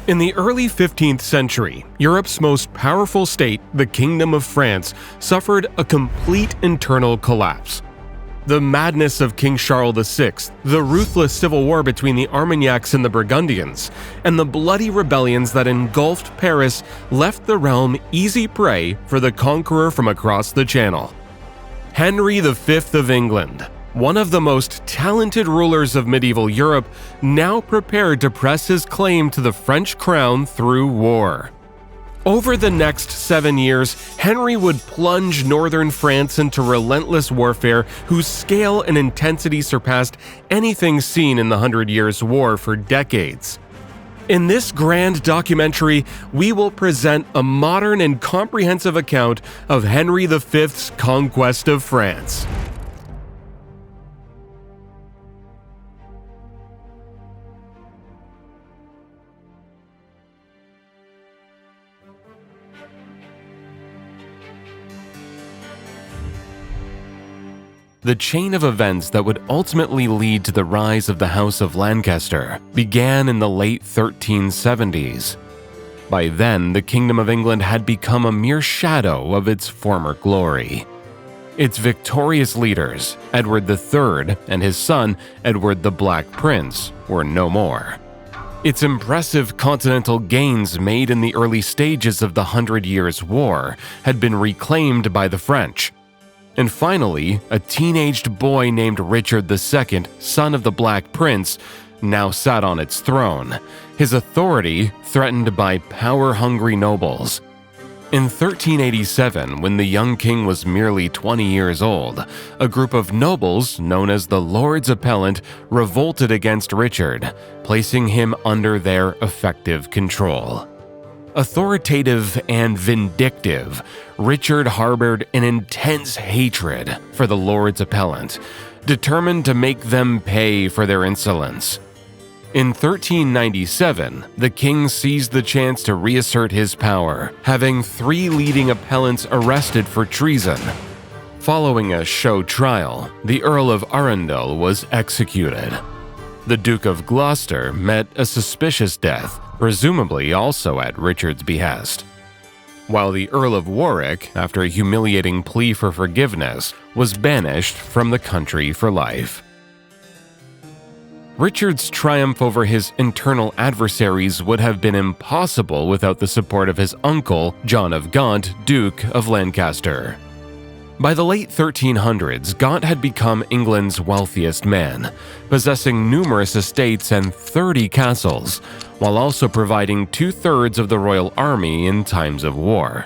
In the early 15th century, Europe's most powerful state, the Kingdom of France, suffered a complete internal collapse. The madness of King Charles VI, the ruthless civil war between the Armagnacs and the Burgundians, and the bloody rebellions that engulfed Paris left the realm easy prey for the conqueror from across the Channel. Henry V of England, one of the most talented rulers of medieval Europe, now prepared to press his claim to the French crown through war. Over the next 7 years, Henry would plunge northern France into relentless warfare whose scale and intensity surpassed anything seen in the 100 Years' War for decades. In this grand documentary, we will present a modern and comprehensive account of Henry V's conquest of France. The chain of events that would ultimately lead to the rise of the House of Lancaster began in the late 1370s. By then, the Kingdom of England had become a mere shadow of its former glory. Its victorious leaders, Edward III and his son, Edward the Black Prince, were no more. Its impressive continental gains made in the early stages of the 100 Years' War had been reclaimed by the French. And finally, a teenaged boy named Richard II, son of the Black Prince, now sat on its throne, his authority threatened by power-hungry nobles. In 1387, when the young king was merely 20 years old, a group of nobles, known as the Lords Appellant, revolted against Richard, placing him under their effective control. Authoritative and vindictive, Richard harbored an intense hatred for the Lords Appellant, determined to make them pay for their insolence. In 1397, the king seized the chance to reassert his power, having 3 leading appellants arrested for treason. Following a show trial, the Earl of Arundel was executed. The Duke of Gloucester met a suspicious death, presumably also at Richard's behest. While the Earl of Warwick, after a humiliating plea for forgiveness, was banished from the country for life. Richard's triumph over his internal adversaries would have been impossible without the support of his uncle, John of Gaunt, Duke of Lancaster. By the late 1300s, Gaunt had become England's wealthiest man, possessing numerous estates and 30 castles, while also providing 2/3 of the royal army in times of war.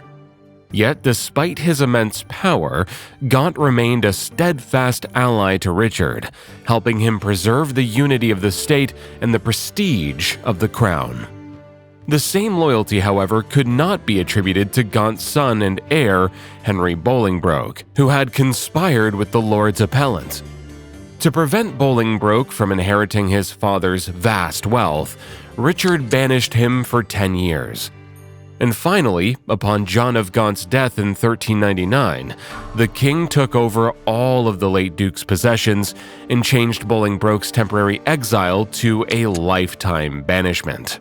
Yet, despite his immense power, Gaunt remained a steadfast ally to Richard, helping him preserve the unity of the state and the prestige of the crown. The same loyalty, however, could not be attributed to Gaunt's son and heir, Henry Bolingbroke, who had conspired with the Lords Appellant. To prevent Bolingbroke from inheriting his father's vast wealth, Richard banished him for 10 years. And finally, upon John of Gaunt's death in 1399, the king took over all of the late duke's possessions and changed Bolingbroke's temporary exile to a lifetime banishment.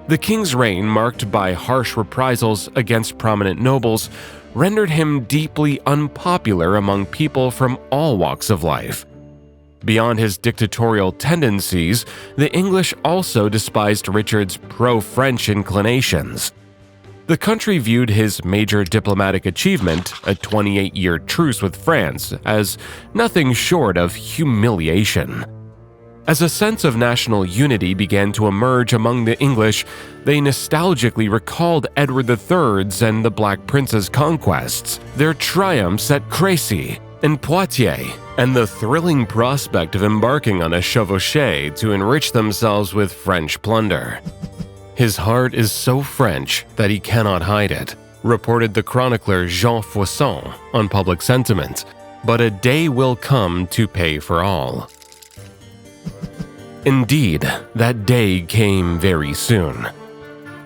The king's reign, marked by harsh reprisals against prominent nobles, rendered him deeply unpopular among people from all walks of life. Beyond his dictatorial tendencies, the English also despised Richard's pro-French inclinations. The country viewed his major diplomatic achievement, a 28-year truce with France, as nothing short of humiliation. As a sense of national unity began to emerge among the English, they nostalgically recalled Edward III's and the Black Prince's conquests, their triumphs at Crécy and Poitiers, and the thrilling prospect of embarking on a chevauchée to enrich themselves with French plunder. "His heart is so French that he cannot hide it," reported the chronicler Jean Froisson on Public Sentiment, "but a day will come to pay for all." Indeed, that day came very soon.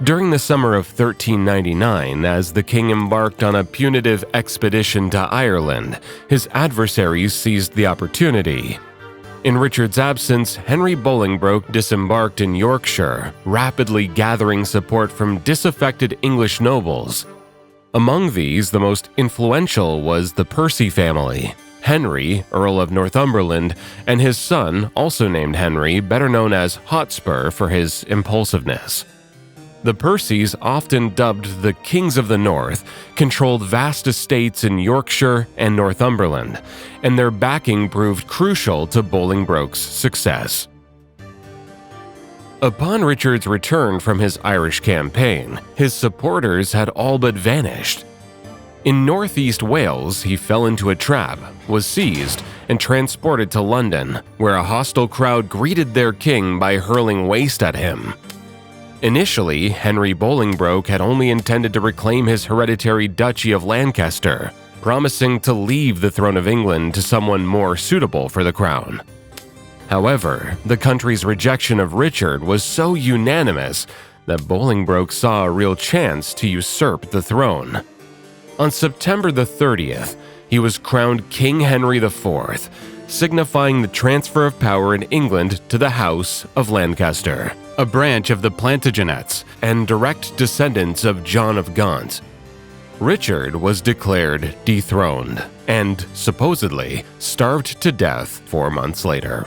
During the summer of 1399, as the king embarked on a punitive expedition to Ireland, his adversaries seized the opportunity. In Richard's absence, Henry Bolingbroke disembarked in Yorkshire, rapidly gathering support from disaffected English nobles. Among these, the most influential was the Percy family. Henry, Earl of Northumberland, and his son, also named Henry, better known as Hotspur for his impulsiveness. The Percys, often dubbed the Kings of the North, controlled vast estates in Yorkshire and Northumberland, and their backing proved crucial to Bolingbroke's success. Upon Richard's return from his Irish campaign, his supporters had all but vanished. In northeast Wales, he fell into a trap, was seized, and transported to London, where a hostile crowd greeted their king by hurling waste at him. Initially, Henry Bolingbroke had only intended to reclaim his hereditary Duchy of Lancaster, promising to leave the throne of England to someone more suitable for the crown. However, the country's rejection of Richard was so unanimous that Bolingbroke saw a real chance to usurp the throne. On September the 30th, he was crowned King Henry IV, signifying the transfer of power in England to the House of Lancaster, a branch of the Plantagenets and direct descendants of John of Gaunt. Richard was declared dethroned and, supposedly, starved to death 4 months later.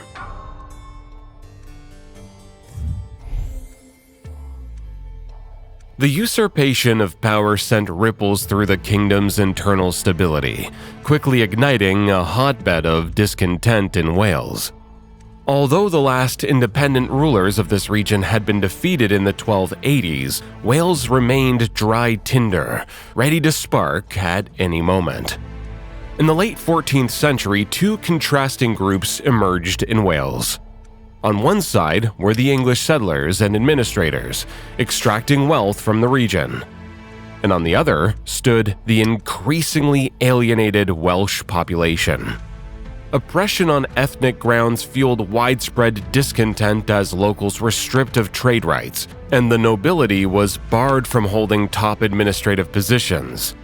The usurpation of power sent ripples through the kingdom's internal stability, quickly igniting a hotbed of discontent in Wales. Although the last independent rulers of this region had been defeated in the 1280s, Wales remained dry tinder, ready to spark at any moment. In the late 14th century, two contrasting groups emerged in Wales. On one side were the English settlers and administrators, extracting wealth from the region. And on the other stood the increasingly alienated Welsh population. Oppression on ethnic grounds fueled widespread discontent as locals were stripped of trade rights, and the nobility was barred from holding top administrative positions.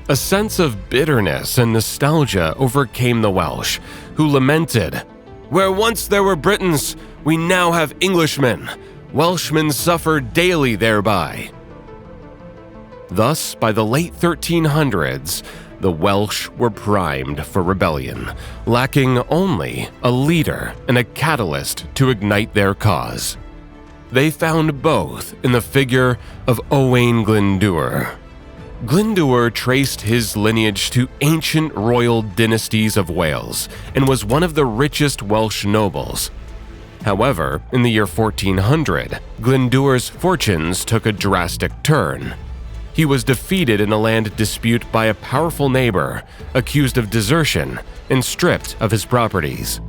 A sense of bitterness and nostalgia overcame the Welsh, who lamented, "Where once there were Britons, we now have Englishmen. Welshmen suffer daily thereby." Thus, by the late 1300s, the Welsh were primed for rebellion, lacking only a leader and a catalyst to ignite their cause. They found both in the figure of Owain Glyndŵr. Glyndŵr traced his lineage to ancient royal dynasties of Wales and was one of the richest Welsh nobles. However, in the year 1400, Glyndŵr's fortunes took a drastic turn. He was defeated in a land dispute by a powerful neighbor, accused of desertion, and stripped of his properties.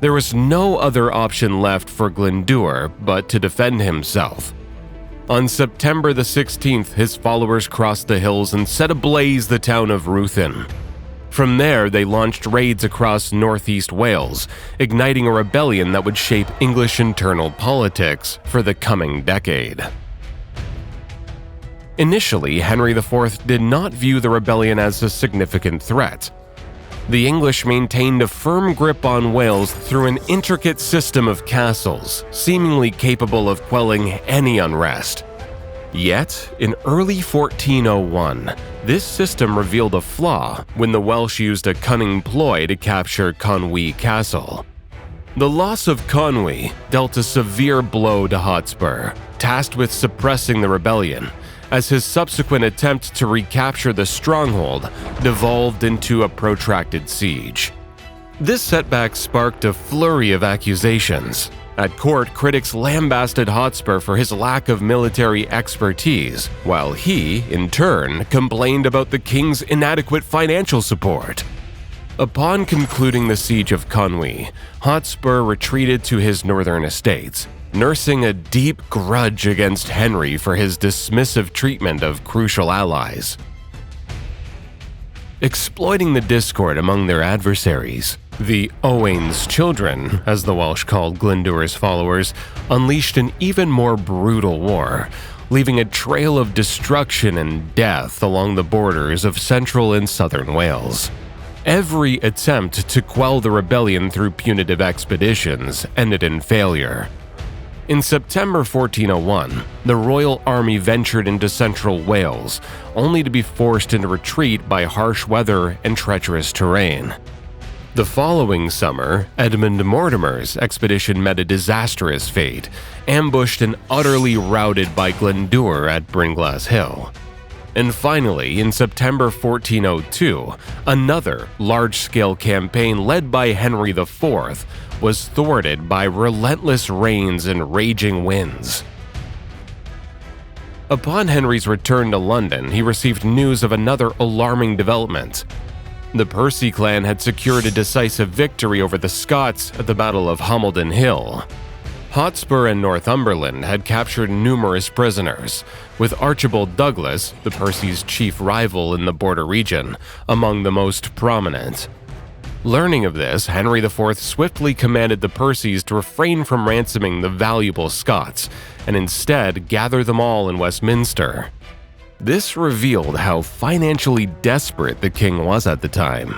There was no other option left for Glyndŵr but to defend himself. On September the 16th, his followers crossed the hills and set ablaze the town of Ruthin. From there, they launched raids across northeast Wales, igniting a rebellion that would shape English internal politics for the coming decade. Initially, Henry IV did not view the rebellion as a significant threat. The English maintained a firm grip on Wales through an intricate system of castles, seemingly capable of quelling any unrest. Yet, in early 1401, this system revealed a flaw when the Welsh used a cunning ploy to capture Conwy Castle. The loss of Conwy dealt a severe blow to Hotspur, tasked with suppressing the rebellion, as his subsequent attempt to recapture the stronghold devolved into a protracted siege. This setback sparked a flurry of accusations. At court, critics lambasted Hotspur for his lack of military expertise, while he, in turn, complained about the king's inadequate financial support. Upon concluding the Siege of Conwy, Hotspur retreated to his northern estates, nursing a deep grudge against Henry for his dismissive treatment of crucial allies. Exploiting the discord among their adversaries, the Owain's children, as the Welsh called Glyndŵr's followers, unleashed an even more brutal war, leaving a trail of destruction and death along the borders of central and southern Wales. Every attempt to quell the rebellion through punitive expeditions ended in failure. In September 1401, the royal army ventured into central Wales, only to be forced into retreat by harsh weather and treacherous terrain. The following summer, Edmund Mortimer's expedition met a disastrous fate, ambushed and utterly routed by Glendour at Bringlass Hill. And finally, in September 1402, another large-scale campaign led by Henry IV was thwarted by relentless rains and raging winds. Upon Henry's return to London, he received news of another alarming development. The Percy clan had secured a decisive victory over the Scots at the Battle of Homildon Hill. Hotspur and Northumberland had captured numerous prisoners, with Archibald Douglas, the Percys' chief rival in the border region, among the most prominent. Learning of this, Henry IV swiftly commanded the Percys to refrain from ransoming the valuable Scots, and instead gather them all in Westminster. This revealed how financially desperate the king was at the time.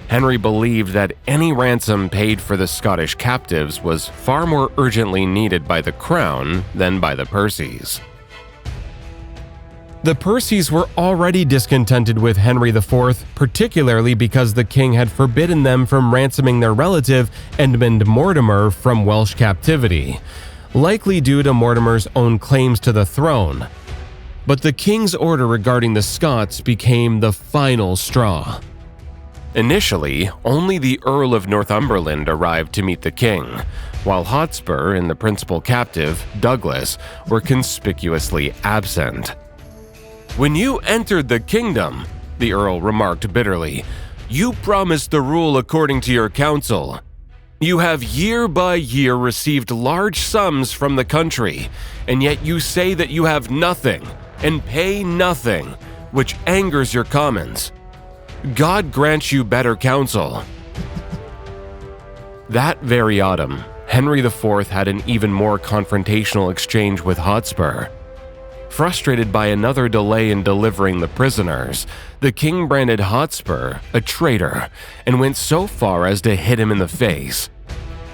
Henry believed that any ransom paid for the Scottish captives was far more urgently needed by the crown than by the Percys. The Percys were already discontented with Henry IV, particularly because the king had forbidden them from ransoming their relative Edmund Mortimer from Welsh captivity, likely due to Mortimer's own claims to the throne. But the king's order regarding the Scots became the final straw. Initially, only the Earl of Northumberland arrived to meet the king, while Hotspur and the principal captive, Douglas, were conspicuously absent. "When you entered the kingdom," the Earl remarked bitterly, "you promised to rule according to your counsel. You have year by year received large sums from the country, and yet you say that you have nothing and pay nothing, which angers your commons. God grant you better counsel." That very autumn, Henry IV had an even more confrontational exchange with Hotspur. Frustrated by another delay in delivering the prisoners, the king branded Hotspur a traitor and went so far as to hit him in the face.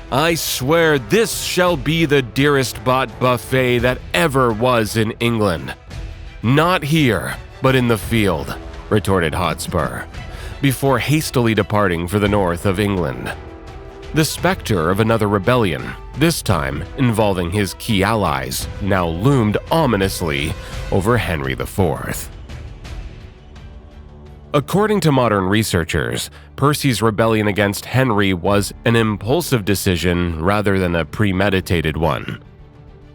"I swear this shall be the dearest bought buffet that ever was in England." "Not here, but in the field," retorted Hotspur, before hastily departing for the north of England. The specter of another rebellion, this time involving his key allies, now loomed ominously over Henry IV. According to modern researchers, Percy's rebellion against Henry was an impulsive decision rather than a premeditated one.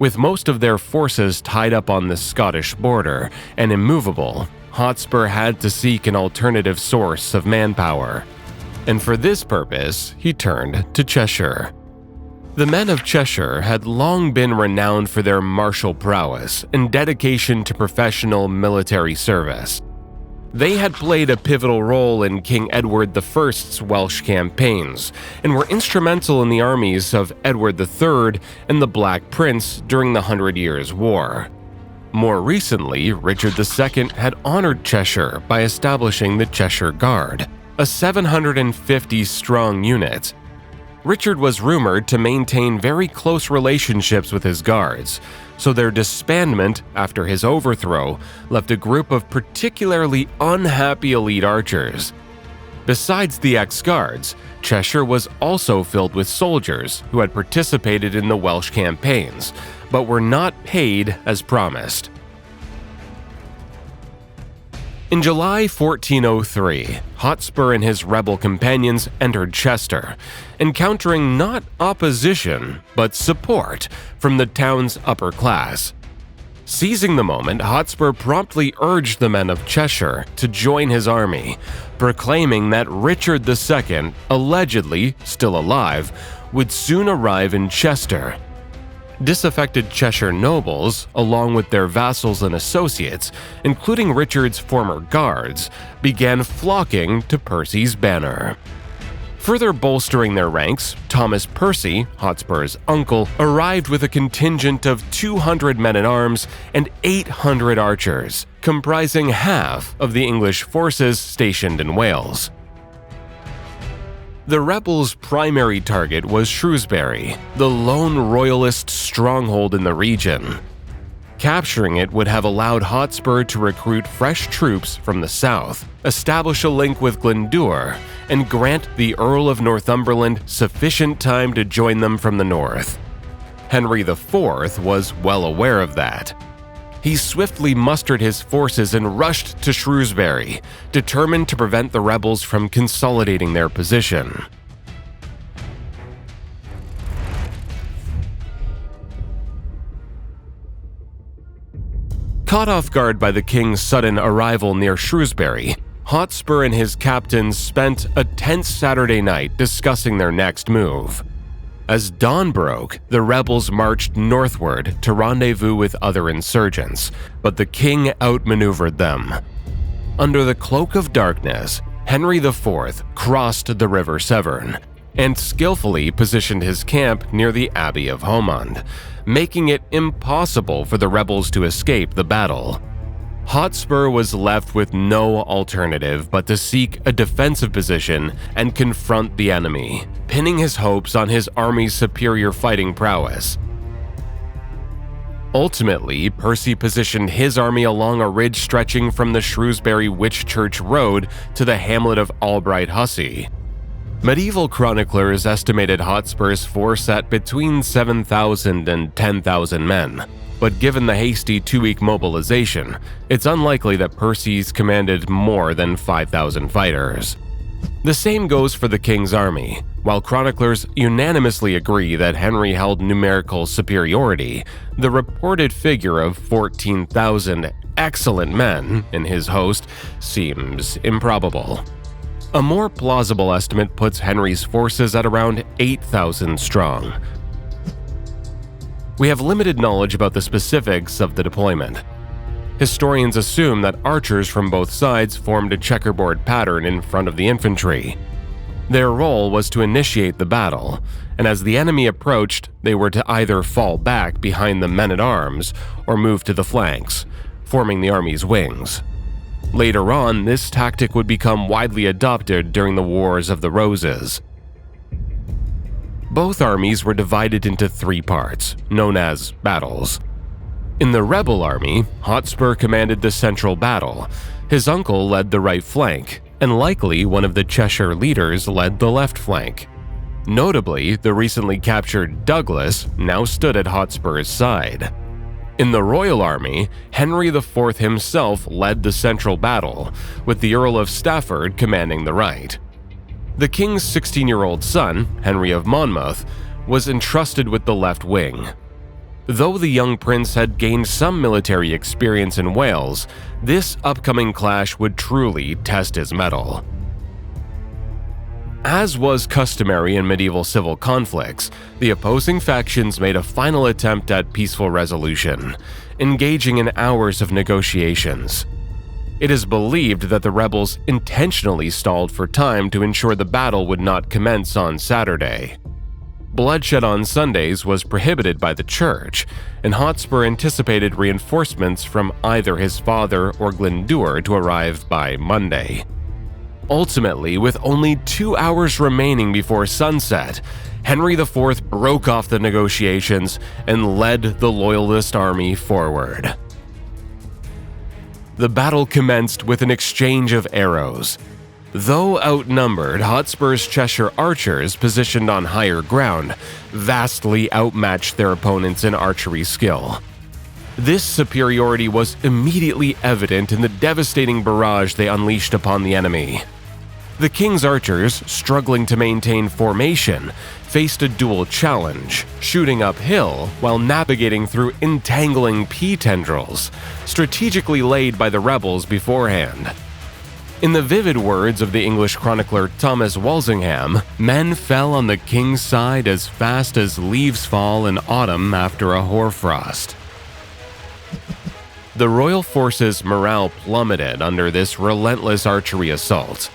With most of their forces tied up on the Scottish border and immovable, Hotspur had to seek an alternative source of manpower. And for this purpose, he turned to Cheshire. The men of Cheshire had long been renowned for their martial prowess and dedication to professional military service. They had played a pivotal role in King Edward I's Welsh campaigns and were instrumental in the armies of Edward III and the Black Prince during the 100 Years' War. More recently, Richard II had honored Cheshire by establishing the Cheshire Guard, a 750-strong unit. Richard was rumored to maintain very close relationships with his guards, so their disbandment after his overthrow left a group of particularly unhappy elite archers. Besides the ex-guards, Cheshire was also filled with soldiers who had participated in the Welsh campaigns, but were not paid as promised. In July 1403, Hotspur and his rebel companions entered Chester, encountering not opposition, but support from the town's upper class. Seizing the moment, Hotspur promptly urged the men of Cheshire to join his army, proclaiming that Richard II, allegedly still alive, would soon arrive in Chester. Disaffected Cheshire nobles, along with their vassals and associates, including Richard's former guards, began flocking to Percy's banner. Further bolstering their ranks, Thomas Percy, Hotspur's uncle, arrived with a contingent of 200 men-at-arms and 800 archers, comprising half of the English forces stationed in Wales. The rebels' primary target was Shrewsbury, the lone royalist stronghold in the region. Capturing it would have allowed Hotspur to recruit fresh troops from the south, establish a link with Glyndŵr, and grant the Earl of Northumberland sufficient time to join them from the north. Henry IV was well aware of that. He swiftly mustered his forces and rushed to Shrewsbury, determined to prevent the rebels from consolidating their position. Caught off guard by the king's sudden arrival near Shrewsbury, Hotspur and his captains spent a tense Saturday night discussing their next move. As dawn broke, the rebels marched northward to rendezvous with other insurgents, but the king outmaneuvered them. Under the cloak of darkness, Henry IV crossed the River Severn and skillfully positioned his camp near the Abbey of Haumont, making it impossible for the rebels to escape the battle. Hotspur was left with no alternative but to seek a defensive position and confront the enemy, pinning his hopes on his army's superior fighting prowess. Ultimately, Percy positioned his army along a ridge stretching from the Shrewsbury Whitchurch Road to the hamlet of Albright Hussey. Medieval chroniclers estimated Hotspur's force at between 7,000 and 10,000 men, but given the hasty two-week mobilization, it's unlikely that Percy's commanded more than 5,000 fighters. The same goes for the king's army. While chroniclers unanimously agree that Henry held numerical superiority, the reported figure of 14,000 excellent men in his host seems improbable. A more plausible estimate puts Henry's forces at around 8,000 strong. We have limited knowledge about the specifics of the deployment. Historians assume that archers from both sides formed a checkerboard pattern in front of the infantry. Their role was to initiate the battle, and as the enemy approached, they were to either fall back behind the men-at-arms or move to the flanks, forming the army's wings. Later on, this tactic would become widely adopted during the Wars of the Roses. Both armies were divided into three parts, known as battles. In the rebel army, Hotspur commanded the central battle, his uncle led the right flank, and likely one of the Cheshire leaders led the left flank. Notably, the recently captured Douglas now stood at Hotspur's side. In the Royal Army, Henry IV himself led the central battle, with the Earl of Stafford commanding the right. The king's 16-year-old son, Henry of Monmouth, was entrusted with the left wing. Though the young prince had gained some military experience in Wales, this upcoming clash would truly test his mettle. As was customary in medieval civil conflicts, the opposing factions made a final attempt at peaceful resolution, engaging in hours of negotiations. It is believed that the rebels intentionally stalled for time to ensure the battle would not commence on Saturday. Bloodshed on Sundays was prohibited by the church, and Hotspur anticipated reinforcements from either his father or Glyndŵr to arrive by Monday. Ultimately, with only 2 hours remaining before sunset, Henry IV broke off the negotiations and led the Loyalist army forward. The battle commenced with an exchange of arrows. Though outnumbered, Hotspur's Cheshire archers, positioned on higher ground, vastly outmatched their opponents in archery skill. This superiority was immediately evident in the devastating barrage they unleashed upon the enemy. The king's archers, struggling to maintain formation, faced a dual challenge, shooting uphill while navigating through entangling pea tendrils, strategically laid by the rebels beforehand. In the vivid words of the English chronicler Thomas Walsingham, men fell on the king's side as fast as leaves fall in autumn after a hoarfrost. The royal forces' morale plummeted under this relentless archery assault.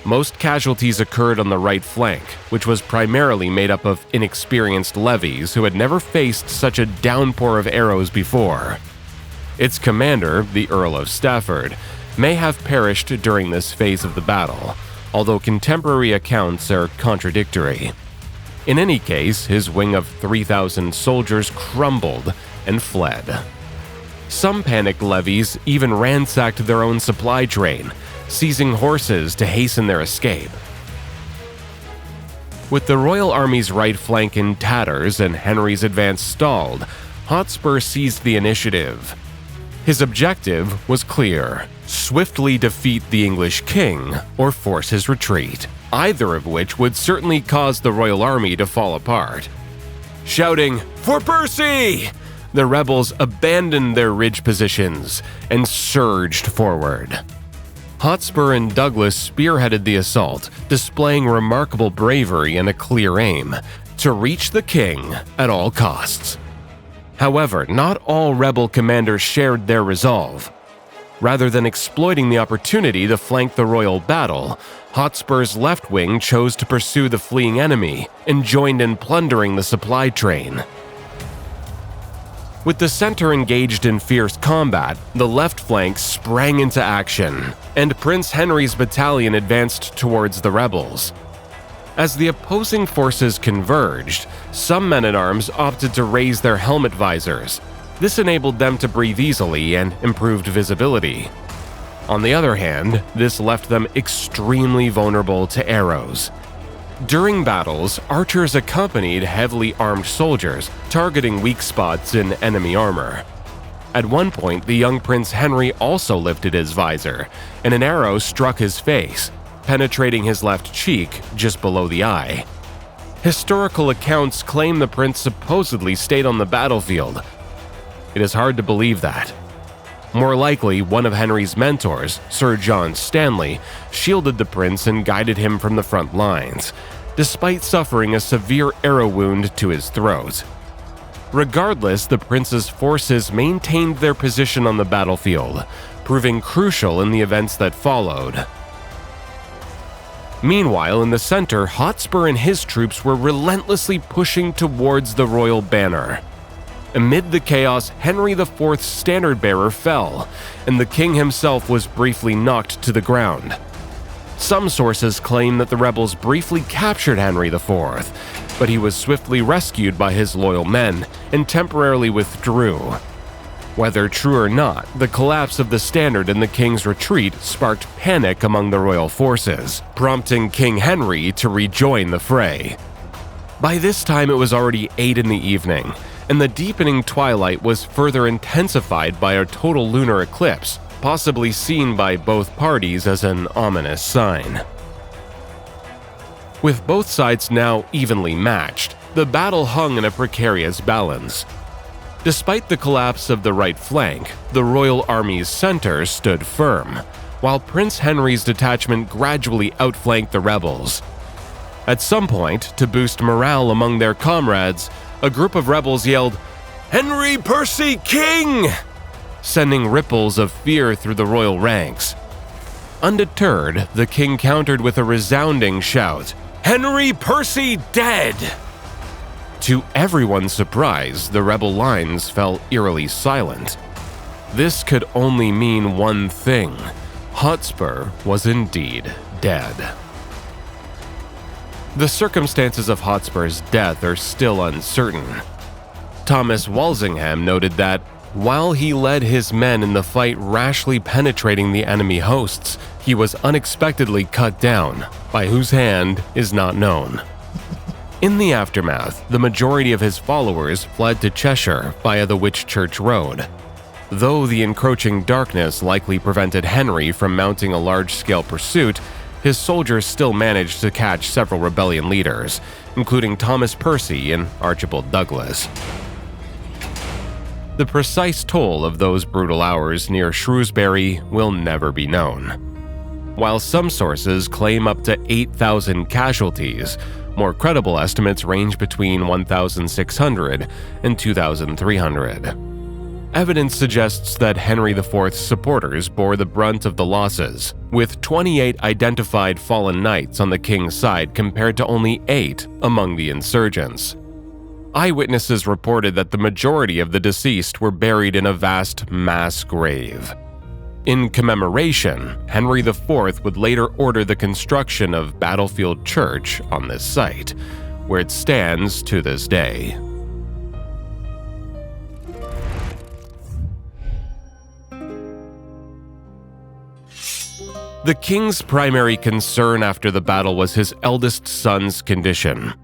Most casualties occurred on the right flank, which was primarily made up of inexperienced levies who had never faced such a downpour of arrows before. Its commander, the Earl of Stafford, may have perished during this phase of the battle, although contemporary accounts are contradictory. In any case, his wing of 3,000 soldiers crumbled and fled. Some panicked levies even ransacked their own supply train, seizing horses to hasten their escape. With the royal army's right flank in tatters and Henry's advance stalled, Hotspur seized the initiative. His objective was clear: swiftly defeat the English king or force his retreat, either of which would certainly cause the royal army to fall apart. Shouting, "For Percy!" the rebels abandoned their ridge positions and surged forward. Hotspur and Douglas spearheaded the assault, displaying remarkable bravery and a clear aim to reach the king at all costs. However, not all rebel commanders shared their resolve. Rather than exploiting the opportunity to flank the royal battle, Hotspur's left wing chose to pursue the fleeing enemy and joined in plundering the supply train. With the center engaged in fierce combat, the left flank sprang into action, and Prince Henry's battalion advanced towards the rebels. As the opposing forces converged, some men-at-arms opted to raise their helmet visors. This enabled them to breathe easily and improved visibility. On the other hand, this left them extremely vulnerable to arrows. During battles, archers accompanied heavily armed soldiers, targeting weak spots in enemy armor. At one point, the young Prince Henry also lifted his visor, and an arrow struck his face, penetrating his left cheek just below the eye. Historical accounts claim the prince supposedly stayed on the battlefield. It is hard to believe that. More likely, one of Henry's mentors, Sir John Stanley, shielded the prince and guided him from the front lines, despite suffering a severe arrow wound to his throat. Regardless, the prince's forces maintained their position on the battlefield, proving crucial in the events that followed. Meanwhile, in the center, Hotspur and his troops were relentlessly pushing towards the royal banner. Amid the chaos, Henry IV's standard-bearer fell, and the king himself was briefly knocked to the ground. Some sources claim that the rebels briefly captured Henry IV, but he was swiftly rescued by his loyal men and temporarily withdrew. Whether true or not, the collapse of the standard and the king's retreat sparked panic among the royal forces, prompting King Henry to rejoin the fray. By this time, it was already 8 in the evening, and the deepening twilight was further intensified by a total lunar eclipse, possibly seen by both parties as an ominous sign. With both sides now evenly matched, the battle hung in a precarious balance. Despite the collapse of the right flank, the royal army's center stood firm, while Prince Henry's detachment gradually outflanked the rebels. At some point, to boost morale among their comrades, a group of rebels yelled, "Henry Percy King!" sending ripples of fear through the royal ranks. Undeterred, the king countered with a resounding shout, "Henry Percy dead!" To everyone's surprise, the rebel lines fell eerily silent. This could only mean one thing: Hotspur was indeed dead. The circumstances of Hotspur's death are still uncertain. Thomas Walsingham noted that, while he led his men in the fight rashly penetrating the enemy hosts, he was unexpectedly cut down, by whose hand is not known. In the aftermath, the majority of his followers fled to Cheshire via the Whitchurch Road. Though the encroaching darkness likely prevented Henry from mounting a large-scale pursuit, his soldiers still managed to catch several rebellion leaders, including Thomas Percy and Archibald Douglas. The precise toll of those brutal hours near Shrewsbury will never be known. While some sources claim up to 8,000 casualties, more credible estimates range between 1,600 and 2,300. Evidence suggests that Henry IV's supporters bore the brunt of the losses, with 28 identified fallen knights on the king's side compared to only 8 among the insurgents. Eyewitnesses reported that the majority of the deceased were buried in a vast mass grave. In commemoration, Henry IV would later order the construction of Battlefield Church on this site, where it stands to this day. The king's primary concern after the battle was his eldest son's condition.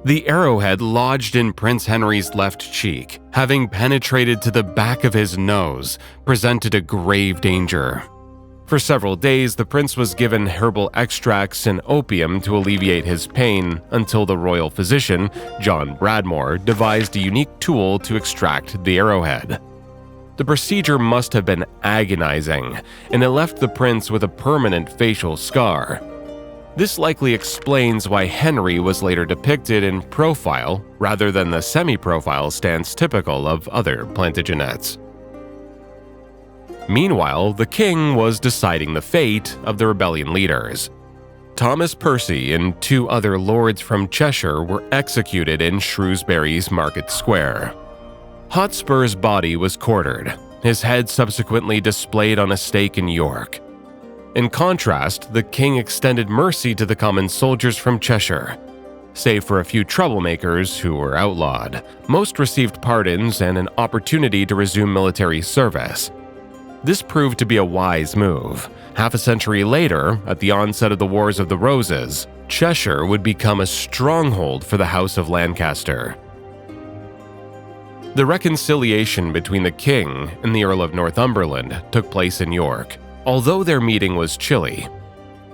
The arrowhead lodged in Prince Henry's left cheek, having penetrated to the back of his nose, presented a grave danger. For several days, the prince was given herbal extracts and opium to alleviate his pain until the royal physician, John Bradmore, devised a unique tool to extract the arrowhead. The procedure must have been agonizing, and it left the prince with a permanent facial scar. This likely explains why Henry was later depicted in profile rather than the semi-profile stance typical of other Plantagenets. Meanwhile, the king was deciding the fate of the rebellion leaders. Thomas Percy and 2 other lords from Cheshire were executed in Shrewsbury's Market Square. Hotspur's body was quartered, his head subsequently displayed on a stake in York. In contrast, the king extended mercy to the common soldiers from Cheshire. Save for a few troublemakers who were outlawed, most received pardons and an opportunity to resume military service. This proved to be a wise move. Half a century later, at the onset of the Wars of the Roses, Cheshire would become a stronghold for the House of Lancaster. The reconciliation between the king and the Earl of Northumberland took place in York. Although their meeting was chilly,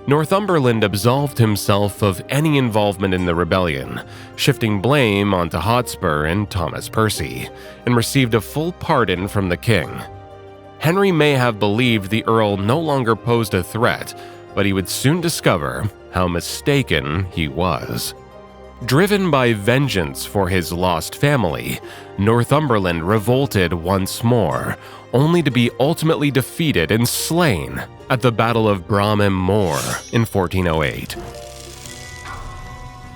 Northumberland absolved himself of any involvement in the rebellion, shifting blame onto Hotspur and Thomas Percy, and received a full pardon from the king. Henry may have believed the Earl no longer posed a threat, but he would soon discover how mistaken he was. Driven by vengeance for his lost family, Northumberland revolted once more, only to be ultimately defeated and slain at the Battle of Bramham Moor in 1408.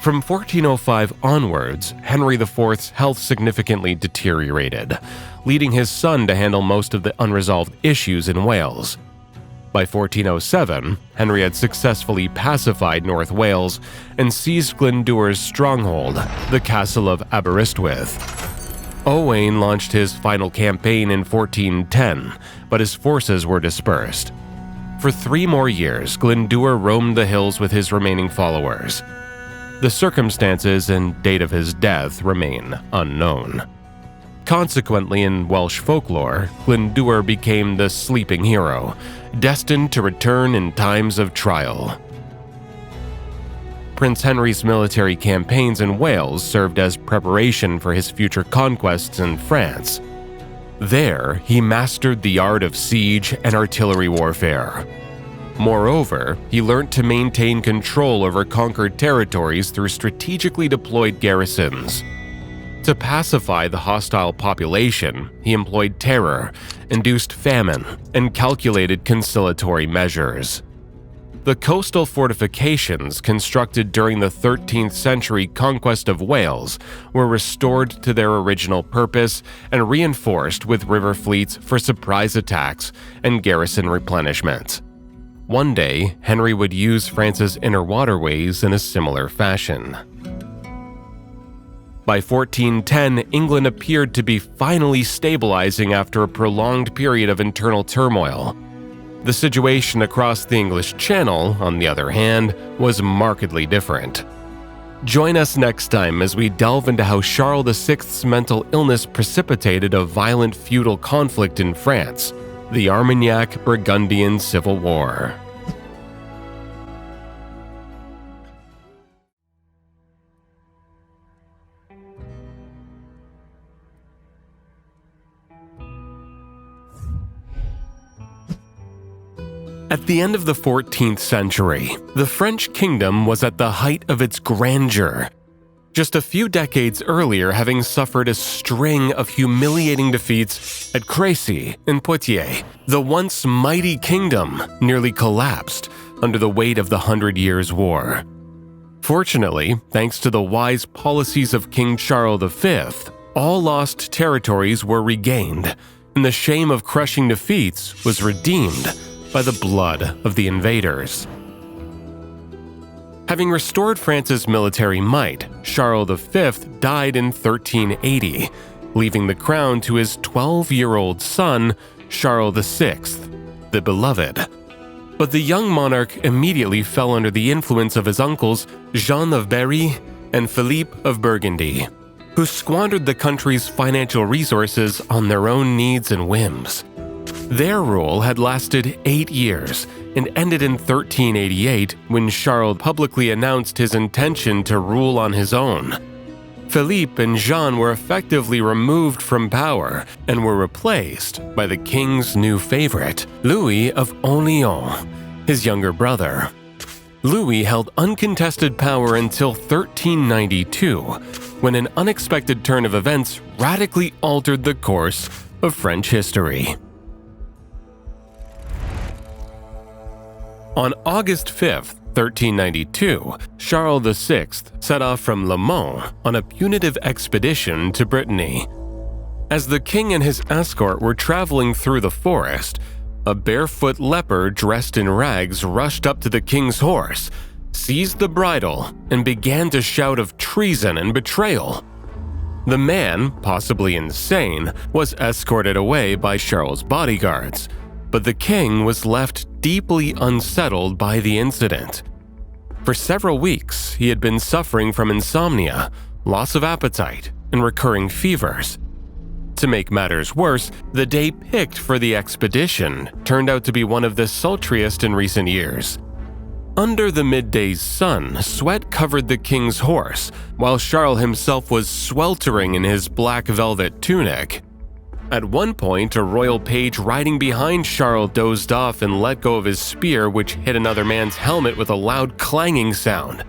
From 1405 onwards, Henry IV's health significantly deteriorated, leading his son to handle most of the unresolved issues in Wales. By 1407, Henry had successfully pacified North Wales and seized Glyndŵr's stronghold, the castle of Aberystwyth. Owain launched his final campaign in 1410, but his forces were dispersed. For 3 more years, Glyndŵr roamed the hills with his remaining followers. The circumstances and date of his death remain unknown. Consequently, in Welsh folklore, Glyndŵr became the sleeping hero, destined to return in times of trial. Prince Henry's military campaigns in Wales served as preparation for his future conquests in France. There, he mastered the art of siege and artillery warfare. Moreover, he learned to maintain control over conquered territories through strategically deployed garrisons. To pacify the hostile population, he employed terror, induced famine, and calculated conciliatory measures. The coastal fortifications constructed during the 13th century conquest of Wales were restored to their original purpose and reinforced with river fleets for surprise attacks and garrison replenishment. One day, Henry would use France's inner waterways in a similar fashion. By 1410, England appeared to be finally stabilizing after a prolonged period of internal turmoil. The situation across the English Channel, on the other hand, was markedly different. Join us next time as we delve into how Charles VI's mental illness precipitated a violent feudal conflict in France, the Armagnac-Burgundian Civil War. At the end of the 14th century, the French kingdom was at the height of its grandeur. Just a few decades earlier, having suffered a string of humiliating defeats at Crécy and Poitiers, the once mighty kingdom nearly collapsed under the weight of the 100 Years' War. Fortunately, thanks to the wise policies of King Charles V, all lost territories were regained, and the shame of crushing defeats was redeemed by the blood of the invaders. Having restored France's military might, Charles V died in 1380, leaving the crown to his 12-year-old son, Charles VI, the Beloved. But the young monarch immediately fell under the influence of his uncles Jean of Berry and Philippe of Burgundy, who squandered the country's financial resources on their own needs and whims. Their rule had lasted 8 years and ended in 1388 when Charles publicly announced his intention to rule on his own. Philippe and Jean were effectively removed from power and were replaced by the king's new favorite, Louis of Orléans, his younger brother. Louis held uncontested power until 1392, when an unexpected turn of events radically altered the course of French history. On August 5th, 1392, Charles VI set off from Le Mans on a punitive expedition to Brittany. As the king and his escort were traveling through the forest, a barefoot leper dressed in rags rushed up to the king's horse, seized the bridle, and began to shout of treason and betrayal. The man, possibly insane, was escorted away by Charles' bodyguards, but the king was left deeply unsettled by the incident. For several weeks, he had been suffering from insomnia, loss of appetite, and recurring fevers. To make matters worse, the day picked for the expedition turned out to be one of the sultriest in recent years. Under the midday sun, sweat covered the king's horse, while Charles himself was sweltering in his black velvet tunic. At one point, a royal page riding behind Charles dozed off and let go of his spear, which hit another man's helmet with a loud clanging sound.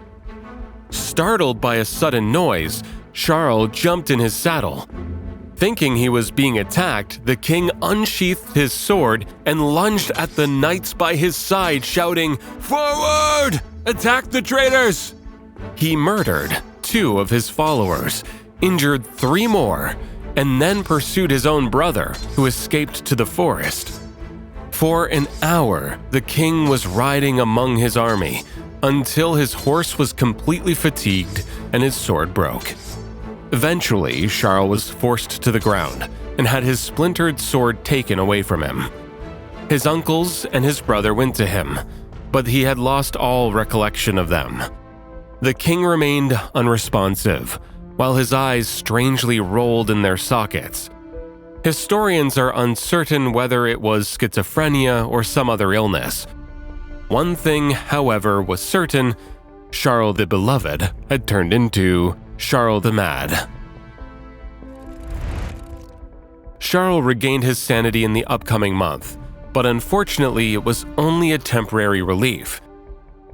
Startled by a sudden noise, Charles jumped in his saddle. Thinking he was being attacked, the king unsheathed his sword and lunged at the knights by his side, shouting, "Forward! Attack the traitors!" He murdered 2 of his followers, injured 3 more, and then pursued his own brother, who escaped to the forest. For an hour, the king was riding among his army, until his horse was completely fatigued and his sword broke. Eventually, Charles was forced to the ground and had his splintered sword taken away from him. His uncles and his brother went to him, but he had lost all recollection of them. The king remained unresponsive, while his eyes strangely rolled in their sockets. Historians are uncertain whether it was schizophrenia or some other illness. One thing, however, was certain: Charles the Beloved had turned into Charles the Mad. Charles regained his sanity in the upcoming month, but unfortunately it was only a temporary relief.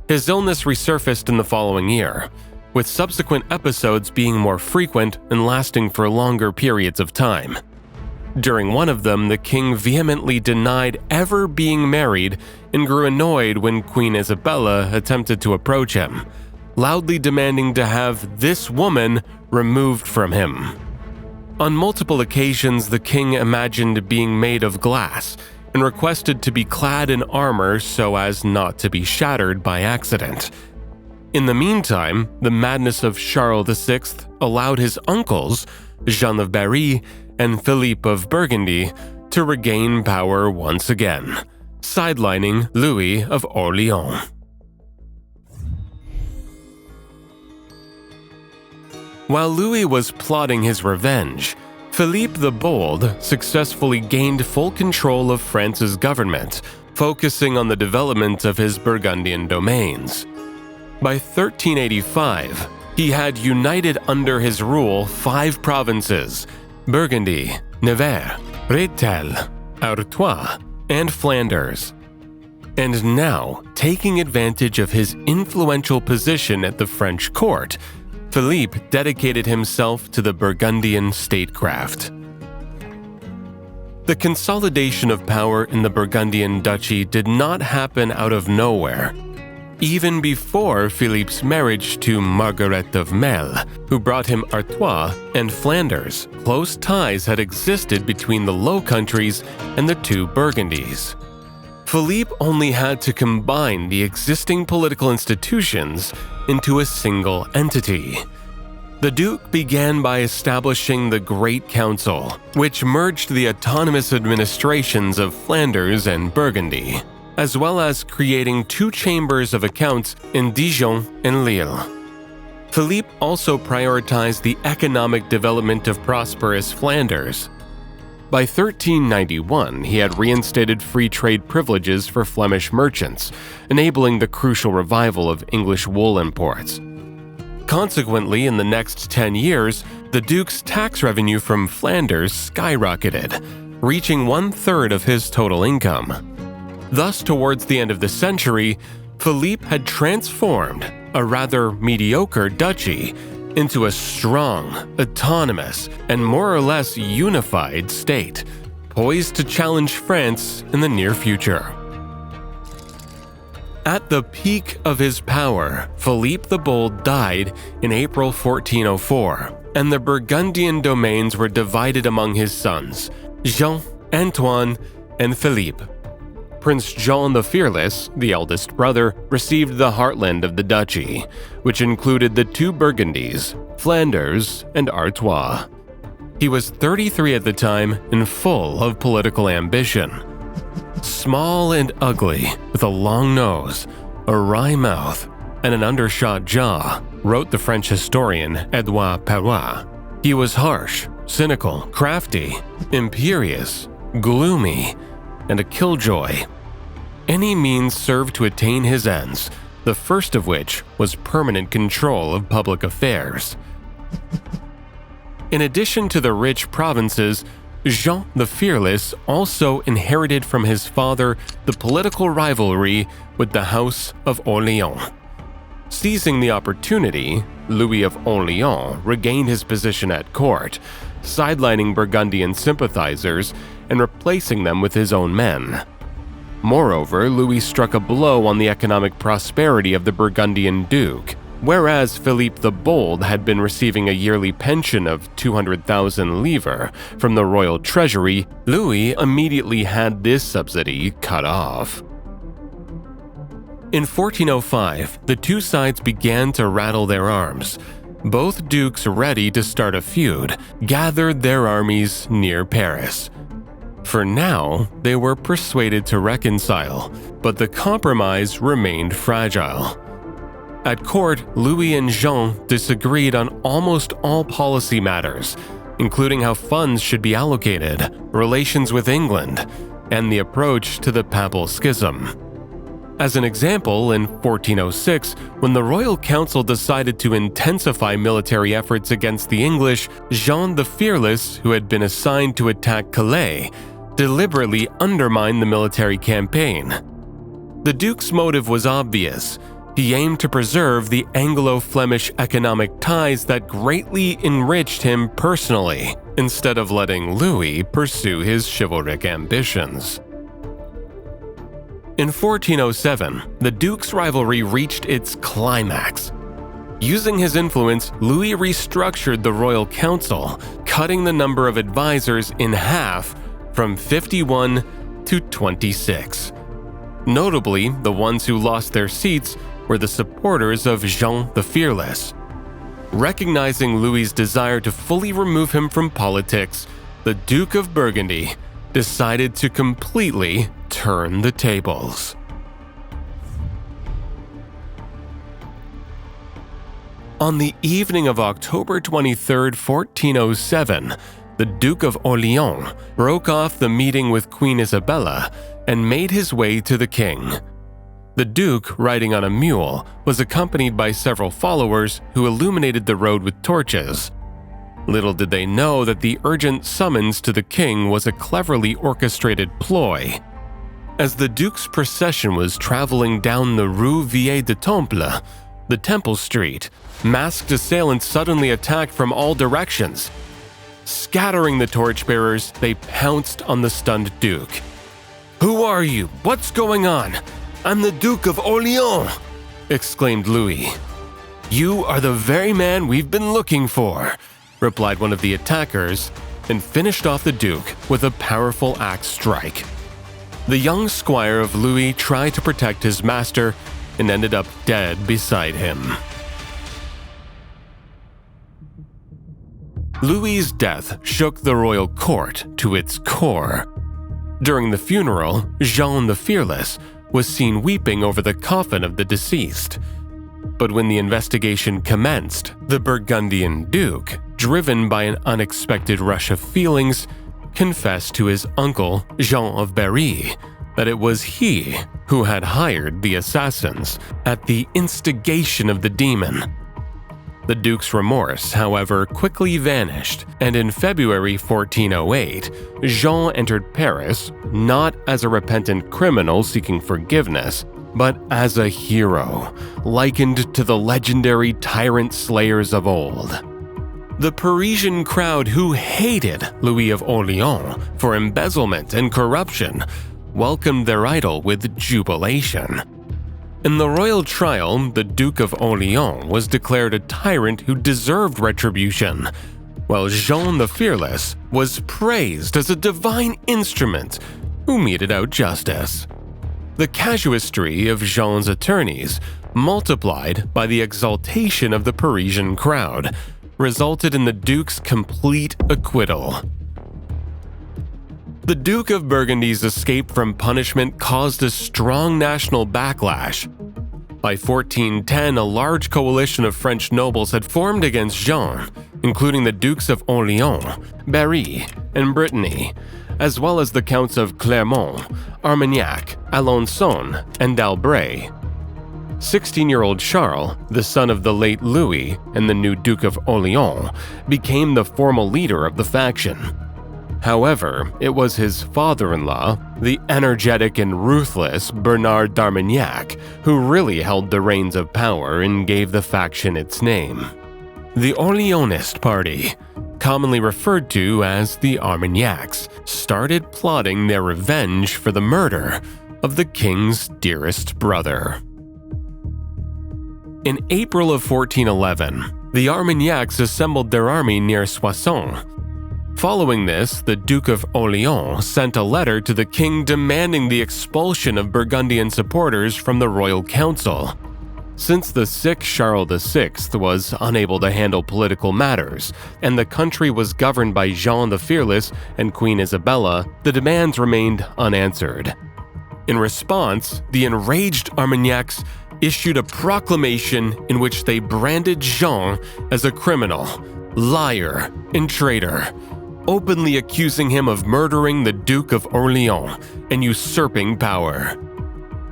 His illness resurfaced in the following year, with subsequent episodes being more frequent and lasting for longer periods of time. During one of them, the king vehemently denied ever being married and grew annoyed when Queen Isabella attempted to approach him, loudly demanding to have this woman removed from him. On multiple occasions, the king imagined being made of glass and requested to be clad in armor so as not to be shattered by accident. In the meantime, the madness of Charles VI allowed his uncles, Jean of Berry and Philippe of Burgundy, to regain power once again, sidelining Louis of Orléans. While Louis was plotting his revenge, Philippe the Bold successfully gained full control of France's government, focusing on the development of his Burgundian domains. By 1385, he had united under his rule 5 provinces: Burgundy, Nevers, Rethel, Artois, and Flanders. And now, taking advantage of his influential position at the French court, Philippe dedicated himself to the Burgundian statecraft. The consolidation of power in the Burgundian duchy did not happen out of nowhere. Even before Philippe's marriage to Margaret of Melle, who brought him Artois and Flanders, close ties had existed between the Low Countries and the two Burgundies. Philippe only had to combine the existing political institutions into a single entity. The Duke began by establishing the Great Council, which merged the autonomous administrations of Flanders and Burgundy, as well as creating two chambers of accounts in Dijon and Lille. Philippe also prioritized the economic development of prosperous Flanders. By 1391, he had reinstated free trade privileges for Flemish merchants, enabling the crucial revival of English wool imports. Consequently, in the next 10 years, the Duke's tax revenue from Flanders skyrocketed, reaching 1/3 of his total income. Thus, towards the end of the century, Philippe had transformed a rather mediocre duchy into a strong, autonomous, and more or less unified state, poised to challenge France in the near future. At the peak of his power, Philippe the Bold died in April 1404, and the Burgundian domains were divided among his sons, Jean, Antoine, and Philippe. Prince John the Fearless, the eldest brother, received the heartland of the duchy, which included the two Burgundies, Flanders and Artois. He was 33 at the time and full of political ambition. Small and ugly, with a long nose, a wry mouth, and an undershot jaw, wrote the French historian Edouard Perrois. He was harsh, cynical, crafty, imperious, gloomy, and a killjoy. Any means served to attain his ends, the first of which was permanent control of public affairs. In addition to the rich provinces, Jean the Fearless also inherited from his father the political rivalry with the House of Orléans. Seizing the opportunity, Louis of Orléans regained his position at court, sidelining Burgundian sympathizers and replacing them with his own men. Moreover, Louis struck a blow on the economic prosperity of the Burgundian Duke. Whereas Philippe the Bold had been receiving a yearly pension of 200,000 livres from the royal treasury, Louis immediately had this subsidy cut off. In 1405, the two sides began to rattle their arms. Both dukes, ready to start a feud, gathered their armies near Paris. For now, they were persuaded to reconcile, but the compromise remained fragile. At court, Louis and Jean disagreed on almost all policy matters, including how funds should be allocated, relations with England, and the approach to the Papal Schism. As an example, in 1406, when the Royal Council decided to intensify military efforts against the English, Jean the Fearless, who had been assigned to attack Calais, deliberately undermined the military campaign. The Duke's motive was obvious. He aimed to preserve the Anglo-Flemish economic ties that greatly enriched him personally, instead of letting Louis pursue his chivalric ambitions. In 1407, the Duke's rivalry reached its climax. Using his influence, Louis restructured the Royal Council, cutting the number of advisors in half from 51 to 26. Notably, the ones who lost their seats were the supporters of Jean the Fearless. Recognizing Louis's desire to fully remove him from politics, the Duke of Burgundy decided to completely turn the tables. On the evening of October 23, 1407, the Duke of Orléans broke off the meeting with Queen Isabella and made his way to the king. The Duke, riding on a mule, was accompanied by several followers who illuminated the road with torches. Little did they know that the urgent summons to the king was a cleverly orchestrated ploy. As the Duke's procession was traveling down the Rue Vieille du Temple, the Temple Street, masked assailants suddenly attacked from all directions. Scattering the torchbearers, they pounced on the stunned Duke. "Who are you? What's going on? I'm the Duke of Orléans!" exclaimed Louis. "You are the very man we've been looking for," replied one of the attackers, and finished off the Duke with a powerful axe strike. The young squire of Louis tried to protect his master and ended up dead beside him. Louis's death shook the royal court to its core. During the funeral, Jean the Fearless was seen weeping over the coffin of the deceased. But when the investigation commenced, the Burgundian Duke, driven by an unexpected rush of feelings, confessed to his uncle, Jean of Berry, that it was he who had hired the assassins at the instigation of the demon. The Duke's remorse, however, quickly vanished, and in February 1408, Jean entered Paris not as a repentant criminal seeking forgiveness, but as a hero, likened to the legendary tyrant slayers of old. The Parisian crowd who hated Louis of Orleans for embezzlement and corruption welcomed their idol with jubilation. In the royal trial, the Duke of Orleans was declared a tyrant who deserved retribution, while Jean the Fearless was praised as a divine instrument who meted out justice. The casuistry of Jean's attorneys, multiplied by the exaltation of the Parisian crowd, resulted in the Duke's complete acquittal. The Duke of Burgundy's escape from punishment caused a strong national backlash. By 1410, a large coalition of French nobles had formed against Jean, including the Dukes of Orleans, Berry, and Brittany, as well as the Counts of Clermont, Armagnac, Alençon, and d'Albret. 16-year-old Charles, the son of the late Louis and the new Duke of Orleans, became the formal leader of the faction. However, it was his father-in-law, the energetic and ruthless Bernard d'Armagnac, who really held the reins of power and gave the faction its name. The Orleanist party, commonly referred to as the Armagnacs, started plotting their revenge for the murder of the king's dearest brother. In April of 1411, the Armagnacs assembled their army near Soissons. Following this, the Duke of Orleans sent a letter to the king demanding the expulsion of Burgundian supporters from the royal council. Since the sick Charles VI was unable to handle political matters, and the country was governed by Jean the Fearless and Queen Isabella, the demands remained unanswered. In response, the enraged Armagnacs issued a proclamation in which they branded Jean as a criminal, liar, and traitor, openly accusing him of murdering the Duke of Orleans and usurping power.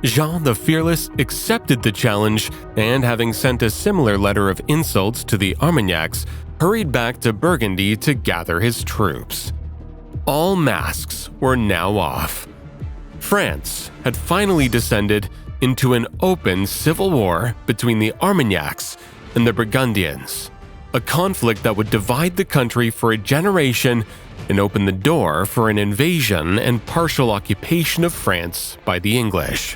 Jean the Fearless accepted the challenge and, having sent a similar letter of insults to the Armagnacs, hurried back to Burgundy to gather his troops. All masks were now off. France had finally descended into an open civil war between the Armagnacs and the Burgundians, a conflict that would divide the country for a generation and open the door for an invasion and partial occupation of France by the English.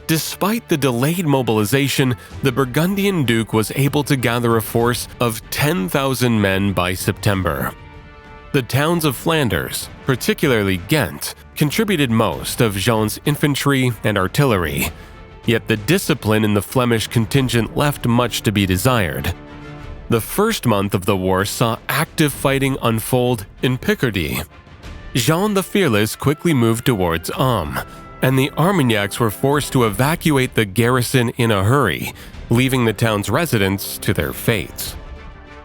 Despite the delayed mobilization, the Burgundian Duke was able to gather a force of 10,000 men by September. The towns of Flanders, particularly Ghent, contributed most of Jean's infantry and artillery, yet the discipline in the Flemish contingent left much to be desired. The first month of the war saw active fighting unfold in Picardy. Jean the Fearless quickly moved towards Aum, and the Armagnacs were forced to evacuate the garrison in a hurry, leaving the town's residents to their fates.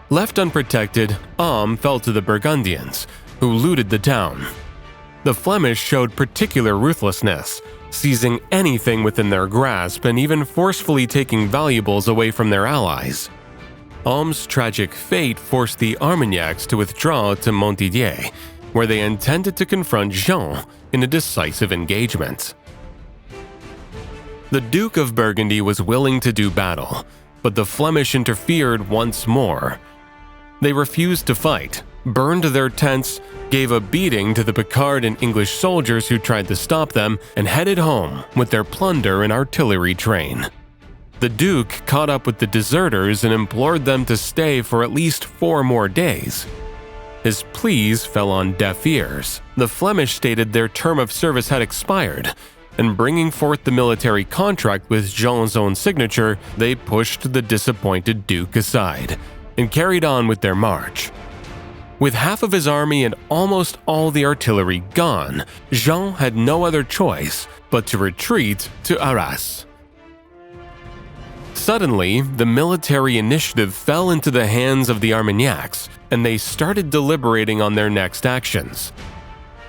Left unprotected, Aum fell to the Burgundians, who looted the town. The Flemish showed particular ruthlessness, seizing anything within their grasp and even forcefully taking valuables away from their allies. Aum's tragic fate forced the Armagnacs to withdraw to Montdidier, where they intended to confront Jean in a decisive engagement. The Duke of Burgundy was willing to do battle, but the Flemish interfered once more. They refused to fight, burned their tents, gave a beating to the Picard and English soldiers who tried to stop them, and headed home with their plunder and artillery train. The Duke caught up with the deserters and implored them to stay for at least 4 more days. His pleas fell on deaf ears. The Flemish stated their term of service had expired, and bringing forth the military contract with Jean's own signature, they pushed the disappointed Duke aside and carried on with their march. With half of his army and almost all the artillery gone, Jean had no other choice but to retreat to Arras. Suddenly, the military initiative fell into the hands of the Armagnacs, and they started deliberating on their next actions.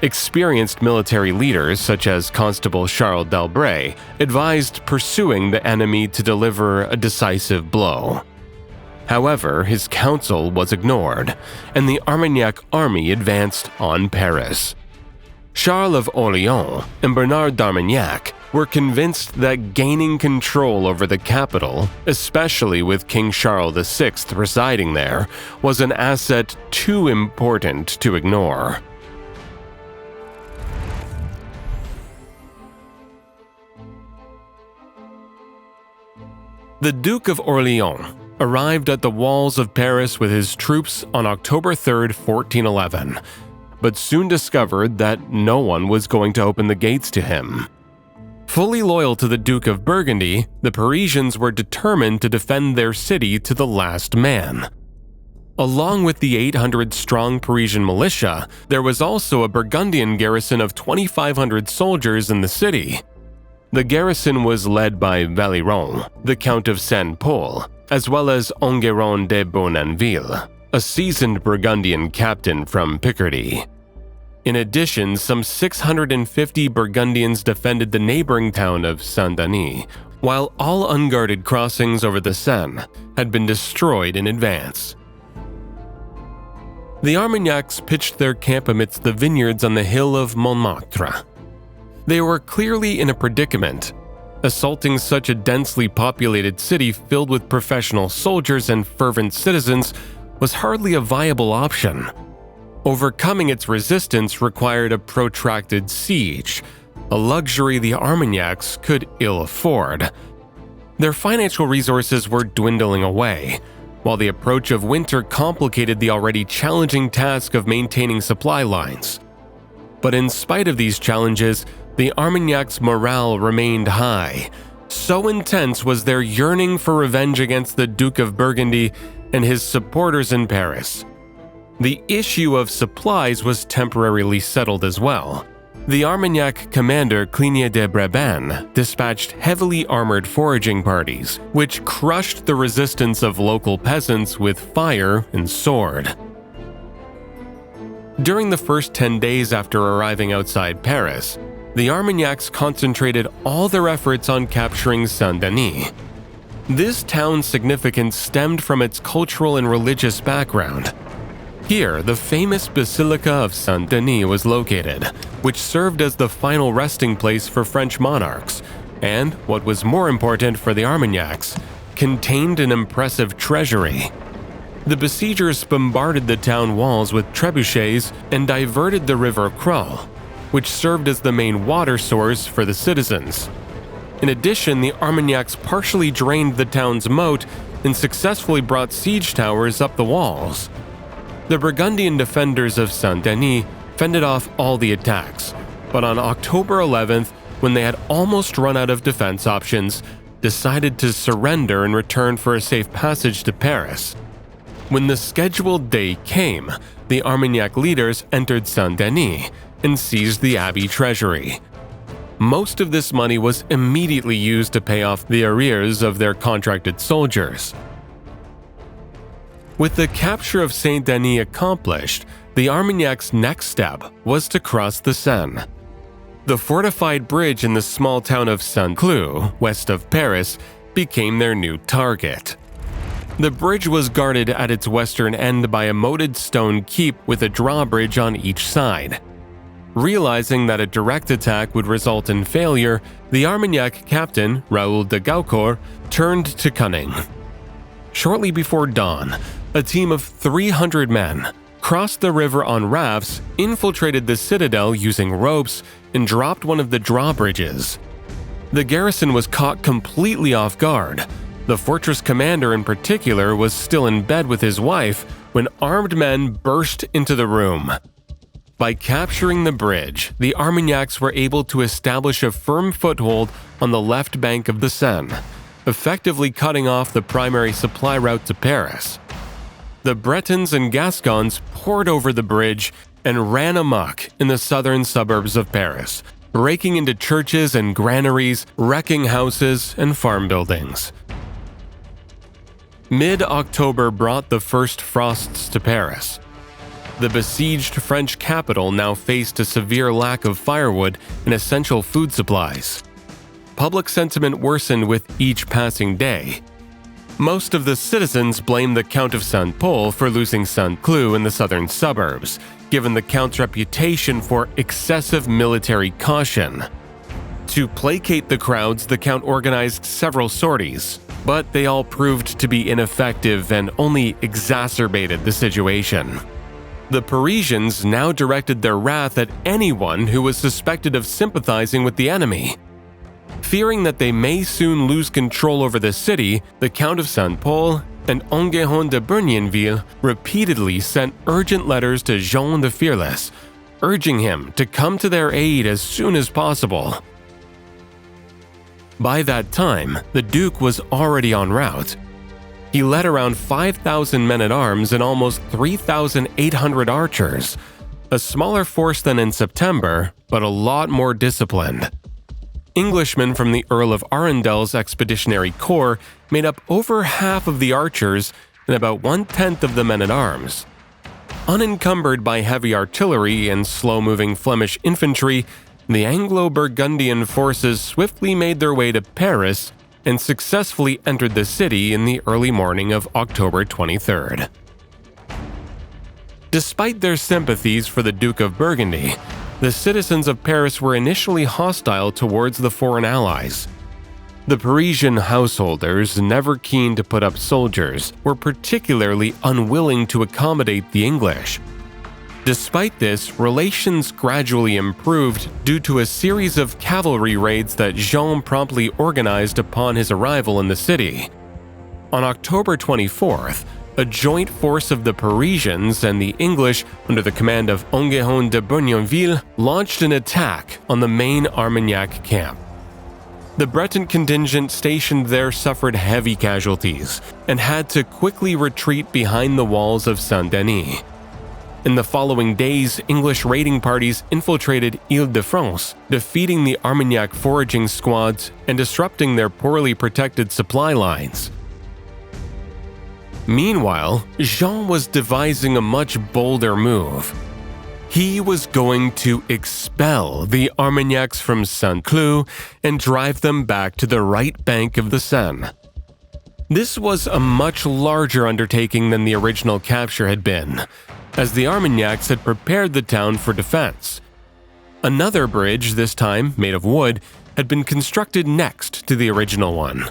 Experienced military leaders such as Constable Charles d'Albret advised pursuing the enemy to deliver a decisive blow. However, his counsel was ignored, and the Armagnac army advanced on Paris. Charles of Orléans and Bernard d'Armagnac were convinced that gaining control over the capital, especially with King Charles VI residing there, was an asset too important to ignore. The Duke of Orléans arrived at the walls of Paris with his troops on October 3, 1411, but soon discovered that no one was going to open the gates to him. Fully loyal to the Duke of Burgundy, the Parisians were determined to defend their city to the last man. Along with the 800-strong Parisian militia, there was also a Burgundian garrison of 2,500 soldiers in the city. The garrison was led by Valéron, the Count of Saint-Pol, as well as Enguerrand de Bournonville, a seasoned Burgundian captain from Picardy. In addition, some 650 Burgundians defended the neighboring town of Saint-Denis, while all unguarded crossings over the Seine had been destroyed in advance. The Armagnacs pitched their camp amidst the vineyards on the hill of Montmartre. They were clearly in a predicament. Assaulting such a densely populated city filled with professional soldiers and fervent citizens was hardly a viable option. Overcoming its resistance required a protracted siege, a luxury the Armagnacs could ill afford. Their financial resources were dwindling away, while the approach of winter complicated the already challenging task of maintaining supply lines. But in spite of these challenges, the Armagnacs' morale remained high. So intense was their yearning for revenge against the Duke of Burgundy and his supporters in Paris. The issue of supplies was temporarily settled as well. The Armagnac commander Cligny de Brabant dispatched heavily armored foraging parties, which crushed the resistance of local peasants with fire and sword. During the first 10 days after arriving outside Paris, the Armagnacs concentrated all their efforts on capturing Saint-Denis. This town's significance stemmed from its cultural and religious background. Here, the famous Basilica of Saint-Denis was located, which served as the final resting place for French monarchs, and, what was more important for the Armagnacs, contained an impressive treasury. The besiegers bombarded the town walls with trebuchets and diverted the river Creuse, which served as the main water source for the citizens. In addition, the Armagnacs partially drained the town's moat and successfully brought siege towers up the walls. The Burgundian defenders of Saint-Denis fended off all the attacks, but on October 11th, when they had almost run out of defense options, decided to surrender in return for a safe passage to Paris. When the scheduled day came, the Armagnac leaders entered Saint-Denis and seized the abbey treasury. Most of this money was immediately used to pay off the arrears of their contracted soldiers. With the capture of Saint-Denis accomplished, the Armagnacs' next step was to cross the Seine. The fortified bridge in the small town of Saint-Cloud, west of Paris, became their new target. The bridge was guarded at its western end by a moated stone keep with a drawbridge on each side. Realizing that a direct attack would result in failure, the Armagnac captain, Raoul de Gaucourt, turned to cunning. Shortly before dawn, a team of 300 men, crossed the river on rafts, infiltrated the citadel using ropes, and dropped one of the drawbridges. The garrison was caught completely off guard. The fortress commander in particular was still in bed with his wife when armed men burst into the room. By capturing the bridge, the Armagnacs were able to establish a firm foothold on the left bank of the Seine, effectively cutting off the primary supply route to Paris. The Bretons and Gascons poured over the bridge and ran amok in the southern suburbs of Paris, breaking into churches and granaries, wrecking houses and farm buildings. Mid-October brought the first frosts to Paris. The besieged French capital now faced a severe lack of firewood and essential food supplies. Public sentiment worsened with each passing day. Most of the citizens blamed the Count of Saint-Pol for losing Saint-Cloud in the southern suburbs, given the Count's reputation for excessive military caution. To placate the crowds, the Count organized several sorties, but they all proved to be ineffective and only exacerbated the situation. The Parisians now directed their wrath at anyone who was suspected of sympathizing with the enemy. Fearing that they may soon lose control over the city, the Count of Saint-Pol and Engulfed de Bournonville repeatedly sent urgent letters to Jean the Fearless, urging him to come to their aid as soon as possible. By that time, the Duke was already en route. He led around 5,000 men-at-arms and almost 3,800 archers, a smaller force than in September, but a lot more disciplined. Englishmen from the Earl of Arundel's expeditionary corps made up over half of the archers and about 1/10 of the men-at-arms. Unencumbered by heavy artillery and slow-moving Flemish infantry, the Anglo-Burgundian forces swiftly made their way to Paris and successfully entered the city in the early morning of October 23rd. Despite their sympathies for the Duke of Burgundy, the citizens of Paris were initially hostile towards the foreign allies. The Parisian householders, never keen to put up soldiers, were particularly unwilling to accommodate the English. Despite this, relations gradually improved due to a series of cavalry raids that Jean promptly organized upon his arrival in the city. On October 24th, a joint force of the Parisians and the English under the command of Engulfed de Bournonville launched an attack on the main Armagnac camp. The Breton contingent stationed there suffered heavy casualties and had to quickly retreat behind the walls of Saint-Denis. In the following days, English raiding parties infiltrated Ile-de-France, defeating the Armagnac foraging squads and disrupting their poorly protected supply lines. Meanwhile, Jean was devising a much bolder move. He was going to expel the Armagnacs from Saint-Cloud and drive them back to the right bank of the Seine. This was a much larger undertaking than the original capture had been, as the Armagnacs had prepared the town for defense. Another bridge, this time made of wood, had been constructed next to the original one.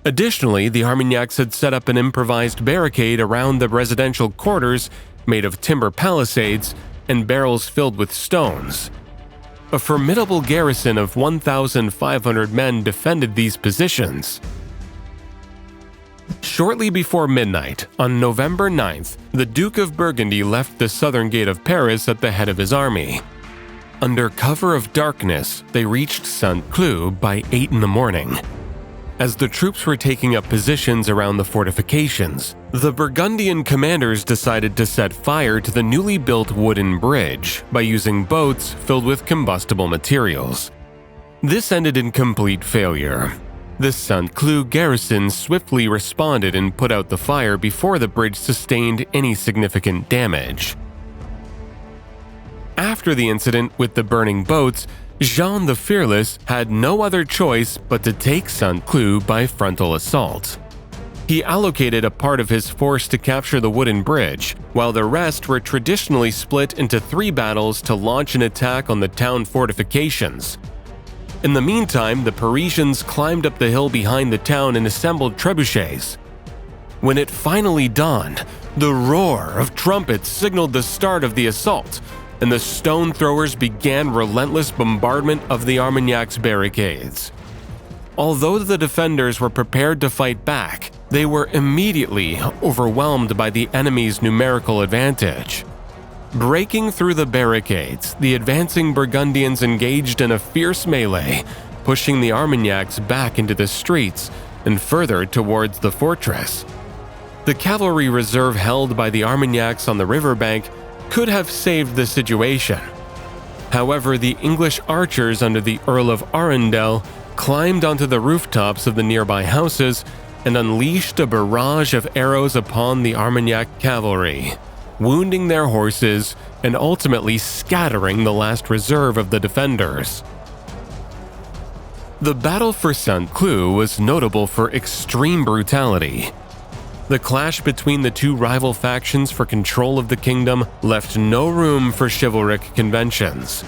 Additionally, the Armagnacs had set up an improvised barricade around the residential quarters made of timber palisades and barrels filled with stones. A formidable garrison of 1,500 men defended these positions. Shortly before midnight, on November 9th, the Duke of Burgundy left the southern gate of Paris at the head of his army. Under cover of darkness, they reached Saint-Cloud by 8 in the morning. As the troops were taking up positions around the fortifications, the Burgundian commanders decided to set fire to the newly built wooden bridge by using boats filled with combustible materials. This ended in complete failure. The Saint-Cloud garrison swiftly responded and put out the fire before the bridge sustained any significant damage. After the incident with the burning boats, Jean the Fearless had no other choice but to take Saint-Cloud by frontal assault. He allocated a part of his force to capture the wooden bridge, while the rest were traditionally split into 3 battles to launch an attack on the town fortifications. In the meantime, the Parisians climbed up the hill behind the town and assembled trebuchets. When it finally dawned, the roar of trumpets signaled the start of the assault, and the stone throwers began relentless bombardment of the Armagnac's barricades. Although the defenders were prepared to fight back, they were immediately overwhelmed by the enemy's numerical advantage. Breaking through the barricades, the advancing Burgundians engaged in a fierce melee, pushing the Armagnacs back into the streets and further towards the fortress. The cavalry reserve held by the Armagnacs on the riverbank could have saved the situation. However, the English archers under the Earl of Arundel climbed onto the rooftops of the nearby houses and unleashed a barrage of arrows upon the Armagnac cavalry, wounding their horses and ultimately scattering the last reserve of the defenders. The battle for Saint-Cloud was notable for extreme brutality. The clash between the two rival factions for control of the kingdom left no room for chivalric conventions.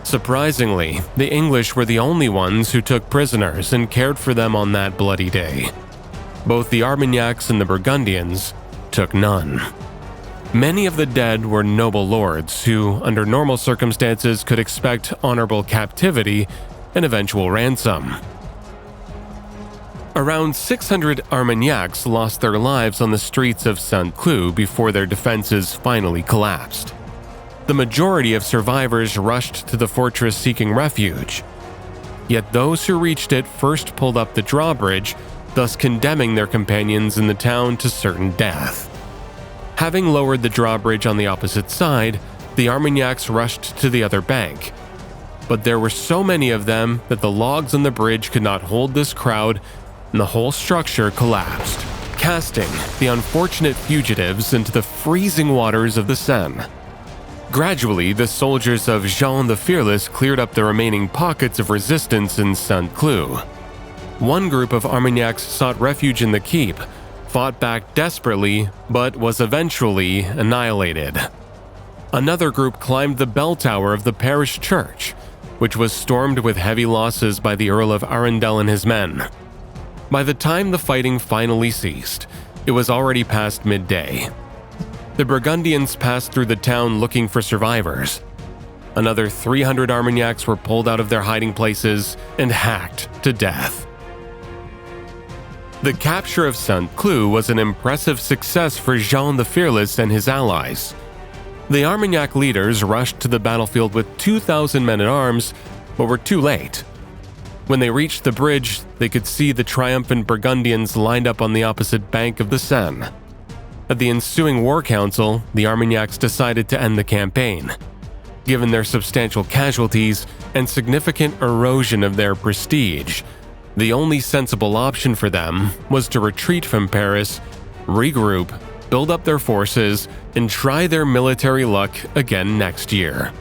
Surprisingly, the English were the only ones who took prisoners and cared for them on that bloody day. Both the Armagnacs and the Burgundians took none. Many of the dead were noble lords who, under normal circumstances, could expect honorable captivity and eventual ransom. Around 600 Armagnacs lost their lives on the streets of Saint-Cloud before their defenses finally collapsed. The majority of survivors rushed to the fortress seeking refuge. Yet those who reached it first pulled up the drawbridge, thus condemning their companions in the town to certain death. Having lowered the drawbridge on the opposite side, the Armagnacs rushed to the other bank. But there were so many of them that the logs on the bridge could not hold this crowd, and the whole structure collapsed, casting the unfortunate fugitives into the freezing waters of the Seine. Gradually, the soldiers of Jean the Fearless cleared up the remaining pockets of resistance in Saint-Cloud. One group of Armagnacs sought refuge in the keep, fought back desperately, but was eventually annihilated. Another group climbed the bell tower of the parish church, which was stormed with heavy losses by the Earl of Arundel and his men. By the time the fighting finally ceased, it was already past midday. The Burgundians passed through the town looking for survivors. Another 300 Armagnacs were pulled out of their hiding places and hacked to death. The capture of Saint-Cloud was an impressive success for Jean the Fearless and his allies. The Armagnac leaders rushed to the battlefield with 2,000 men-at-arms, but were too late. When they reached the bridge, they could see the triumphant Burgundians lined up on the opposite bank of the Seine. At the ensuing war council, the Armagnacs decided to end the campaign. Given their substantial casualties and significant erosion of their prestige, the only sensible option for them was to retreat from Paris, regroup, build up their forces, and try their military luck again next year.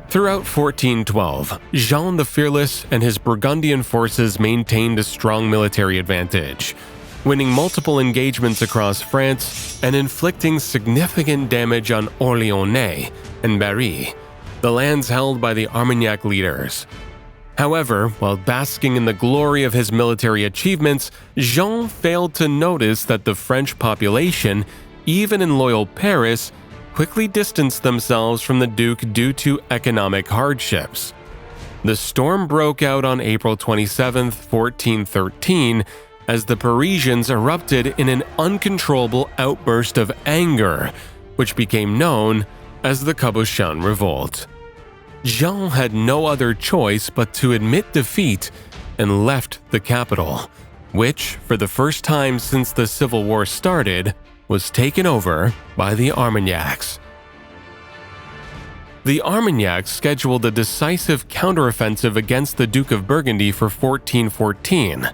Throughout 1412, Jean the Fearless and his Burgundian forces maintained a strong military advantage, winning multiple engagements across France and inflicting significant damage on Orléans and Berry, the lands held by the Armagnac leaders. However, while basking in the glory of his military achievements, Jean failed to notice that the French population, even in loyal Paris, quickly distanced themselves from the Duke due to economic hardships. The storm broke out on April 27, 1413, as the Parisians erupted in an uncontrollable outburst of anger, which became known as the Cabochon Revolt. Jean had no other choice but to admit defeat and left the capital, which, for the first time since the Civil War started, was taken over by the Armagnacs. The Armagnacs scheduled a decisive counteroffensive against the Duke of Burgundy for 1414.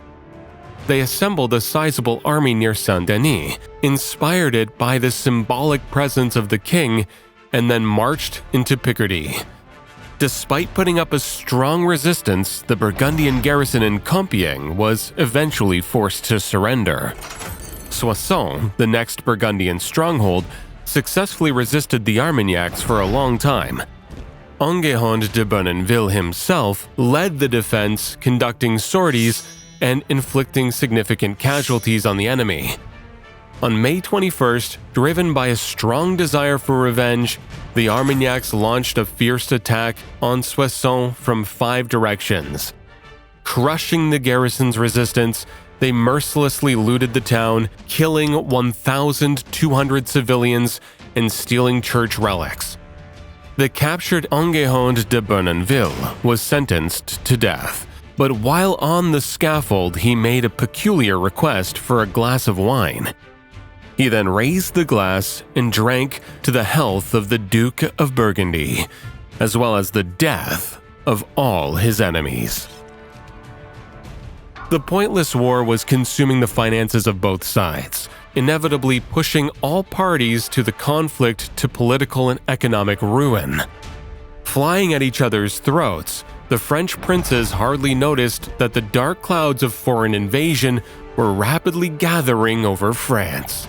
They assembled a sizable army near Saint-Denis, inspired it by the symbolic presence of the king, and then marched into Picardy. Despite putting up a strong resistance, the Burgundian garrison in Compiègne was eventually forced to surrender. Soissons, the next Burgundian stronghold, successfully resisted the Armagnacs for a long time. Engulfed de Bournonville himself led the defense, conducting sorties and inflicting significant casualties on the enemy. On May 21st, driven by a strong desire for revenge, the Armagnacs launched a fierce attack on Soissons from 5 directions. Crushing the garrison's resistance, they mercilessly looted the town, killing 1,200 civilians and stealing church relics. The captured Engulfed de Bournonville was sentenced to death, but while on the scaffold he made a peculiar request for a glass of wine. He then raised the glass and drank to the health of the Duke of Burgundy, as well as the death of all his enemies. The pointless war was consuming the finances of both sides, inevitably pushing all parties to the conflict to political and economic ruin. Flying at each other's throats, the French princes hardly noticed that the dark clouds of foreign invasion were rapidly gathering over France.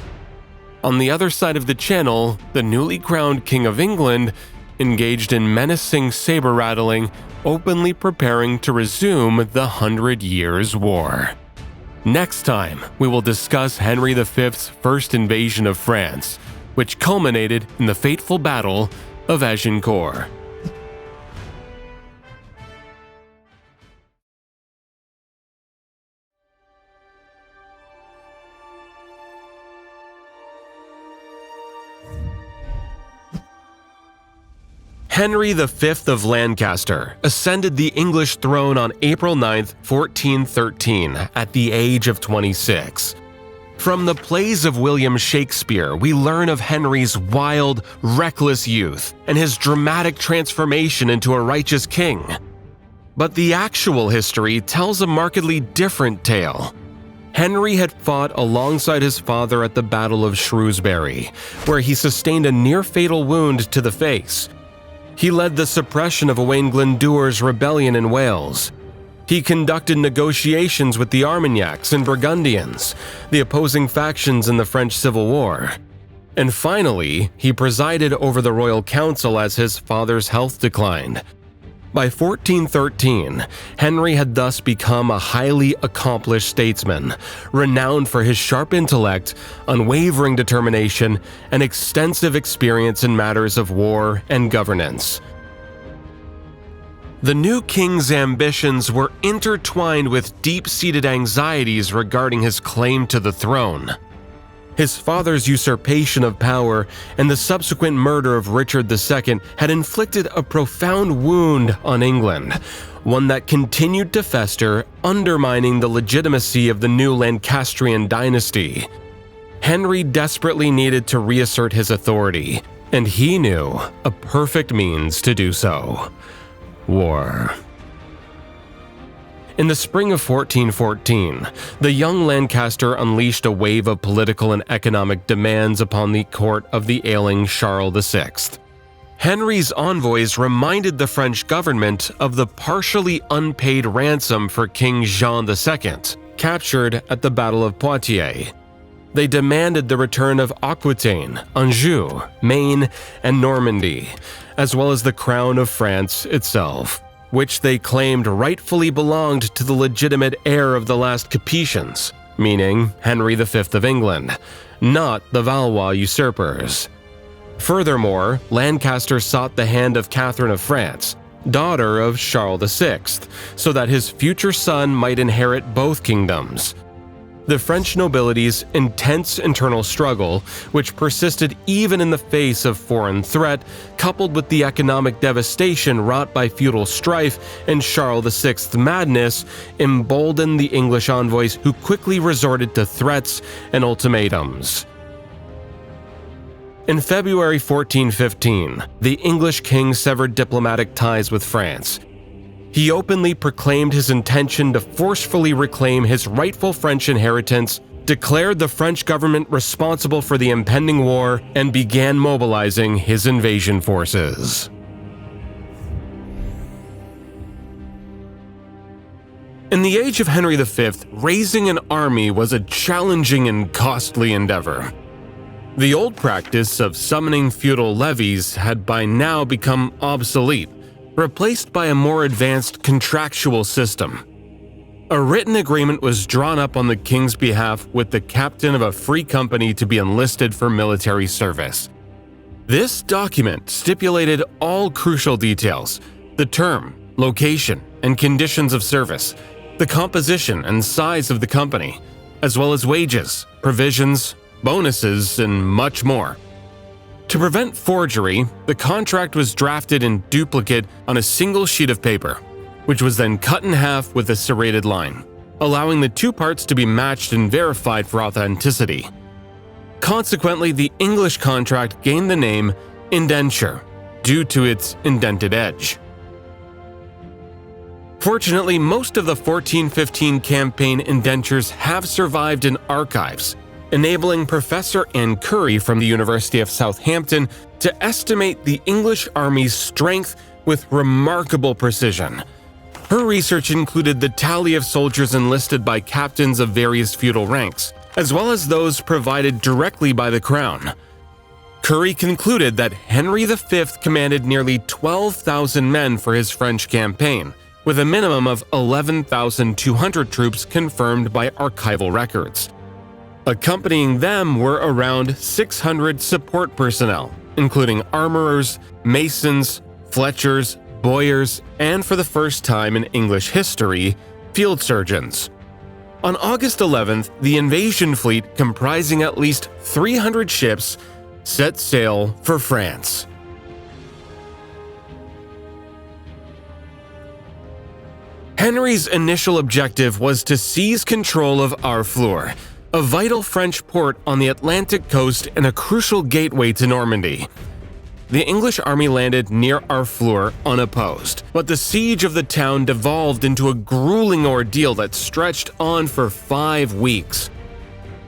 On the other side of the Channel, the newly crowned King of England engaged in menacing saber-rattling, openly preparing to resume the 100 Years' War. Next time, we will discuss Henry V's first invasion of France, which culminated in the fateful Battle of Agincourt. Henry V of Lancaster ascended the English throne on April 9, 1413, at the age of 26. From the plays of William Shakespeare, we learn of Henry's wild, reckless youth and his dramatic transformation into a righteous king. But the actual history tells a markedly different tale. Henry had fought alongside his father at the Battle of Shrewsbury, where he sustained a near-fatal wound to the face. He led the suppression of Owain Glyndwr's rebellion in Wales. He conducted negotiations with the Armagnacs and Burgundians, the opposing factions in the French Civil War. And finally, he presided over the royal council as his father's health declined. By 1413, Henry had thus become a highly accomplished statesman, renowned for his sharp intellect, unwavering determination, and extensive experience in matters of war and governance. The new king's ambitions were intertwined with deep-seated anxieties regarding his claim to the throne. His father's usurpation of power and the subsequent murder of Richard II had inflicted a profound wound on England, one that continued to fester, undermining the legitimacy of the new Lancastrian dynasty. Henry desperately needed to reassert his authority, and he knew a perfect means to do so: war. In the spring of 1414, the young Lancaster unleashed a wave of political and economic demands upon the court of the ailing Charles VI. Henry's envoys reminded the French government of the partially unpaid ransom for King Jean II, captured at the Battle of Poitiers. They demanded the return of Aquitaine, Anjou, Maine, and Normandy, as well as the crown of France itself, which they claimed rightfully belonged to the legitimate heir of the last Capetians, meaning Henry V of England, not the Valois usurpers. Furthermore, Lancaster sought the hand of Catherine of France, daughter of Charles VI, so that his future son might inherit both kingdoms. The French nobility's intense internal struggle, which persisted even in the face of foreign threat, coupled with the economic devastation wrought by feudal strife and Charles VI's madness, emboldened the English envoys, who quickly resorted to threats and ultimatums. In February 1415, the English king severed diplomatic ties with France. He openly proclaimed his intention to forcefully reclaim his rightful French inheritance, declared the French government responsible for the impending war, and began mobilizing his invasion forces. In the age of Henry V, raising an army was a challenging and costly endeavor. The old practice of summoning feudal levies had by now become obsolete, replaced by a more advanced contractual system. A written agreement was drawn up on the king's behalf with the captain of a free company to be enlisted for military service. This document stipulated all crucial details: the term, location, and conditions of service, the composition and size of the company, as well as wages, provisions, bonuses, and much more. To prevent forgery, the contract was drafted in duplicate on a single sheet of paper, which was then cut in half with a serrated line, allowing the two parts to be matched and verified for authenticity. Consequently, the English contract gained the name indenture due to its indented edge. Fortunately, most of the 1415 campaign indentures have survived in archives, enabling Professor Anne Curry from the University of Southampton to estimate the English army's strength with remarkable precision. Her research included the tally of soldiers enlisted by captains of various feudal ranks, as well as those provided directly by the crown. Curry concluded that Henry V commanded nearly 12,000 men for his French campaign, with a minimum of 11,200 troops confirmed by archival records. Accompanying them were around 600 support personnel, including armorers, masons, fletchers, bowyers, and for the first time in English history, field surgeons. On August 11th, the invasion fleet, comprising at least 300 ships, set sail for France. Henry's initial objective was to seize control of Harfleur, a vital French port on the Atlantic coast and a crucial gateway to Normandy. The English army landed near Harfleur unopposed, but the siege of the town devolved into a grueling ordeal that stretched on for 5 weeks.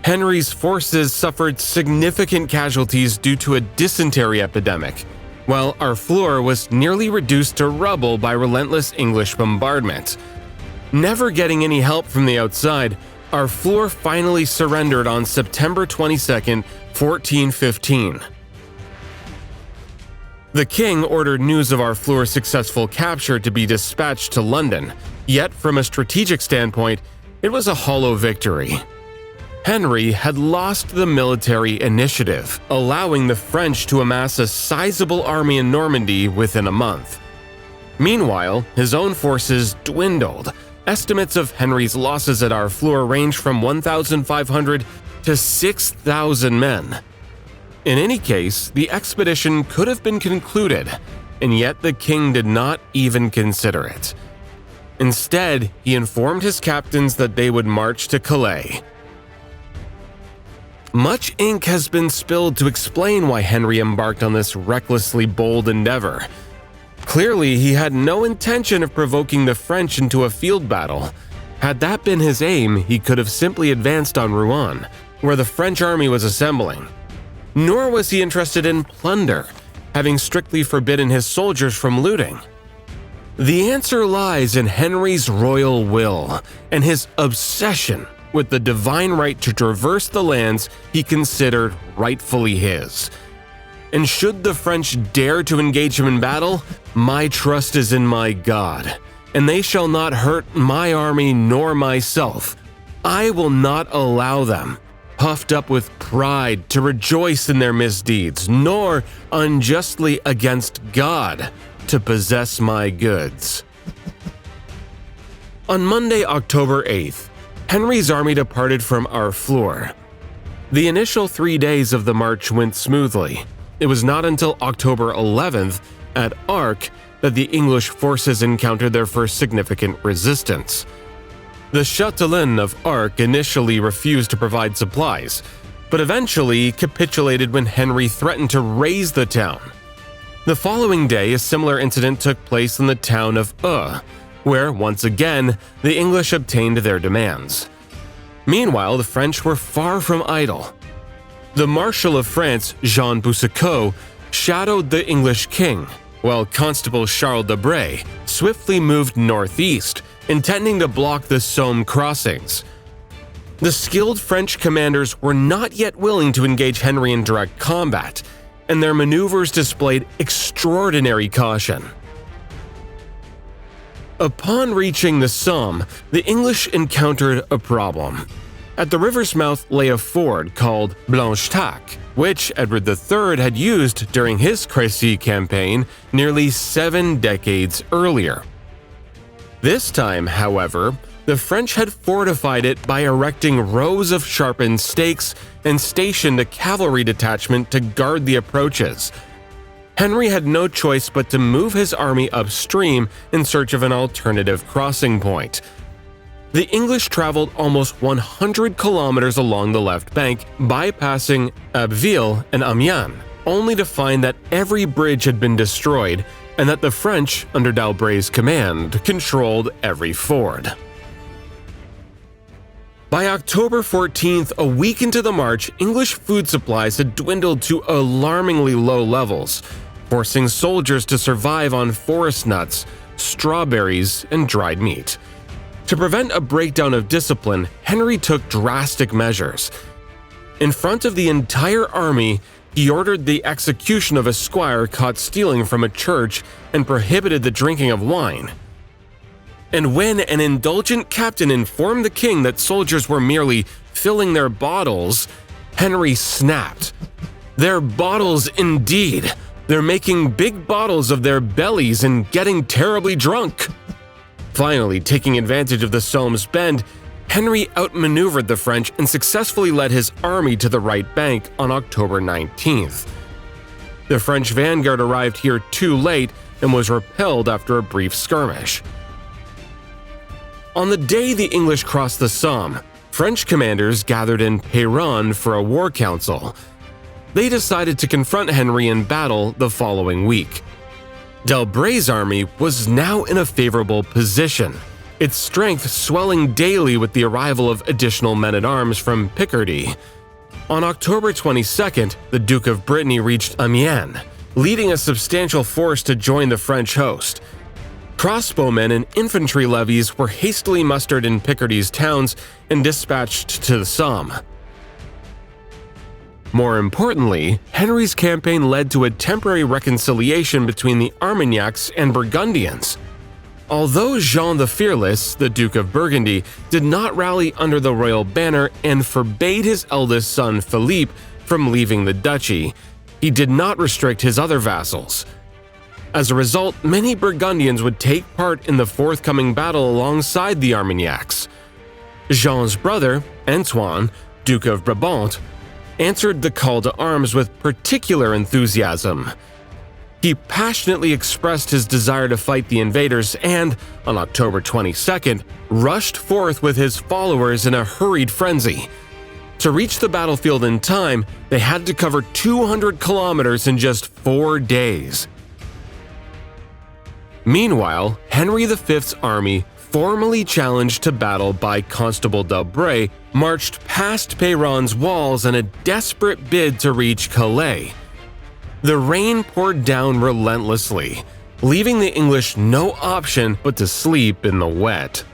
Henry's forces suffered significant casualties due to a dysentery epidemic, while Harfleur was nearly reduced to rubble by relentless English bombardment. Never getting any help from the outside, Harfleur finally surrendered on September 22, 1415. The king ordered news of Harfleur's successful capture to be dispatched to London, yet from a strategic standpoint, it was a hollow victory. Henry had lost the military initiative, allowing the French to amass a sizable army in Normandy within a month. Meanwhile, his own forces dwindled. Estimates of Henry's losses at Harfleur range from 1,500 to 6,000 men. In any case, the expedition could have been concluded, and yet the king did not even consider it. Instead, he informed his captains that they would march to Calais. Much ink has been spilled to explain why Henry embarked on this recklessly bold endeavor. Clearly, he had no intention of provoking the French into a field battle. Had that been his aim, he could have simply advanced on Rouen, where the French army was assembling. Nor was he interested in plunder, having strictly forbidden his soldiers from looting. The answer lies in Henry's royal will and his obsession with the divine right to traverse the lands he considered rightfully his. And should the French dare to engage him in battle, my trust is in my God, and they shall not hurt my army nor myself. I will not allow them, puffed up with pride, to rejoice in their misdeeds, nor unjustly against God to possess my goods. On Monday, October 8th, Henry's army departed from Harfleur. The initial 3 days of the march went smoothly. It was not until October 11th, at Arques, that the English forces encountered their first significant resistance. The Châtelaine of Arques initially refused to provide supplies, but eventually capitulated when Henry threatened to raze the town. The following day, a similar incident took place in the town of Eu, where, once again, the English obtained their demands. Meanwhile, the French were far from idle. The Marshal of France, Jean Boucicaut, shadowed the English king, while Constable Charles de Bray swiftly moved northeast, intending to block the Somme crossings. The skilled French commanders were not yet willing to engage Henry in direct combat, and their maneuvers displayed extraordinary caution. Upon reaching the Somme, the English encountered a problem. At the river's mouth lay a ford called Blanchetaque, which Edward III had used during his Crécy campaign nearly 7 decades earlier. This time, however, the French had fortified it by erecting rows of sharpened stakes and stationed a cavalry detachment to guard the approaches. Henry had no choice but to move his army upstream in search of an alternative crossing point. The English traveled almost 100 kilometers along the left bank, bypassing Abbeville and Amiens, only to find that every bridge had been destroyed and that the French, under d'Albret's command, controlled every ford. By October 14th, a week into the march, English food supplies had dwindled to alarmingly low levels, forcing soldiers to survive on forest nuts, strawberries, and dried meat. To prevent a breakdown of discipline, Henry took drastic measures. In front of the entire army, he ordered the execution of a squire caught stealing from a church and prohibited the drinking of wine. And when an indulgent captain informed the king that soldiers were merely filling their bottles, Henry snapped. "Their bottles indeed! They're making big bottles of their bellies and getting terribly drunk." Finally, taking advantage of the Somme's bend, Henry outmaneuvered the French and successfully led his army to the right bank on October 19th. The French vanguard arrived here too late and was repelled after a brief skirmish. On the day the English crossed the Somme, French commanders gathered in Péronne for a war council. They decided to confront Henry in battle the following week. D'Albret's army was now in a favorable position, its strength swelling daily with the arrival of additional men-at-arms from Picardy. On October 22nd, the Duke of Brittany reached Amiens, leading a substantial force to join the French host. Crossbowmen and infantry levies were hastily mustered in Picardy's towns and dispatched to the Somme. More importantly, Henry's campaign led to a temporary reconciliation between the Armagnacs and Burgundians. Although Jean the Fearless, the Duke of Burgundy, did not rally under the royal banner and forbade his eldest son Philippe from leaving the duchy, he did not restrict his other vassals. As a result, many Burgundians would take part in the forthcoming battle alongside the Armagnacs. Jean's brother, Antoine, Duke of Brabant, answered the call to arms with particular enthusiasm. He passionately expressed his desire to fight the invaders and, on October 22nd, rushed forth with his followers in a hurried frenzy. To reach the battlefield in time, they had to cover 200 kilometers in just 4 days. Meanwhile, Henry V's army, formally challenged to battle by Constable d'Albret, marched past Péronne's walls in a desperate bid to reach Calais. The rain poured down relentlessly, leaving the English no option but to sleep in the wet.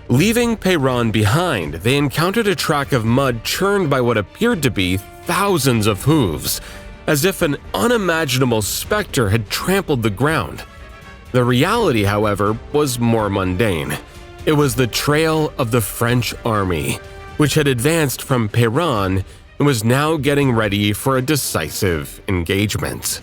Leaving Péronne behind, they encountered a track of mud churned by what appeared to be thousands of hooves, as if an unimaginable specter had trampled the ground. The reality, however, was more mundane. It was the trail of the French army, which had advanced from Péronne and was now getting ready for a decisive engagement.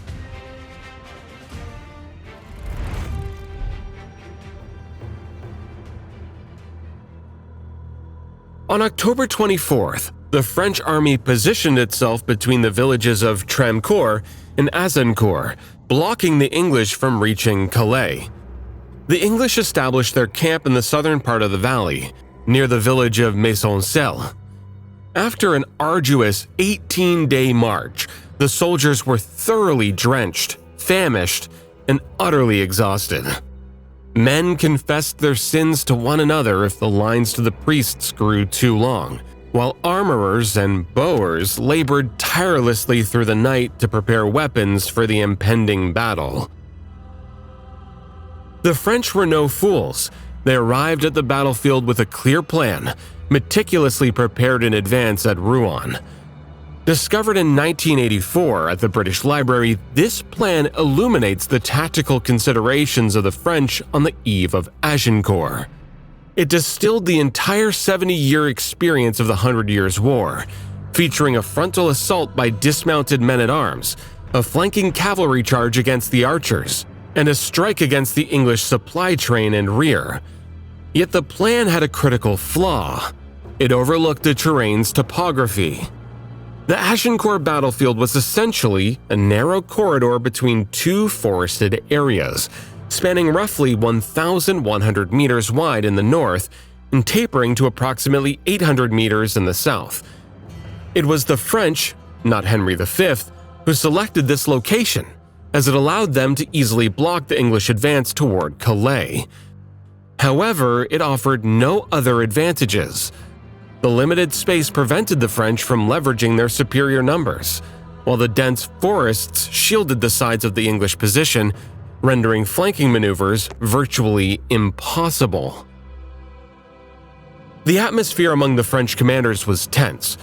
On October 24th, the French army positioned itself between the villages of Tramcourt and Agincourt, blocking the English from reaching Calais. The English established their camp in the southern part of the valley, near the village of Maisoncelles. After an arduous 18-day march, the soldiers were thoroughly drenched, famished, and utterly exhausted. Men confessed their sins to one another if the lines to the priests grew too long, while armorers and bowers labored tirelessly through the night to prepare weapons for the impending battle. The French were no fools. They arrived at the battlefield with a clear plan, meticulously prepared in advance at Rouen. Discovered in 1984 at the British Library, this plan illuminates the tactical considerations of the French on the eve of Agincourt. It distilled the entire 70-year experience of the Hundred Years' War, featuring a frontal assault by dismounted men-at-arms, a flanking cavalry charge against the archers, and a strike against the English supply train and rear. Yet the plan had a critical flaw. It overlooked the terrain's topography. The Agincourt battlefield was essentially a narrow corridor between two forested areas, spanning roughly 1,100 meters wide in the north and tapering to approximately 800 meters in the south. It was the French, not Henry V, who selected this location, as it allowed them to easily block the English advance toward Calais. However, it offered no other advantages. The limited space prevented the French from leveraging their superior numbers, while the dense forests shielded the sides of the English position, rendering flanking maneuvers virtually impossible. The atmosphere among the French commanders was tense.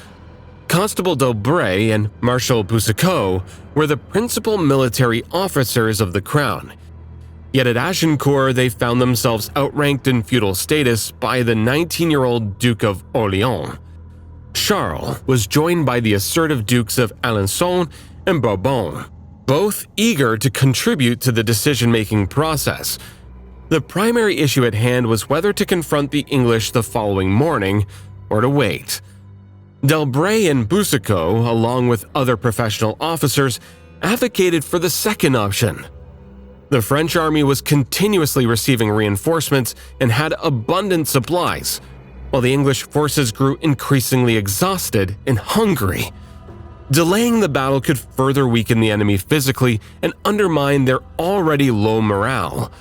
Constable d'Aubray and Marshal Boucicaut were the principal military officers of the crown. Yet at Agincourt, they found themselves outranked in feudal status by the 19-year-old Duke of Orléans. Charles was joined by the assertive Dukes of Alençon and Bourbon, both eager to contribute to the decision-making process. The primary issue at hand was whether to confront the English the following morning or to wait. d'Aubray and Boucicaut, along with other professional officers, advocated for the second option. The French army was continuously receiving reinforcements and had abundant supplies, while the English forces grew increasingly exhausted and hungry. Delaying the battle could further weaken the enemy physically and undermine their already low morale.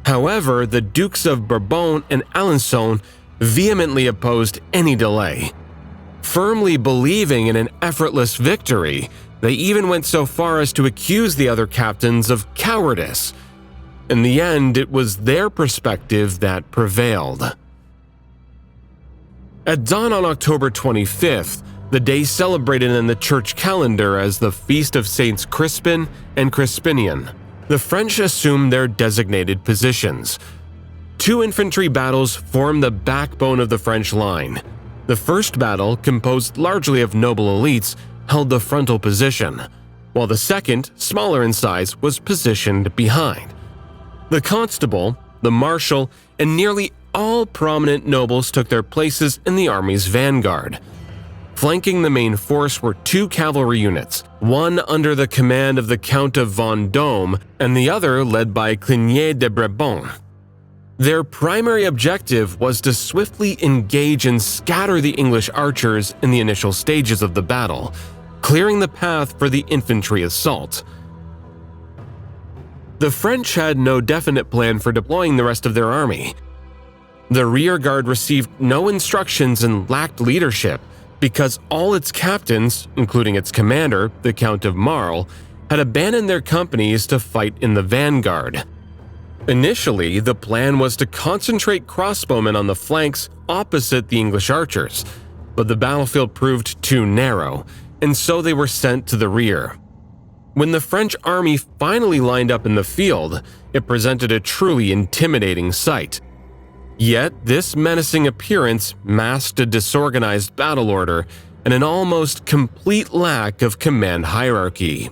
However, the Dukes of Bourbon and Alençon vehemently opposed any delay. Firmly believing in an effortless victory, they even went so far as to accuse the other captains of cowardice. In the end, it was their perspective that prevailed. At dawn on October 25th, the day celebrated in the church calendar as the Feast of Saints Crispin and Crispinian, the French assumed their designated positions. Two infantry battles formed the backbone of the French line. The first battle, composed largely of noble elites, held the frontal position, while the second, smaller in size, was positioned behind. The constable, the marshal, and nearly all prominent nobles took their places in the army's vanguard. Flanking the main force were two cavalry units, one under the command of the Count of Vendôme and the other led by Cligny de Brabant. Their primary objective was to swiftly engage and scatter the English archers in the initial stages of the battle, clearing the path for the infantry assault. The French had no definite plan for deploying the rest of their army. The rear guard received no instructions and lacked leadership because all its captains, including its commander, the Count of Marle, had abandoned their companies to fight in the vanguard. Initially, the plan was to concentrate crossbowmen on the flanks opposite the English archers, but the battlefield proved too narrow, and so they were sent to the rear. When the French army finally lined up in the field, it presented a truly intimidating sight. Yet, this menacing appearance masked a disorganized battle order and an almost complete lack of command hierarchy.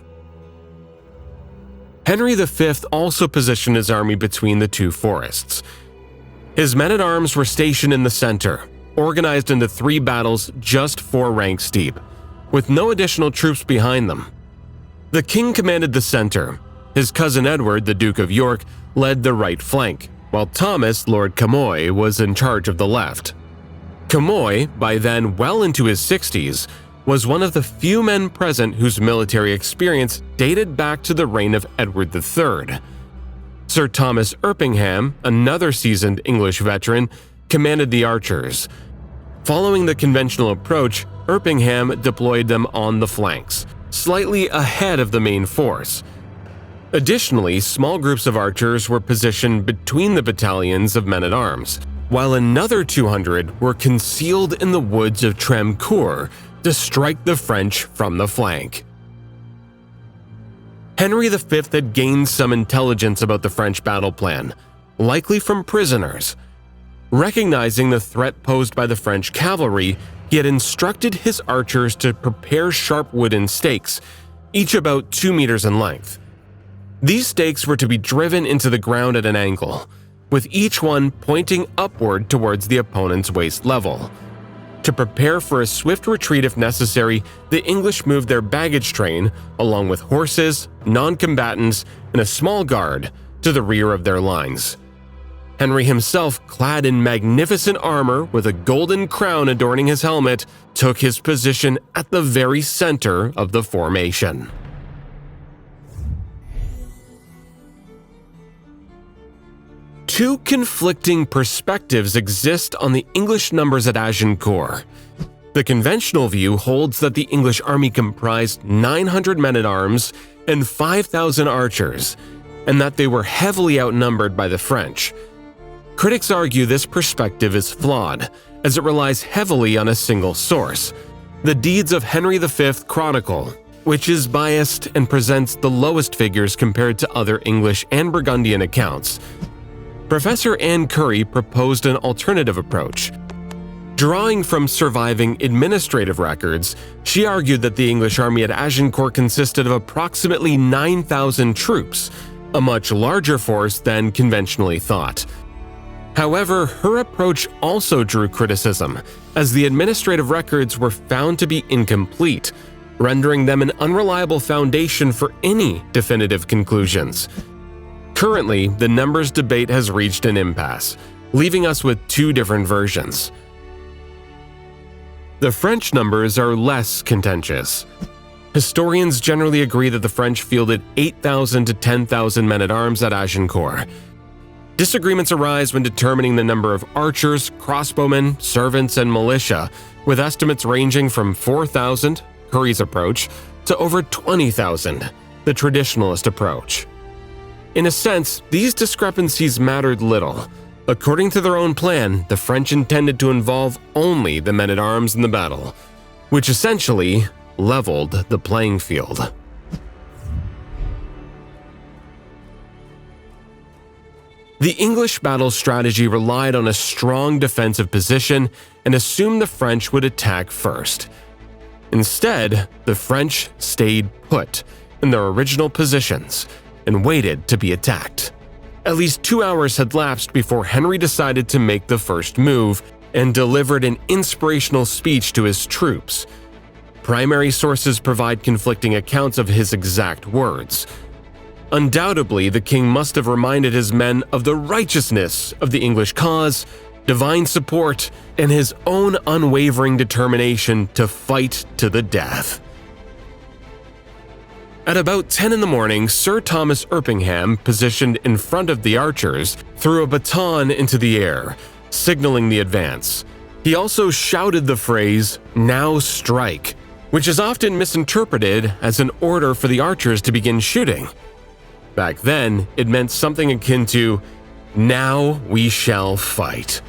Henry V also positioned his army between the two forests. His men-at-arms were stationed in the center, organized into 3 battles just 4 ranks deep, with no additional troops behind them. The king commanded the center. His cousin Edward, the Duke of York, led the right flank, while Thomas, Lord Camoys, was in charge of the left. Camoys, by then well into his 60s, was one of the few men present whose military experience dated back to the reign of Edward III. Sir Thomas Erpingham, another seasoned English veteran, commanded the archers. Following the conventional approach, Erpingham deployed them on the flanks, slightly ahead of the main force. Additionally, small groups of archers were positioned between the battalions of men-at-arms, while another 200 were concealed in the woods of Tramcourt to strike the French from the flank. Henry V had gained some intelligence about the French battle plan, likely from prisoners. Recognizing the threat posed by the French cavalry, he had instructed his archers to prepare sharp wooden stakes, each about 2 meters in length. These stakes were to be driven into the ground at an angle, with each one pointing upward towards the opponent's waist level. To prepare for a swift retreat if necessary, the English moved their baggage train, along with horses, non-combatants, and a small guard, to the rear of their lines. Henry himself, clad in magnificent armor with a golden crown adorning his helmet, took his position at the very center of the formation. Two conflicting perspectives exist on the English numbers at Agincourt. The conventional view holds that the English army comprised 900 men-at-arms and 5,000 archers, and that they were heavily outnumbered by the French. Critics argue this perspective is flawed, as it relies heavily on a single source, the Deeds of Henry V Chronicle, which is biased and presents the lowest figures compared to other English and Burgundian accounts. Professor Anne Curry proposed an alternative approach. Drawing from surviving administrative records, she argued that the English army at Agincourt consisted of approximately 9,000 troops, a much larger force than conventionally thought. However, her approach also drew criticism, as the administrative records were found to be incomplete, rendering them an unreliable foundation for any definitive conclusions. Currently, the numbers debate has reached an impasse, leaving us with two different versions. The French numbers are less contentious. Historians generally agree that the French fielded 8,000 to 10,000 men-at-arms at Agincourt. Disagreements arise when determining the number of archers, crossbowmen, servants, and militia, with estimates ranging from 4,000, Curry's approach, to over 20,000, the traditionalist approach. In a sense, these discrepancies mattered little. According to their own plan, the French intended to involve only the men-at-arms in the battle, which essentially leveled the playing field. The English battle strategy relied on a strong defensive position and assumed the French would attack first. Instead, the French stayed put in their original positions and waited to be attacked. At least 2 hours had lapsed before Henry decided to make the first move and delivered an inspirational speech to his troops. Primary sources provide conflicting accounts of his exact words. Undoubtedly, the king must have reminded his men of the righteousness of the English cause, divine support, and his own unwavering determination to fight to the death. At about 10 in the morning, Sir Thomas Erpingham, positioned in front of the archers, threw a baton into the air, signaling the advance. He also shouted the phrase, "Now strike," which is often misinterpreted as an order for the archers to begin shooting. Back then, it meant something akin to, "Now we shall fight."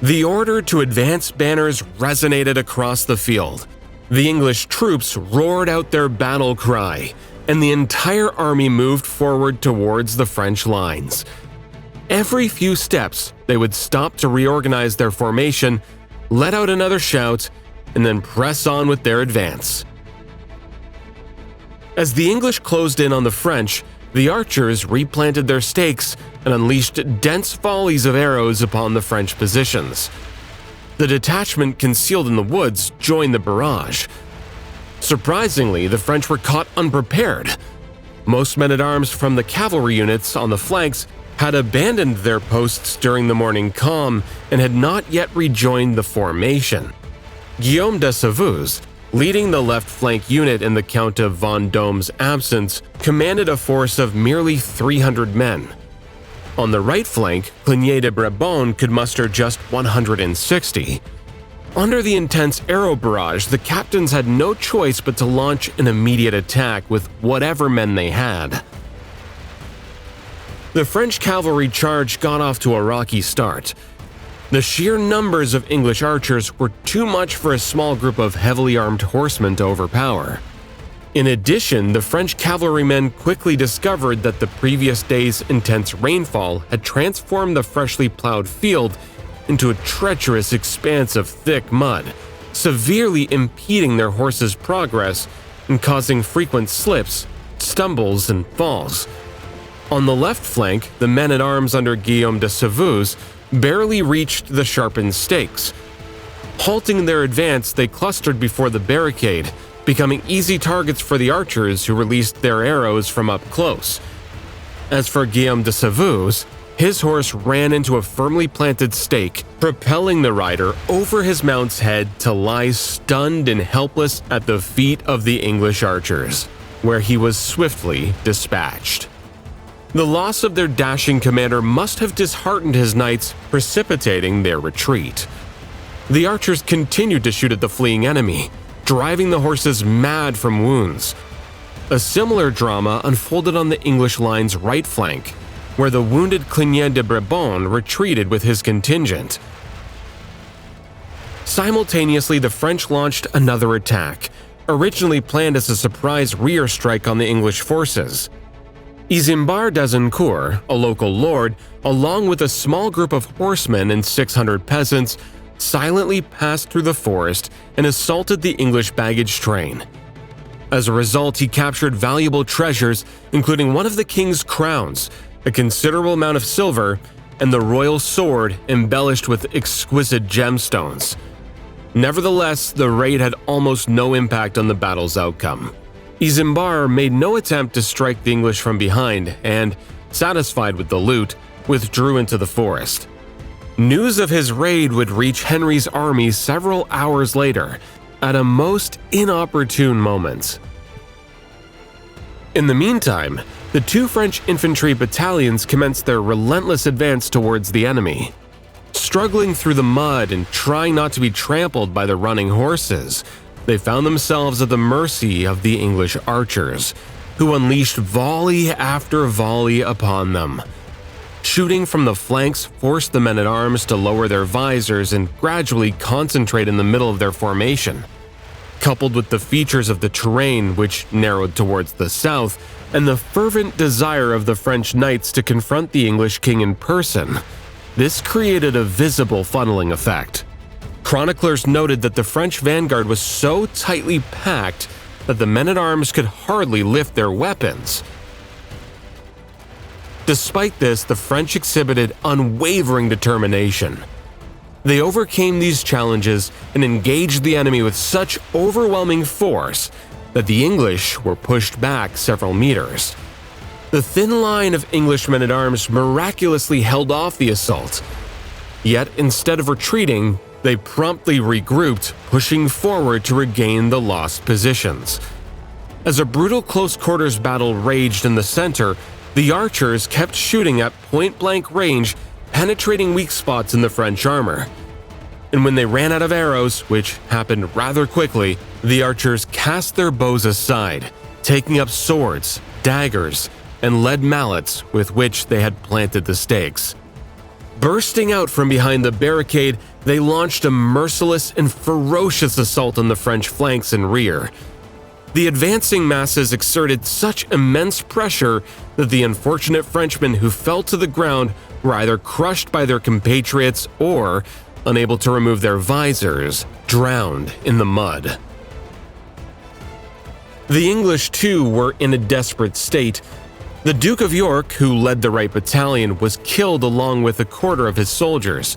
The order to advance banners resonated across the field. The English troops roared out their battle cry, and the entire army moved forward towards the French lines. Every few steps, they would stop to reorganize their formation, let out another shout, and then press on with their advance. As the English closed in on the French, the archers replanted their stakes and unleashed dense volleys of arrows upon the French positions. The detachment concealed in the woods joined the barrage. Surprisingly, the French were caught unprepared. Most men-at-arms from the cavalry units on the flanks had abandoned their posts during the morning calm and had not yet rejoined the formation. Guillaume de Saveuse, leading the left flank unit in the Count of Vendôme's absence, commanded a force of merely 300 men. On the right flank, Cligny de Brabant could muster just 160. Under the intense arrow barrage, the captains had no choice but to launch an immediate attack with whatever men they had. The French cavalry charge got off to a rocky start. The sheer numbers of English archers were too much for a small group of heavily armed horsemen to overpower. In addition, the French cavalrymen quickly discovered that the previous day's intense rainfall had transformed the freshly plowed field into a treacherous expanse of thick mud, severely impeding their horses' progress and causing frequent slips, stumbles, and falls. On the left flank, the men-at-arms under Guillaume de Saveuse barely reached the sharpened stakes. Halting their advance, they clustered before the barricade, becoming easy targets for the archers who released their arrows from up close. As for Guillaume de Saveuse, his horse ran into a firmly planted stake, propelling the rider over his mount's head to lie stunned and helpless at the feet of the English archers, where he was swiftly dispatched. The loss of their dashing commander must have disheartened his knights, precipitating their retreat. The archers continued to shoot at the fleeing enemy, driving the horses mad from wounds. A similar drama unfolded on the English line's right flank, where the wounded Clignet de Brebon retreated with his contingent. Simultaneously, the French launched another attack, originally planned as a surprise rear strike on the English forces. Isambard d'Agincourt, a local lord, along with a small group of horsemen and 600 peasants, silently passed through the forest and assaulted the English baggage train. As a result, he captured valuable treasures, including one of the king's crowns, a considerable amount of silver, and the royal sword embellished with exquisite gemstones. Nevertheless, the raid had almost no impact on the battle's outcome. Isambard made no attempt to strike the English from behind and, satisfied with the loot, withdrew into the forest. News of his raid would reach Henry's army several hours later, at a most inopportune moment. In the meantime, the two French infantry battalions commenced their relentless advance towards the enemy. Struggling through the mud and trying not to be trampled by the running horses, they found themselves at the mercy of the English archers, who unleashed volley after volley upon them. Shooting from the flanks forced the men-at-arms to lower their visors and gradually concentrate in the middle of their formation. Coupled with the features of the terrain, which narrowed towards the south, and the fervent desire of the French knights to confront the English king in person, this created a visible funneling effect. Chroniclers noted that the French vanguard was so tightly packed that the men-at-arms could hardly lift their weapons. Despite this, the French exhibited unwavering determination. They overcame these challenges and engaged the enemy with such overwhelming force that the English were pushed back several meters. The thin line of English men-at-arms miraculously held off the assault. Yet, instead of retreating, they promptly regrouped, pushing forward to regain the lost positions. As a brutal close-quarters battle raged in the center, the archers kept shooting at point-blank range, penetrating weak spots in the French armor. And when they ran out of arrows, which happened rather quickly, the archers cast their bows aside, taking up swords, daggers, and lead mallets with which they had planted the stakes. Bursting out from behind the barricade, they launched a merciless and ferocious assault on the French flanks and rear. The advancing masses exerted such immense pressure that the unfortunate Frenchmen who fell to the ground were either crushed by their compatriots or, unable to remove their visors, drowned in the mud. The English, too, were in a desperate state. The Duke of York, who led the right battalion, was killed along with a quarter of his soldiers.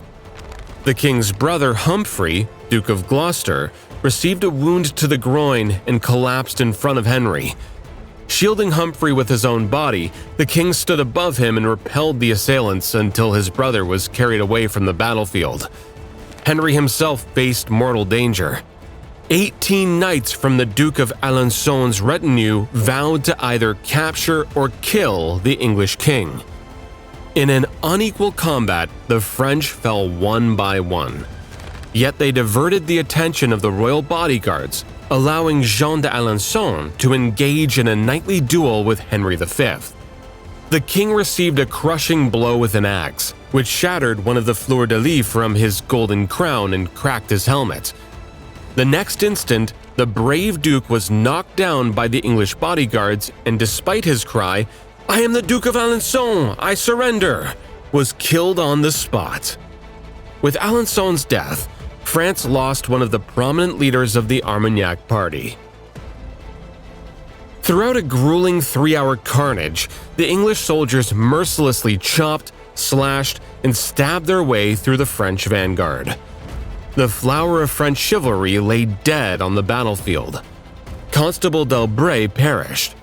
The king's brother Humphrey, Duke of Gloucester, received a wound to the groin and collapsed in front of Henry. Shielding Humphrey with his own body, the king stood above him and repelled the assailants until his brother was carried away from the battlefield. Henry himself faced mortal danger. 18 knights from the Duke of Alençon's retinue vowed to either capture or kill the English king. In an unequal combat, the French fell one by one. Yet they diverted the attention of the royal bodyguards, allowing Jean d'Alençon to engage in a knightly duel with Henry V. The king received a crushing blow with an axe, which shattered one of the fleurs-de-lis from his golden crown and cracked his helmet. The next instant, the brave duke was knocked down by the English bodyguards, and despite his cry, "I am the Duke of Alençon, I surrender," was killed on the spot. With Alençon's death, France lost one of the prominent leaders of the Armagnac party. Throughout a grueling 3-hour carnage, the English soldiers mercilessly chopped, slashed, and stabbed their way through the French vanguard. The flower of French chivalry lay dead on the battlefield. Constable d'Albret perished.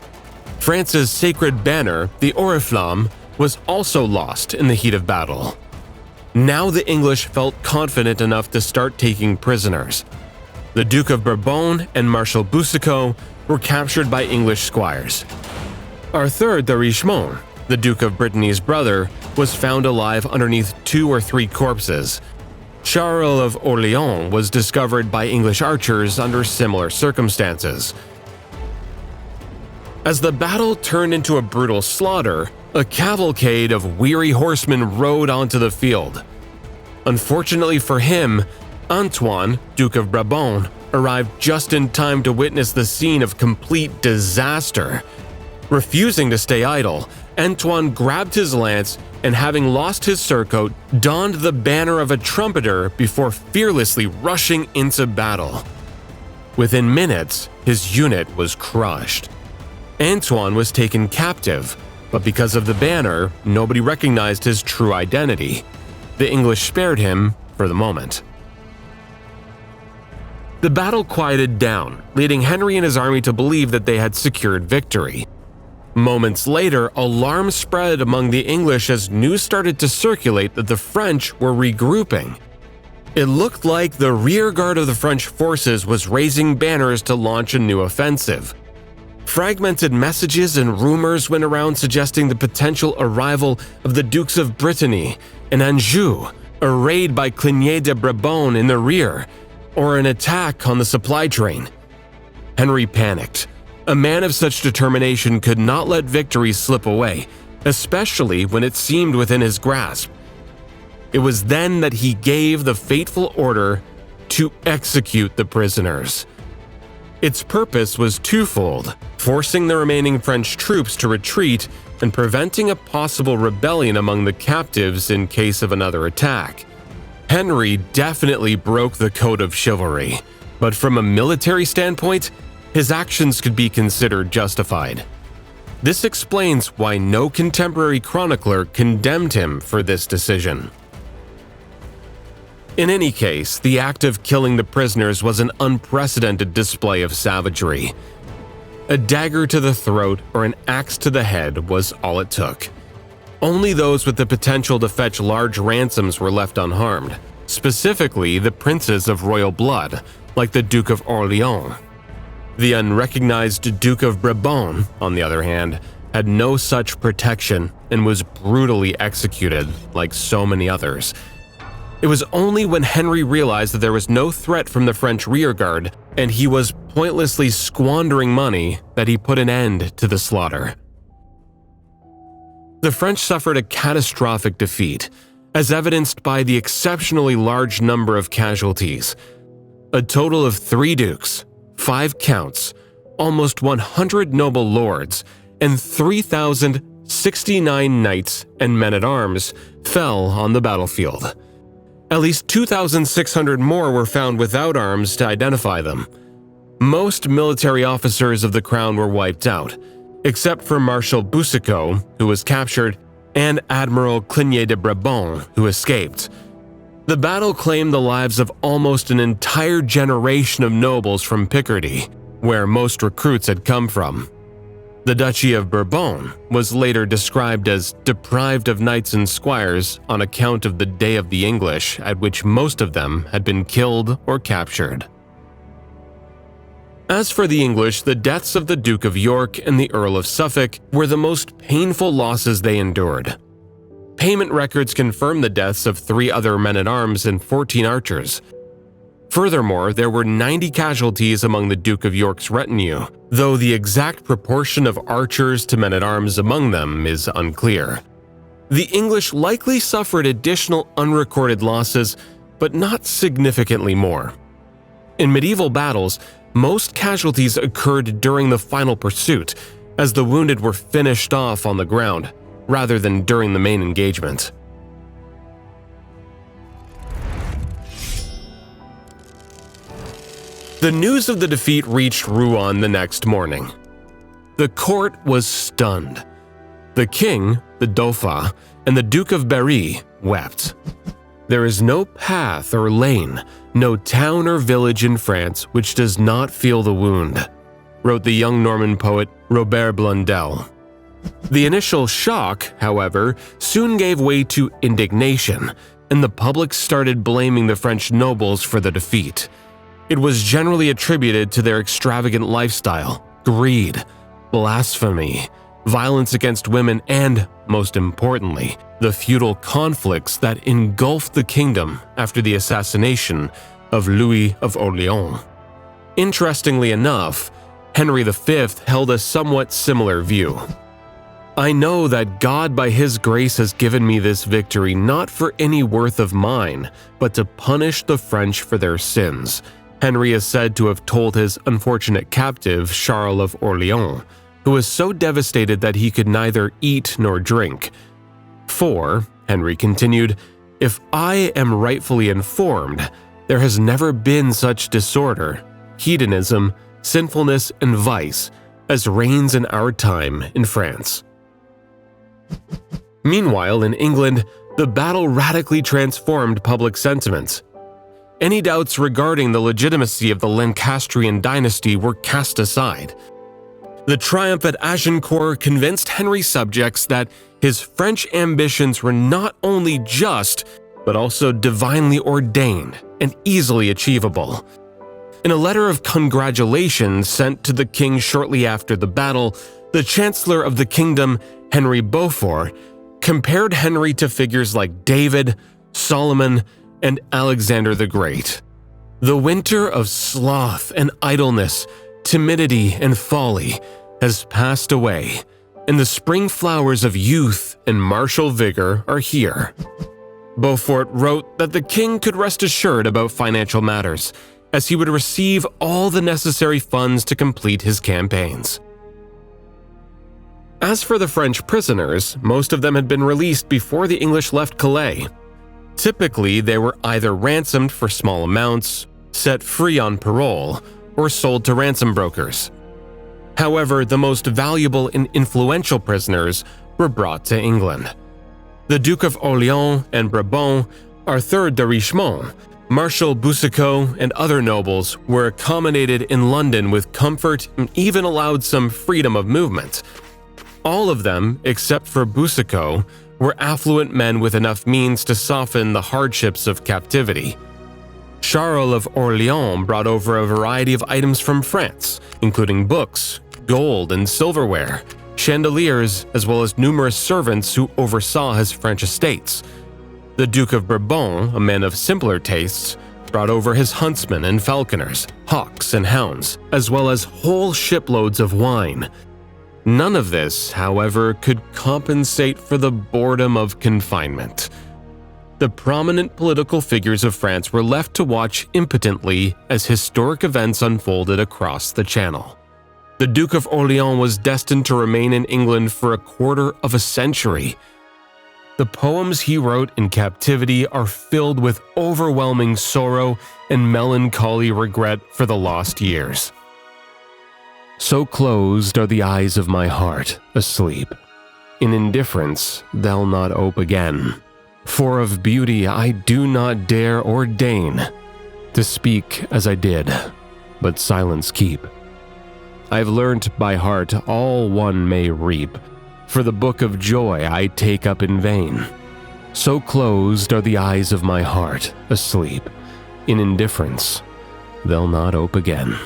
France's sacred banner, the oriflamme, was also lost in the heat of battle. Now the English felt confident enough to start taking prisoners. The Duke of Bourbon and Marshal Boucicaut were captured by English squires. Arthur de Richemont, the Duke of Brittany's brother, was found alive underneath 2 or 3 corpses. Charles of Orléans was discovered by English archers under similar circumstances. As the battle turned into a brutal slaughter, a cavalcade of weary horsemen rode onto the field. Unfortunately for him, Antoine, Duke of Brabant, arrived just in time to witness the scene of complete disaster. Refusing to stay idle, Antoine grabbed his lance and, having lost his surcoat, donned the banner of a trumpeter before fearlessly rushing into battle. Within minutes, his unit was crushed. Antoine was taken captive, but because of the banner, nobody recognized his true identity. The English spared him for the moment. The battle quieted down, leading Henry and his army to believe that they had secured victory. Moments later, alarm spread among the English as news started to circulate that the French were regrouping. It looked like the rear guard of the French forces was raising banners to launch a new offensive. Fragmented messages and rumors went around suggesting the potential arrival of the Dukes of Brittany and Anjou, a raid by Cligny de Brabant in the rear, or an attack on the supply train. Henry panicked. A man of such determination could not let victory slip away, especially when it seemed within his grasp. It was then that he gave the fateful order to execute the prisoners. Its purpose was twofold: forcing the remaining French troops to retreat and preventing a possible rebellion among the captives in case of another attack. Henry definitely broke the code of chivalry, but from a military standpoint, his actions could be considered justified. This explains why no contemporary chronicler condemned him for this decision. In any case, the act of killing the prisoners was an unprecedented display of savagery. A dagger to the throat or an axe to the head was all it took. Only those with the potential to fetch large ransoms were left unharmed, specifically the princes of royal blood, like the Duke of Orléans. The unrecognized Duke of Brabant, on the other hand, had no such protection and was brutally executed, like so many others. It was only when Henry realized that there was no threat from the French rearguard and he was pointlessly squandering money that he put an end to the slaughter. The French suffered a catastrophic defeat, as evidenced by the exceptionally large number of casualties. A total of 3 dukes, 5 counts, almost 100 noble lords, and 3,069 knights and men-at-arms fell on the battlefield. At least 2,600 more were found without arms to identify them. Most military officers of the crown were wiped out, except for Marshal Boucicaut, who was captured, and Admiral Cligny de Brabant, who escaped. The battle claimed the lives of almost an entire generation of nobles from Picardy, where most recruits had come from. The Duchy of Bourbon was later described as deprived of knights and squires on account of the Day of the English, at which most of them had been killed or captured. As for the English, the deaths of the Duke of York and the Earl of Suffolk were the most painful losses they endured. Payment records confirm the deaths of 3 other men-at-arms and 14 archers. Furthermore, there were 90 casualties among the Duke of York's retinue, though the exact proportion of archers to men-at-arms among them is unclear. The English likely suffered additional unrecorded losses, but not significantly more. In medieval battles, most casualties occurred during the final pursuit, as the wounded were finished off on the ground, rather than during the main engagement. The news of the defeat reached Rouen the next morning. The court was stunned. The king, the Dauphin, and the Duke of Berry wept. There is no path or lane, no town or village in France which does not feel the wound, wrote the young Norman poet Robert Blondel. The initial shock, however, soon gave way to indignation, and the public started blaming the French nobles for the defeat. It was generally attributed to their extravagant lifestyle, greed, blasphemy, violence against women, and, most importantly, the feudal conflicts that engulfed the kingdom after the assassination of Louis of Orleans. Interestingly enough, Henry V held a somewhat similar view. "I know that God by His grace has given me this victory not for any worth of mine, but to punish the French for their sins," Henry is said to have told his unfortunate captive Charles of Orleans, who was so devastated that he could neither eat nor drink. "For," Henry continued, "if I am rightfully informed, there has never been such disorder, hedonism, sinfulness, and vice as reigns in our time in France." Meanwhile, in England, the battle radically transformed public sentiment. Any doubts regarding the legitimacy of the Lancastrian dynasty were cast aside. The triumph at Agincourt convinced Henry's subjects that his French ambitions were not only just, but also divinely ordained and easily achievable. In a letter of congratulations sent to the king shortly after the battle, the Chancellor of the Kingdom, Henry Beaufort, compared Henry to figures like David, Solomon, and Alexander the Great. The winter of sloth and idleness, timidity and folly has passed away, and the spring flowers of youth and martial vigor are here. Beaufort wrote that the king could rest assured about financial matters, as he would receive all the necessary funds to complete his campaigns. As for the French prisoners, most of them had been released before the English left Calais. Typically, they were either ransomed for small amounts, set free on parole, or sold to ransom brokers. However, the most valuable and influential prisoners were brought to England. The Duke of Orleans and Brabant, Arthur de Richemont, Marshal Boucicaut, and other nobles were accommodated in London with comfort and even allowed some freedom of movement. All of them, except for Boucicaut, were affluent men with enough means to soften the hardships of captivity. Charles of Orleans brought over a variety of items from France, including books, gold and silverware, chandeliers, as well as numerous servants who oversaw his French estates. The Duke of Bourbon, a man of simpler tastes, brought over his huntsmen and falconers, hawks and hounds, as well as whole shiploads of wine. None of this, however, could compensate for the boredom of confinement. The prominent political figures of France were left to watch impotently as historic events unfolded across the Channel. The Duke of Orleans was destined to remain in England for a quarter of a century. The poems he wrote in captivity are filled with overwhelming sorrow and melancholy regret for the lost years. So closed are the eyes of my heart, asleep. In indifference they'll not ope again. For of beauty I do not dare or deign to speak as I did, but silence keep. I've learnt by heart all one may reap, for the book of joy I take up in vain. So closed are the eyes of my heart, asleep. In indifference they'll not ope again.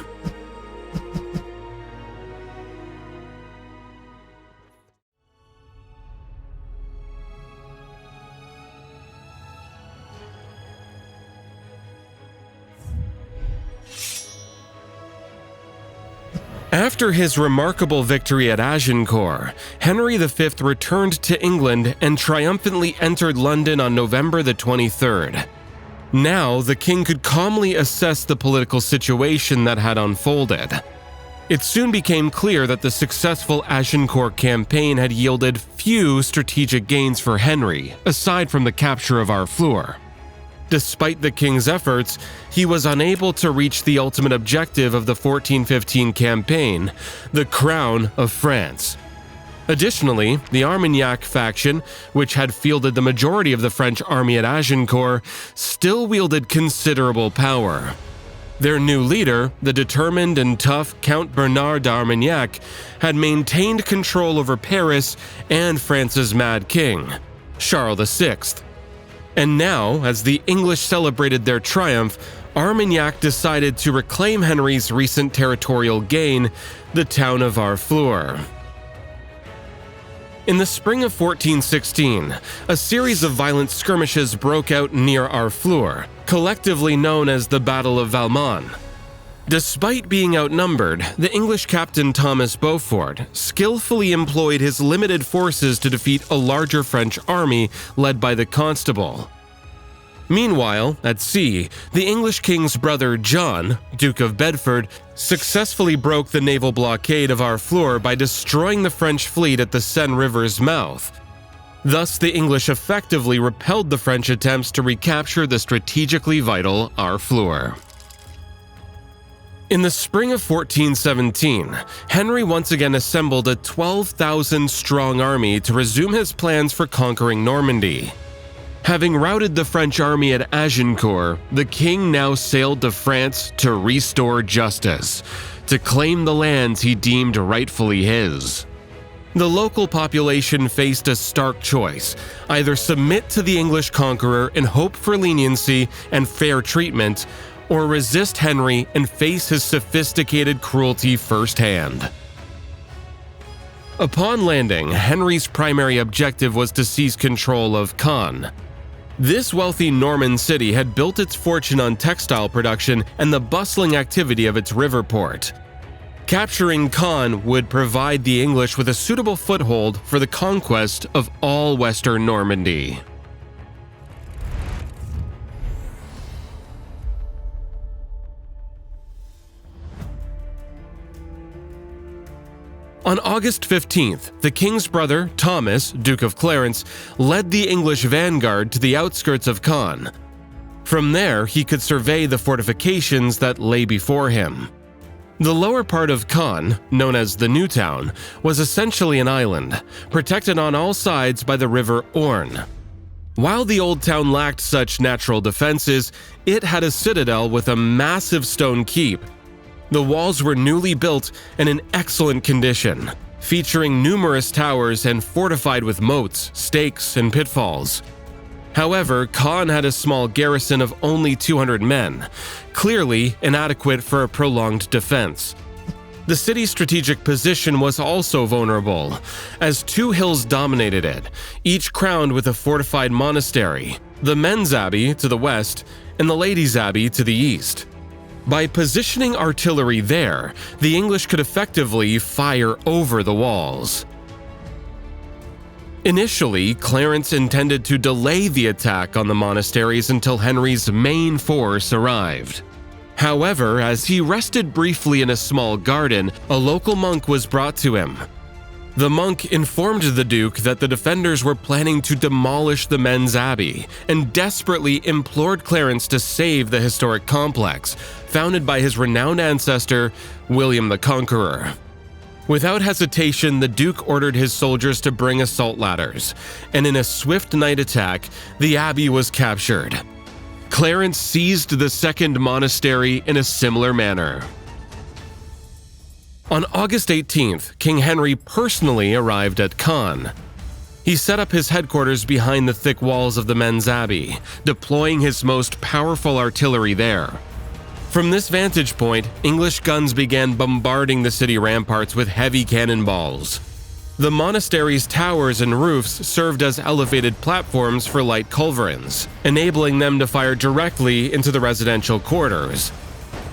After his remarkable victory at Agincourt, Henry V returned to England and triumphantly entered London on November the 23rd. Now, the king could calmly assess the political situation that had unfolded. It soon became clear that the successful Agincourt campaign had yielded few strategic gains for Henry, aside from the capture of Harfleur. Despite the king's efforts, he was unable to reach the ultimate objective of the 1415 campaign, the crown of France. Additionally, the Armagnac faction, which had fielded the majority of the French army at Agincourt, still wielded considerable power. Their new leader, the determined and tough Count Bernard d'Armagnac, had maintained control over Paris and France's Mad King, Charles VI. And now, as the English celebrated their triumph, Armagnac decided to reclaim Henry's recent territorial gain, the town of Harfleur. In the spring of 1416, a series of violent skirmishes broke out near Harfleur, collectively known as the Battle of Valmont. Despite being outnumbered, the English captain Thomas Beaufort skillfully employed his limited forces to defeat a larger French army led by the Constable. Meanwhile, at sea, the English king's brother John, Duke of Bedford, successfully broke the naval blockade of Harfleur by destroying the French fleet at the Seine River's mouth. Thus, the English effectively repelled the French attempts to recapture the strategically vital Harfleur. In the spring of 1417, Henry once again assembled a 12,000-strong army to resume his plans for conquering Normandy. Having routed the French army at Agincourt, the king now sailed to France to restore justice, to claim the lands he deemed rightfully his. The local population faced a stark choice: either submit to the English conqueror and hope for leniency and fair treatment, or resist Henry and face his sophisticated cruelty firsthand. Upon landing, Henry's primary objective was to seize control of Caen. This wealthy Norman city had built its fortune on textile production and the bustling activity of its river port. Capturing Caen would provide the English with a suitable foothold for the conquest of all western Normandy. On August 15th, the king's brother, Thomas, Duke of Clarence, led the English vanguard to the outskirts of Caen. From there, he could survey the fortifications that lay before him. The lower part of Caen, known as the New Town, was essentially an island, protected on all sides by the river Orne. While the old town lacked such natural defenses, it had a citadel with a massive stone keep. The walls were newly built and in excellent condition, featuring numerous towers and fortified with moats, stakes, and pitfalls. However, Caen had a small garrison of only 200 men, clearly inadequate for a prolonged defense. The city's strategic position was also vulnerable, as two hills dominated it, each crowned with a fortified monastery, the Men's Abbey to the west and the Ladies' Abbey to the east. By positioning artillery there, the English could effectively fire over the walls. Initially, Clarence intended to delay the attack on the monasteries until Henry's main force arrived. However, as he rested briefly in a small garden, a local monk was brought to him. The monk informed the Duke that the defenders were planning to demolish the Men's Abbey and desperately implored Clarence to save the historic complex, founded by his renowned ancestor, William the Conqueror. Without hesitation, the Duke ordered his soldiers to bring assault ladders, and in a swift night attack, the abbey was captured. Clarence seized the second monastery in a similar manner. On August 18th, King Henry personally arrived at Caen. He set up his headquarters behind the thick walls of the Men's Abbey, deploying his most powerful artillery there. From this vantage point, English guns began bombarding the city ramparts with heavy cannonballs. The monastery's towers and roofs served as elevated platforms for light culverins, enabling them to fire directly into the residential quarters.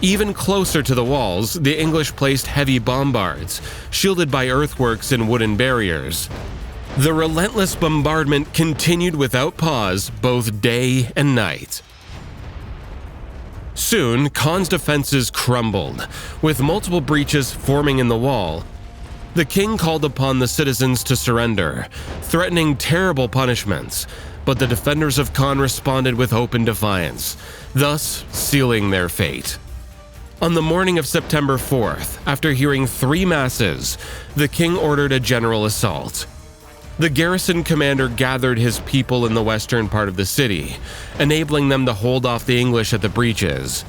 Even closer to the walls, the English placed heavy bombards, shielded by earthworks and wooden barriers. The relentless bombardment continued without pause, both day and night. Soon, Caen's defenses crumbled, with multiple breaches forming in the wall. The king called upon the citizens to surrender, threatening terrible punishments, but the defenders of Caen responded with open defiance, thus sealing their fate. On the morning of September 4th, after hearing 3 masses, the king ordered a general assault. The garrison commander gathered his people in the western part of the city, enabling them to hold off the English at the breaches.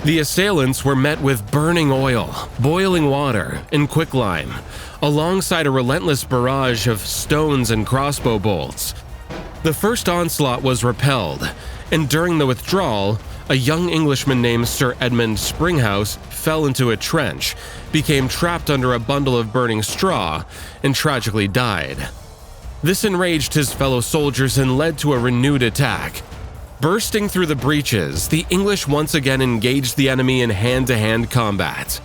The assailants were met with burning oil, boiling water, and quicklime, alongside a relentless barrage of stones and crossbow bolts. The first onslaught was repelled, and during the withdrawal, a young Englishman named Sir Edmund Springhouse fell into a trench, became trapped under a bundle of burning straw, and tragically died. This enraged his fellow soldiers and led to a renewed attack. Bursting through the breaches, the English once again engaged the enemy in hand-to-hand combat.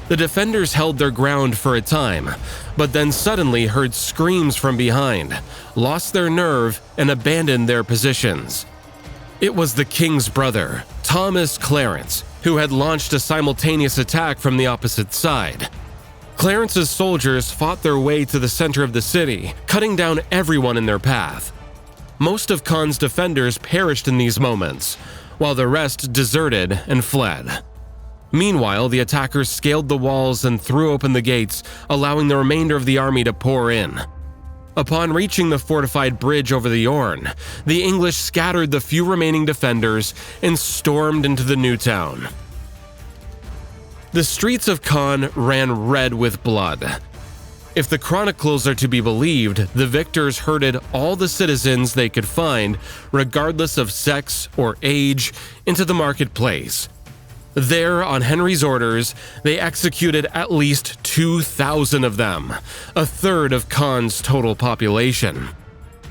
The defenders held their ground for a time, but then suddenly heard screams from behind, lost their nerve, and abandoned their positions. It was the king's brother, Thomas Clarence, who had launched a simultaneous attack from the opposite side. Clarence's soldiers fought their way to the center of the city, cutting down everyone in their path. Most of Caen's defenders perished in these moments, while the rest deserted and fled. Meanwhile, the attackers scaled the walls and threw open the gates, allowing the remainder of the army to pour in. Upon reaching the fortified bridge over the Orne, the English scattered the few remaining defenders and stormed into the new town. The streets of Caen ran red with blood. If the chronicles are to be believed, the victors herded all the citizens they could find, regardless of sex or age, into the marketplace. There, on Henry's orders, they executed at least 2,000 of them, a third of Caen's total population.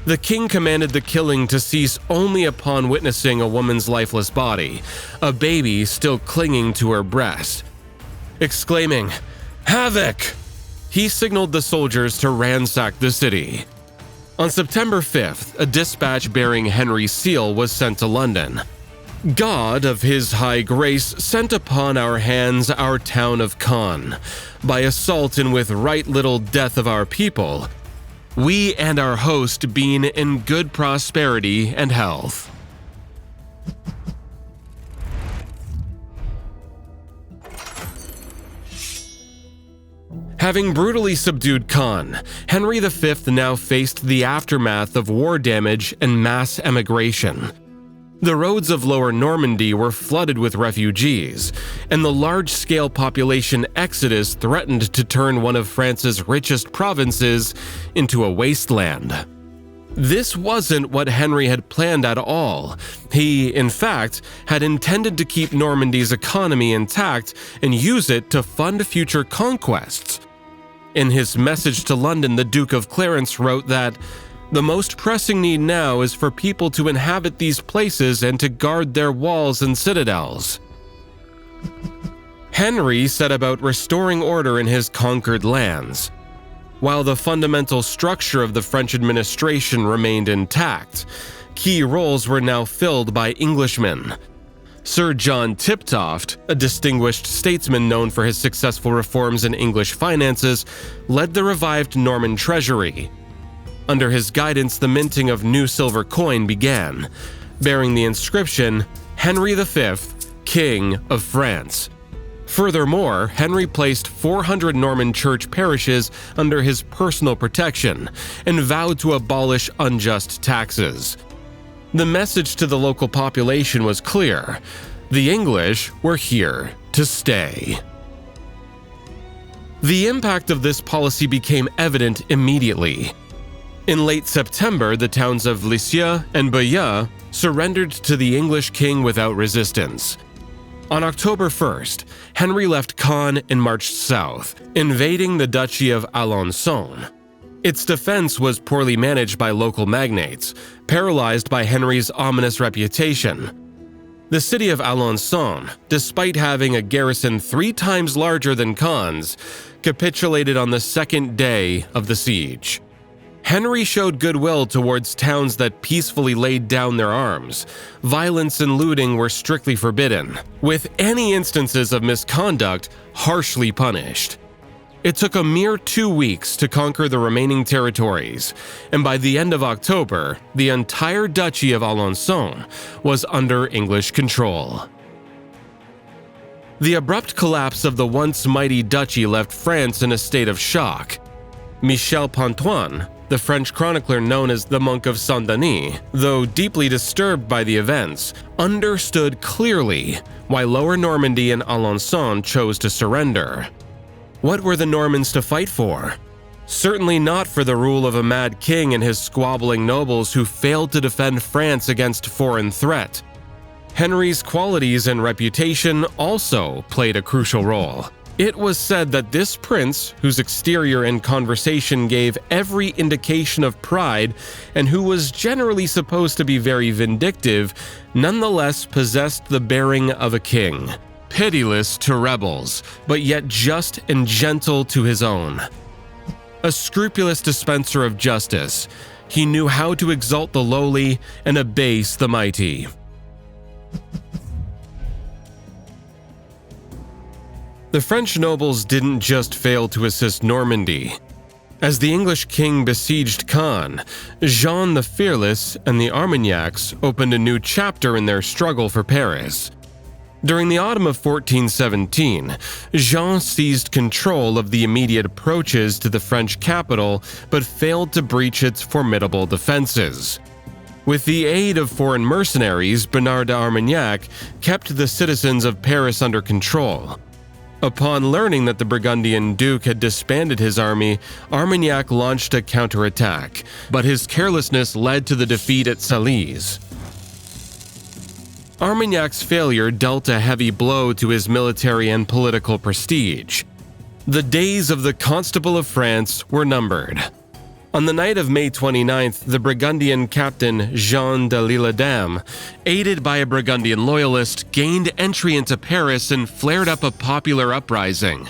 The king commanded the killing to cease only upon witnessing a woman's lifeless body, a baby still clinging to her breast. Exclaiming, "Havoc!" he signaled the soldiers to ransack the city. On September 5th, a dispatch bearing Henry's seal was sent to London. God of his high grace sent upon our hands our town of Caen. By assault and with right little death of our people, we and our host being in good prosperity and health. Having brutally subdued Caen, Henry V now faced the aftermath of war damage and mass emigration. The roads of Lower Normandy were flooded with refugees, and the large-scale population exodus threatened to turn one of France's richest provinces into a wasteland. This wasn't what Henry had planned at all. He, in fact, had intended to keep Normandy's economy intact and use it to fund future conquests. In his message to London, the Duke of Clarence wrote that, "The most pressing need now is for people to inhabit these places and to guard their walls and citadels." Henry set about restoring order in his conquered lands. While the fundamental structure of the French administration remained intact, key roles were now filled by Englishmen. Sir John Tiptoft, a distinguished statesman known for his successful reforms in English finances, led the revived Norman treasury. Under his guidance, the minting of new silver coin began, bearing the inscription, "Henry V, King of France." Furthermore, Henry placed 400 Norman church parishes under his personal protection and vowed to abolish unjust taxes. The message to the local population was clear: the English were here to stay. The impact of this policy became evident immediately. In late September, the towns of Lisieux and Bayeux surrendered to the English king without resistance. On October 1st, Henry left Caen and marched south, invading the Duchy of Alençon. Its defense was poorly managed by local magnates, paralyzed by Henry's ominous reputation. The city of Alençon, despite having a garrison 3 times larger than Caen's, capitulated on the second day of the siege. Henry showed goodwill towards towns that peacefully laid down their arms. Violence and looting were strictly forbidden, with any instances of misconduct harshly punished. It took a mere 2 weeks to conquer the remaining territories, and by the end of October, the entire Duchy of Alençon was under English control. The abrupt collapse of the once mighty duchy left France in a state of shock. Michel Pontoine, the French chronicler known as the Monk of Saint-Denis, though deeply disturbed by the events, understood clearly why Lower Normandy and Alençon chose to surrender. What were the Normans to fight for? Certainly not for the rule of a mad king and his squabbling nobles who failed to defend France against foreign threat. Henry's qualities and reputation also played a crucial role. It was said that this prince, whose exterior and conversation gave every indication of pride and who was generally supposed to be very vindictive, nonetheless possessed the bearing of a king. Pitiless to rebels, but yet just and gentle to his own. A scrupulous dispenser of justice, he knew how to exalt the lowly and abase the mighty. The French nobles didn't just fail to assist Normandy. As the English king besieged Caen, Jean the Fearless and the Armagnacs opened a new chapter in their struggle for Paris. During the autumn of 1417, Jean seized control of the immediate approaches to the French capital but failed to breach its formidable defenses. With the aid of foreign mercenaries, Bernard d'Armagnac kept the citizens of Paris under control. Upon learning that the Burgundian duke had disbanded his army, Armagnac launched a counterattack, but his carelessness led to the defeat at Salise. Armagnac's failure dealt a heavy blow to his military and political prestige. The days of the Constable of France were numbered. On the night of May 29th, the Burgundian captain Jean de l'Isle-Adam, aided by a Burgundian loyalist, gained entry into Paris and flared up a popular uprising.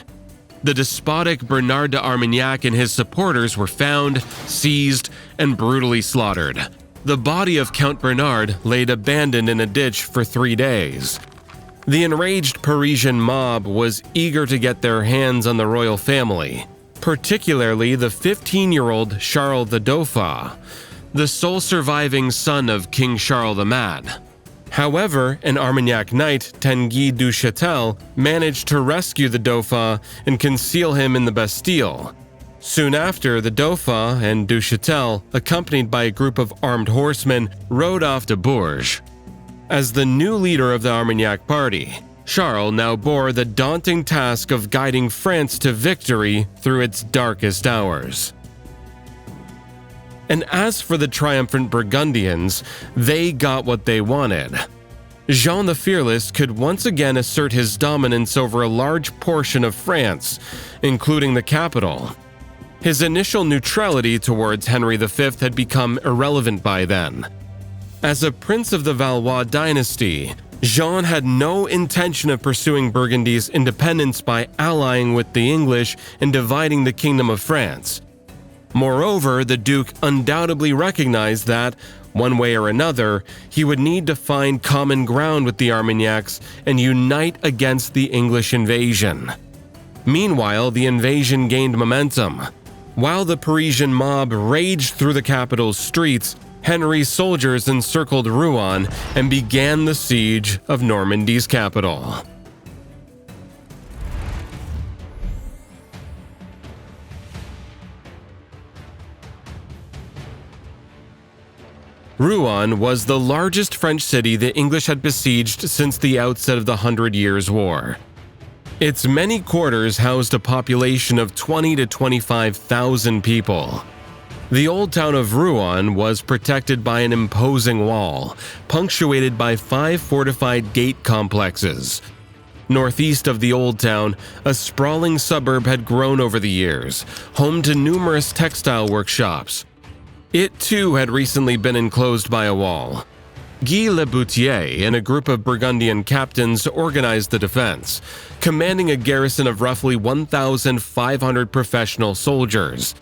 The despotic Bernard d'Armagnac and his supporters were found, seized, and brutally slaughtered. The body of Count Bernard laid abandoned in a ditch for 3 days. The enraged Parisian mob was eager to get their hands on the royal family, particularly the 15-year-old Charles the Dauphin, the sole surviving son of King Charles the Mad. However, an Armagnac knight, Tanguy du Châtel, managed to rescue the Dauphin and conceal him in the Bastille. Soon after, the Dauphin and du Châtel, accompanied by a group of armed horsemen, rode off to Bourges. As the new leader of the Armagnac party, Charles now bore the daunting task of guiding France to victory through its darkest hours. And as for the triumphant Burgundians, they got what they wanted. Jean the Fearless could once again assert his dominance over a large portion of France, including the capital. His initial neutrality towards Henry V had become irrelevant by then. As a prince of the Valois dynasty, Jean had no intention of pursuing Burgundy's independence by allying with the English and dividing the Kingdom of France. Moreover, the Duke undoubtedly recognized that, one way or another, he would need to find common ground with the Armagnacs and unite against the English invasion. Meanwhile, the invasion gained momentum. While the Parisian mob raged through the capital's streets, Henry's soldiers encircled Rouen and began the siege of Normandy's capital. Rouen was the largest French city the English had besieged since the outset of the 100 Years' War. Its many quarters housed a population of 20,000 to 25,000 people. The old town of Rouen was protected by an imposing wall, punctuated by 5 fortified gate complexes. Northeast of the old town, a sprawling suburb had grown over the years, home to numerous textile workshops. It too had recently been enclosed by a wall. Guy Le Boutier and a group of Burgundian captains organized the defense, commanding a garrison of roughly 1,500 professional soldiers.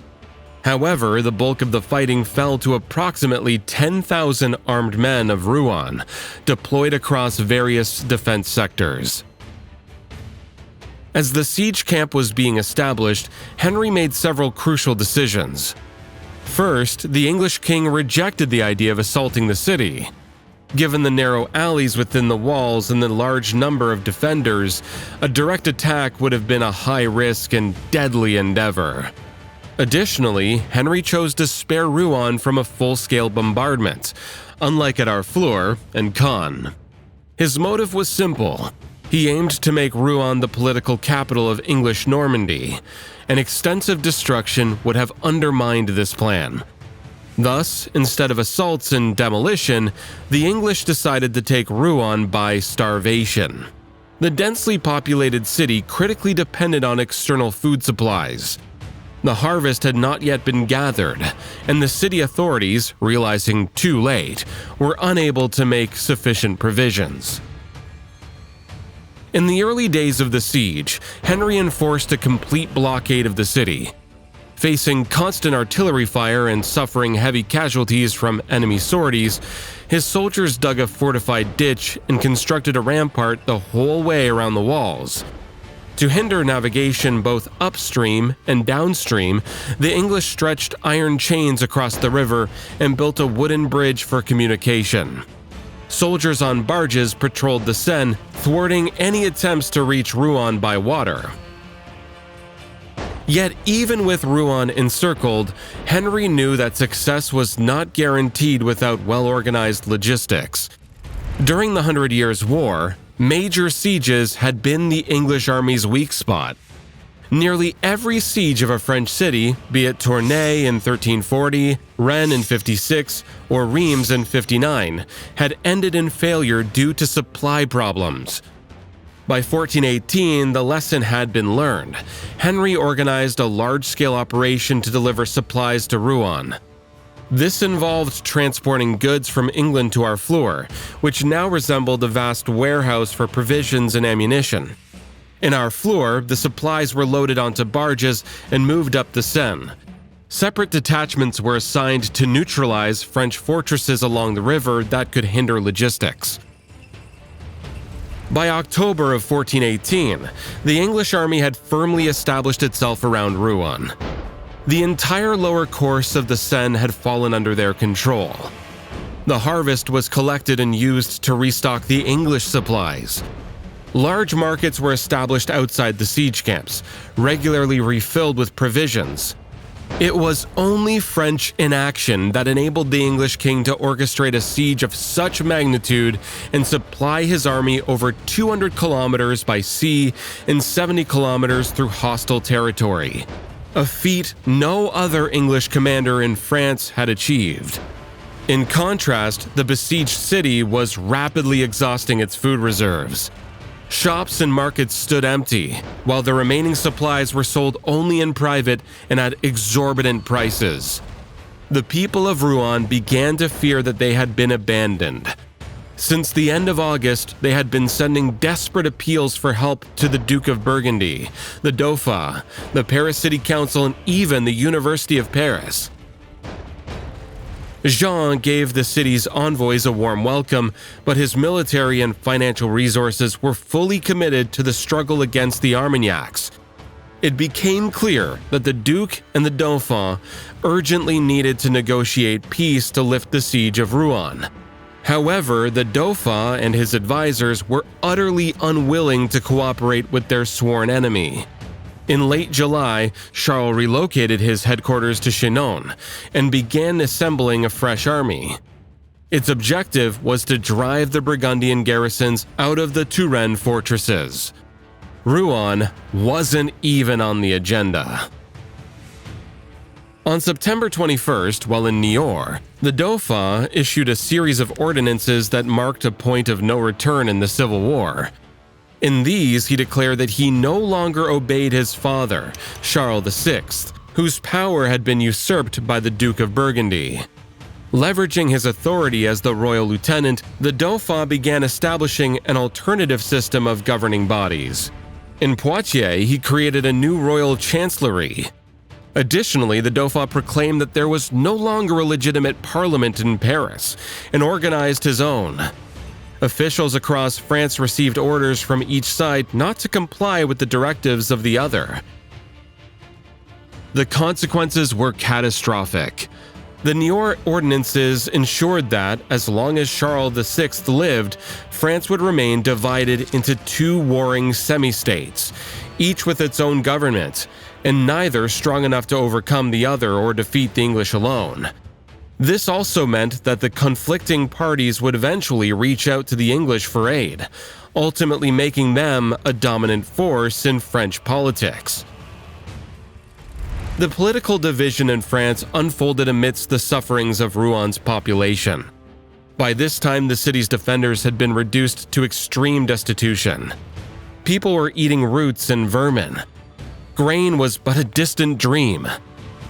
However, the bulk of the fighting fell to approximately 10,000 armed men of Rouen, deployed across various defense sectors. As the siege camp was being established, Henry made several crucial decisions. First, the English king rejected the idea of assaulting the city. Given the narrow alleys within the walls and the large number of defenders, a direct attack would have been a high-risk and deadly endeavor. Additionally, Henry chose to spare Rouen from a full-scale bombardment, unlike at Harfleur and Caen. His motive was simple. He aimed to make Rouen the political capital of English Normandy, and extensive destruction would have undermined this plan. Thus, instead of assaults and demolition, the English decided to take Rouen by starvation. The densely populated city critically depended on external food supplies. The harvest had not yet been gathered, and the city authorities, realizing too late, were unable to make sufficient provisions. In the early days of the siege, Henry enforced a complete blockade of the city. Facing constant artillery fire and suffering heavy casualties from enemy sorties, his soldiers dug a fortified ditch and constructed a rampart the whole way around the walls. To hinder navigation both upstream and downstream, the English stretched iron chains across the river and built a wooden bridge for communication. Soldiers on barges patrolled the Seine, thwarting any attempts to reach Rouen by water. Yet even with Rouen encircled, Henry knew that success was not guaranteed without well-organized logistics. During the 100 Years' War, major sieges had been the English army's weak spot. Nearly every siege of a French city, be it Tournai in 1340, Rennes in 56, or Reims in 59, had ended in failure due to supply problems. By 1418, the lesson had been learned. Henry organized a large-scale operation to deliver supplies to Rouen. This involved transporting goods from England to Harfleur, which now resembled a vast warehouse for provisions and ammunition. In Harfleur, the supplies were loaded onto barges and moved up the Seine. Separate detachments were assigned to neutralize French fortresses along the river that could hinder logistics. By October of 1418, the English army had firmly established itself around Rouen. The entire lower course of the Seine had fallen under their control. The harvest was collected and used to restock the English supplies. Large markets were established outside the siege camps, regularly refilled with provisions. It was only French inaction that enabled the English king to orchestrate a siege of such magnitude and supply his army over 200 kilometers by sea and 70 kilometers through hostile territory. A feat no other English commander in France had achieved. In contrast, the besieged city was rapidly exhausting its food reserves. Shops and markets stood empty, while the remaining supplies were sold only in private and at exorbitant prices. The people of Rouen began to fear that they had been abandoned. Since the end of August, they had been sending desperate appeals for help to the Duke of Burgundy, the Dauphin, the Paris City Council, and even the University of Paris. Jean gave the city's envoys a warm welcome, but his military and financial resources were fully committed to the struggle against the Armagnacs. It became clear that the Duke and the Dauphin urgently needed to negotiate peace to lift the siege of Rouen. However, the Dauphin and his advisors were utterly unwilling to cooperate with their sworn enemy. In late July, Charles relocated his headquarters to Chinon and began assembling a fresh army. Its objective was to drive the Burgundian garrisons out of the Touraine fortresses. Rouen wasn't even on the agenda. On September 21st, while in Niort, the Dauphin issued a series of ordinances that marked a point of no return in the Civil War. In these, he declared that he no longer obeyed his father, Charles VI, whose power had been usurped by the Duke of Burgundy. Leveraging his authority as the royal lieutenant, the Dauphin began establishing an alternative system of governing bodies. In Poitiers, he created a new royal chancellery. Additionally, the Dauphin proclaimed that there was no longer a legitimate parliament in Paris and organized his own. Officials across France received orders from each side not to comply with the directives of the other. The consequences were catastrophic. The Niort ordinances ensured that, as long as Charles VI lived, France would remain divided into two warring semi-states, each with its own government, and neither strong enough to overcome the other or defeat the English alone. This also meant that the conflicting parties would eventually reach out to the English for aid, ultimately making them a dominant force in French politics. The political division in France unfolded amidst the sufferings of Rouen's population. By this time, the city's defenders had been reduced to extreme destitution. People were eating roots and vermin. Grain was but a distant dream.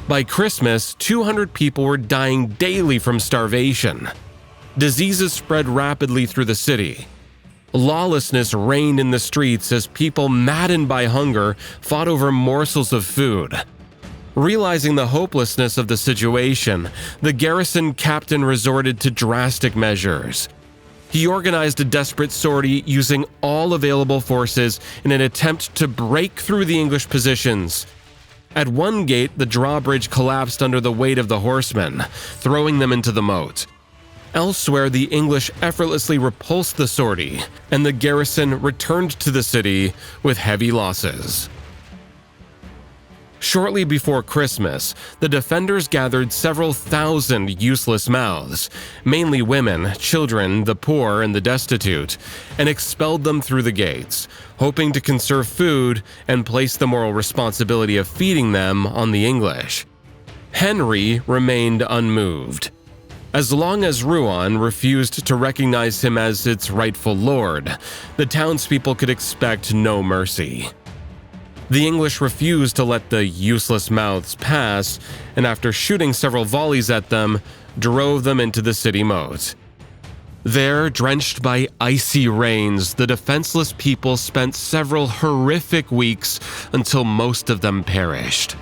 By Christmas, 200 people were dying daily from starvation. Diseases spread rapidly through the city. Lawlessness reigned in the streets as people maddened by hunger fought over morsels of food. Realizing the hopelessness of the situation, the garrison captain resorted to drastic measures. He organized a desperate sortie using all available forces in an attempt to break through the English positions. At one gate, the drawbridge collapsed under the weight of the horsemen, throwing them into the moat. Elsewhere, the English effortlessly repulsed the sortie, and the garrison returned to the city with heavy losses. Shortly before Christmas, the defenders gathered several thousand useless mouths, mainly women, children, the poor, and the destitute, and expelled them through the gates, hoping to conserve food and place the moral responsibility of feeding them on the English. Henry remained unmoved. As long as Rouen refused to recognize him as its rightful lord, the townspeople could expect no mercy. The English refused to let the useless mouths pass, and after shooting several volleys at them, drove them into the city moat. There, drenched by icy rains, the defenseless people spent several horrific weeks until most of them perished.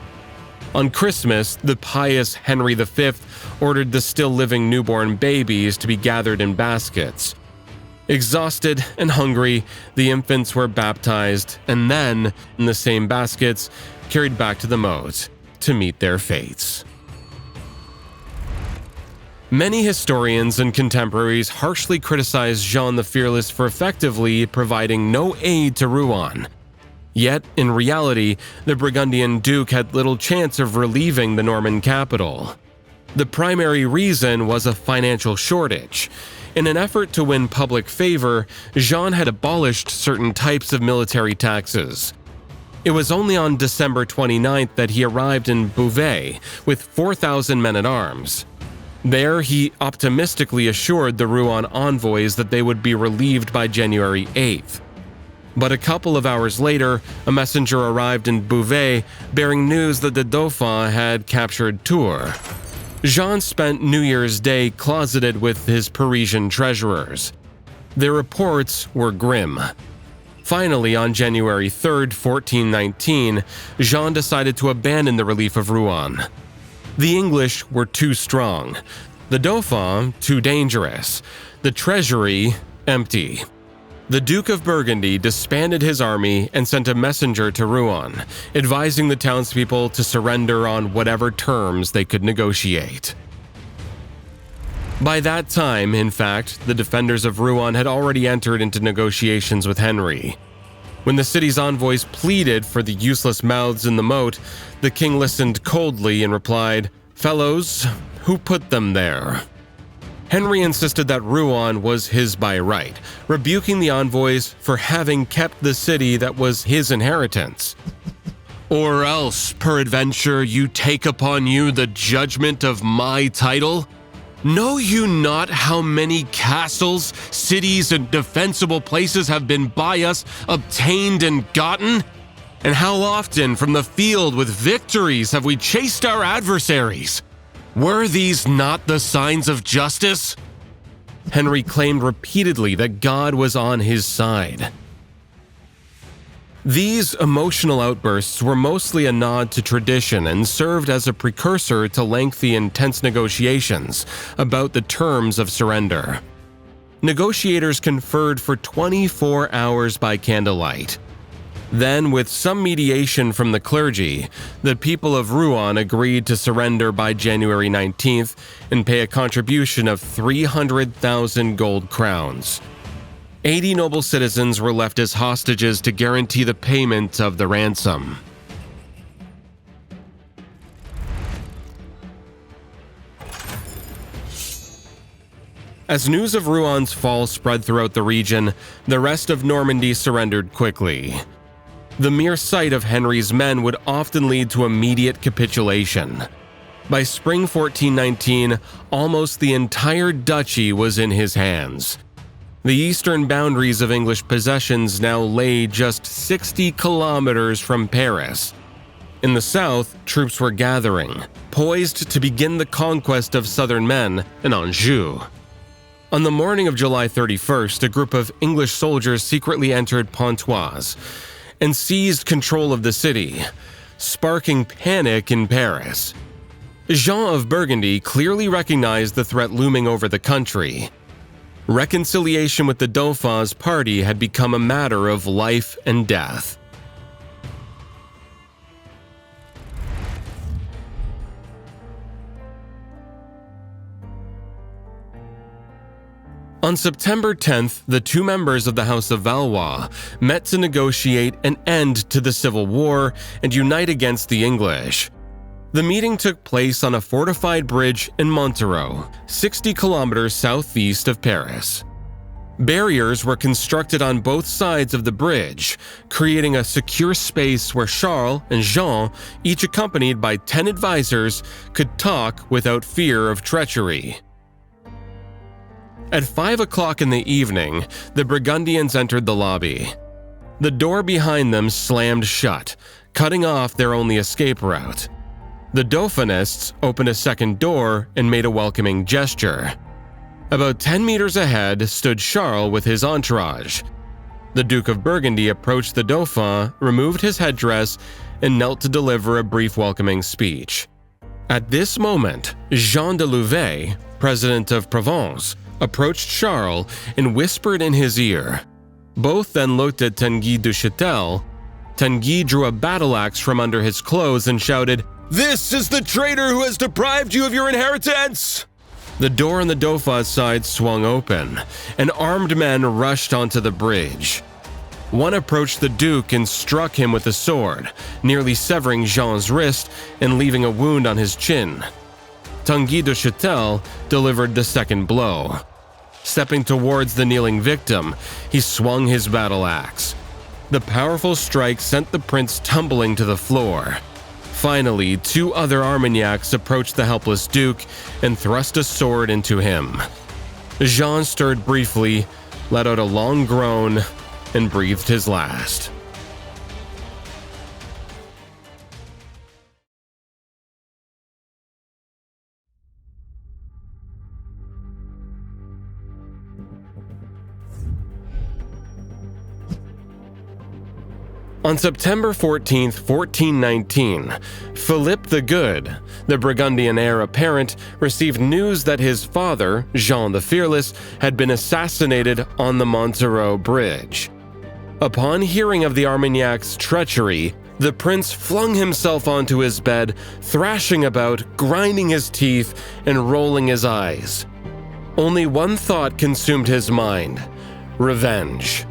On Christmas, the pious Henry V ordered the still-living newborn babies to be gathered in baskets. Exhausted and hungry, the infants were baptized and then, in the same baskets, carried back to the moat to meet their fates. Many historians and contemporaries harshly criticized Jean the Fearless for effectively providing no aid to Rouen. Yet, in reality, the Burgundian duke had little chance of relieving the Norman capital. The primary reason was a financial shortage. In an effort to win public favor, Jean had abolished certain types of military taxes. It was only on December 29th that he arrived in Beauvais with 4,000 men-at-arms. There, he optimistically assured the Rouen envoys that they would be relieved by January 8th. But a couple of hours later, a messenger arrived in Beauvais bearing news that the Dauphin had captured Tours. Jean spent New Year's Day closeted with his Parisian treasurers. Their reports were grim. Finally, on January 3, 1419, Jean decided to abandon the relief of Rouen. The English were too strong, the Dauphin too dangerous, the treasury empty. The Duke of Burgundy disbanded his army and sent a messenger to Rouen, advising the townspeople to surrender on whatever terms they could negotiate. By that time, in fact, the defenders of Rouen had already entered into negotiations with Henry. When the city's envoys pleaded for the useless mouths in the moat, the king listened coldly and replied, "Fellows, who put them there?" Henry insisted that Rouen was his by right, rebuking the envoys for having kept the city that was his inheritance. "Or else, peradventure, you take upon you the judgment of my title? Know you not how many castles, cities, and defensible places have been by us obtained and gotten? And how often from the field with victories have we chased our adversaries? Were these not the signs of justice? Henry claimed repeatedly that God was on his side. These emotional outbursts were mostly a nod to tradition and served as a precursor to lengthy, intense negotiations about the terms of surrender. Negotiators conferred for 24 hours by candlelight. Then, with some mediation from the clergy, the people of Rouen agreed to surrender by January 19th and pay a contribution of 300,000 gold crowns. 80 noble citizens were left as hostages to guarantee the payment of the ransom. As news of Rouen's fall spread throughout the region, the rest of Normandy surrendered quickly. The mere sight of Henry's men would often lead to immediate capitulation. By spring 1419, almost the entire duchy was in his hands. The eastern boundaries of English possessions now lay just 60 kilometers from Paris. In the south, troops were gathering, poised to begin the conquest of southern men in Anjou. On the morning of July 31st, a group of English soldiers secretly entered Pontoise and seized control of the city, sparking panic in Paris. Jean of Burgundy clearly recognized the threat looming over the country. Reconciliation with the Dauphin's party had become a matter of life and death. On September 10th, the two members of the House of Valois met to negotiate an end to the civil war and unite against the English. The meeting took place on a fortified bridge in Montereau, 60 kilometers southeast of Paris. Barriers were constructed on both sides of the bridge, creating a secure space where Charles and Jean, each accompanied by 10 advisors, could talk without fear of treachery. At 5 o'clock in the evening, the Burgundians entered the lobby. The door behind them slammed shut, cutting off their only escape route. The Dauphinists opened a second door and made a welcoming gesture. About 10 meters ahead stood Charles with his entourage. The Duke of Burgundy approached the Dauphin, removed his headdress, and knelt to deliver a brief welcoming speech. At this moment, Jean de Louvet, president of Provence, approached Charles and whispered in his ear. Both then looked at Tanguy du Châtel. Tanguy drew a battle axe from under his clothes and shouted, "This is the traitor who has deprived you of your inheritance!" The door on the Dauphin's side swung open, and armed men rushed onto the bridge. One approached the Duke and struck him with a sword, nearly severing Jean's wrist and leaving a wound on his chin. Tanguy du Châtel delivered the second blow. Stepping towards the kneeling victim, he swung his battle axe. The powerful strike sent the prince tumbling to the floor. Finally, two other Armagnacs approached the helpless duke and thrust a sword into him. Jean stirred briefly, let out a long groan, and breathed his last. On September 14, 1419, Philip the Good, the Burgundian heir apparent, received news that his father, Jean the Fearless, had been assassinated on the Montereau bridge. Upon hearing of the Armagnac's treachery, the prince flung himself onto his bed, thrashing about, grinding his teeth, and rolling his eyes. Only one thought consumed his mind: revenge.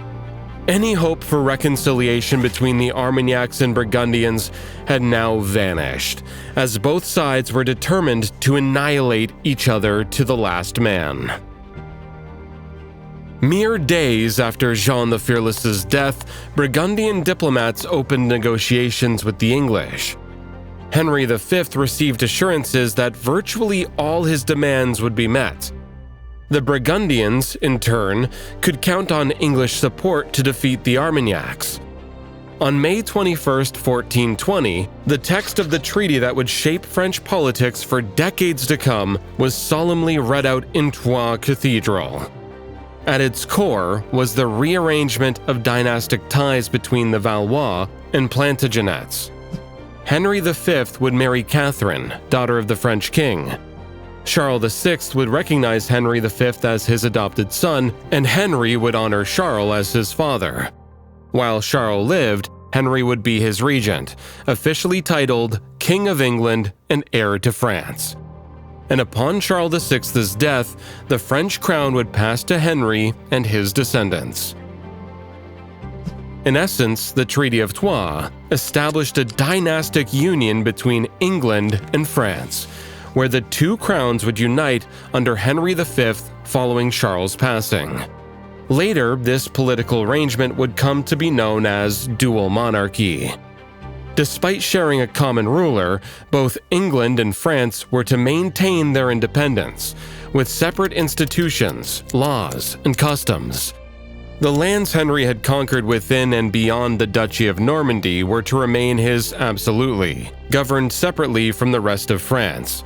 Any hope for reconciliation between the Armagnacs and Burgundians had now vanished, as both sides were determined to annihilate each other to the last man. Mere days after Jean the Fearless's death, Burgundian diplomats opened negotiations with the English. Henry V received assurances that virtually all his demands would be met. The Burgundians, in turn, could count on English support to defeat the Armagnacs. On May 21, 1420, the text of the treaty that would shape French politics for decades to come was solemnly read out in Troyes Cathedral. At its core was the rearrangement of dynastic ties between the Valois and Plantagenets. Henry V would marry Catherine, daughter of the French king. Charles VI would recognize Henry V as his adopted son, and Henry would honor Charles as his father. While Charles lived, Henry would be his regent, officially titled King of England and heir to France. And upon Charles VI's death, the French crown would pass to Henry and his descendants. In essence, the Treaty of Troyes established a dynastic union between England and France, where the two crowns would unite under Henry V following Charles' passing. Later, this political arrangement would come to be known as dual monarchy. Despite sharing a common ruler, both England and France were to maintain their independence, with separate institutions, laws, and customs. The lands Henry had conquered within and beyond the Duchy of Normandy were to remain his absolutely, governed separately from the rest of France.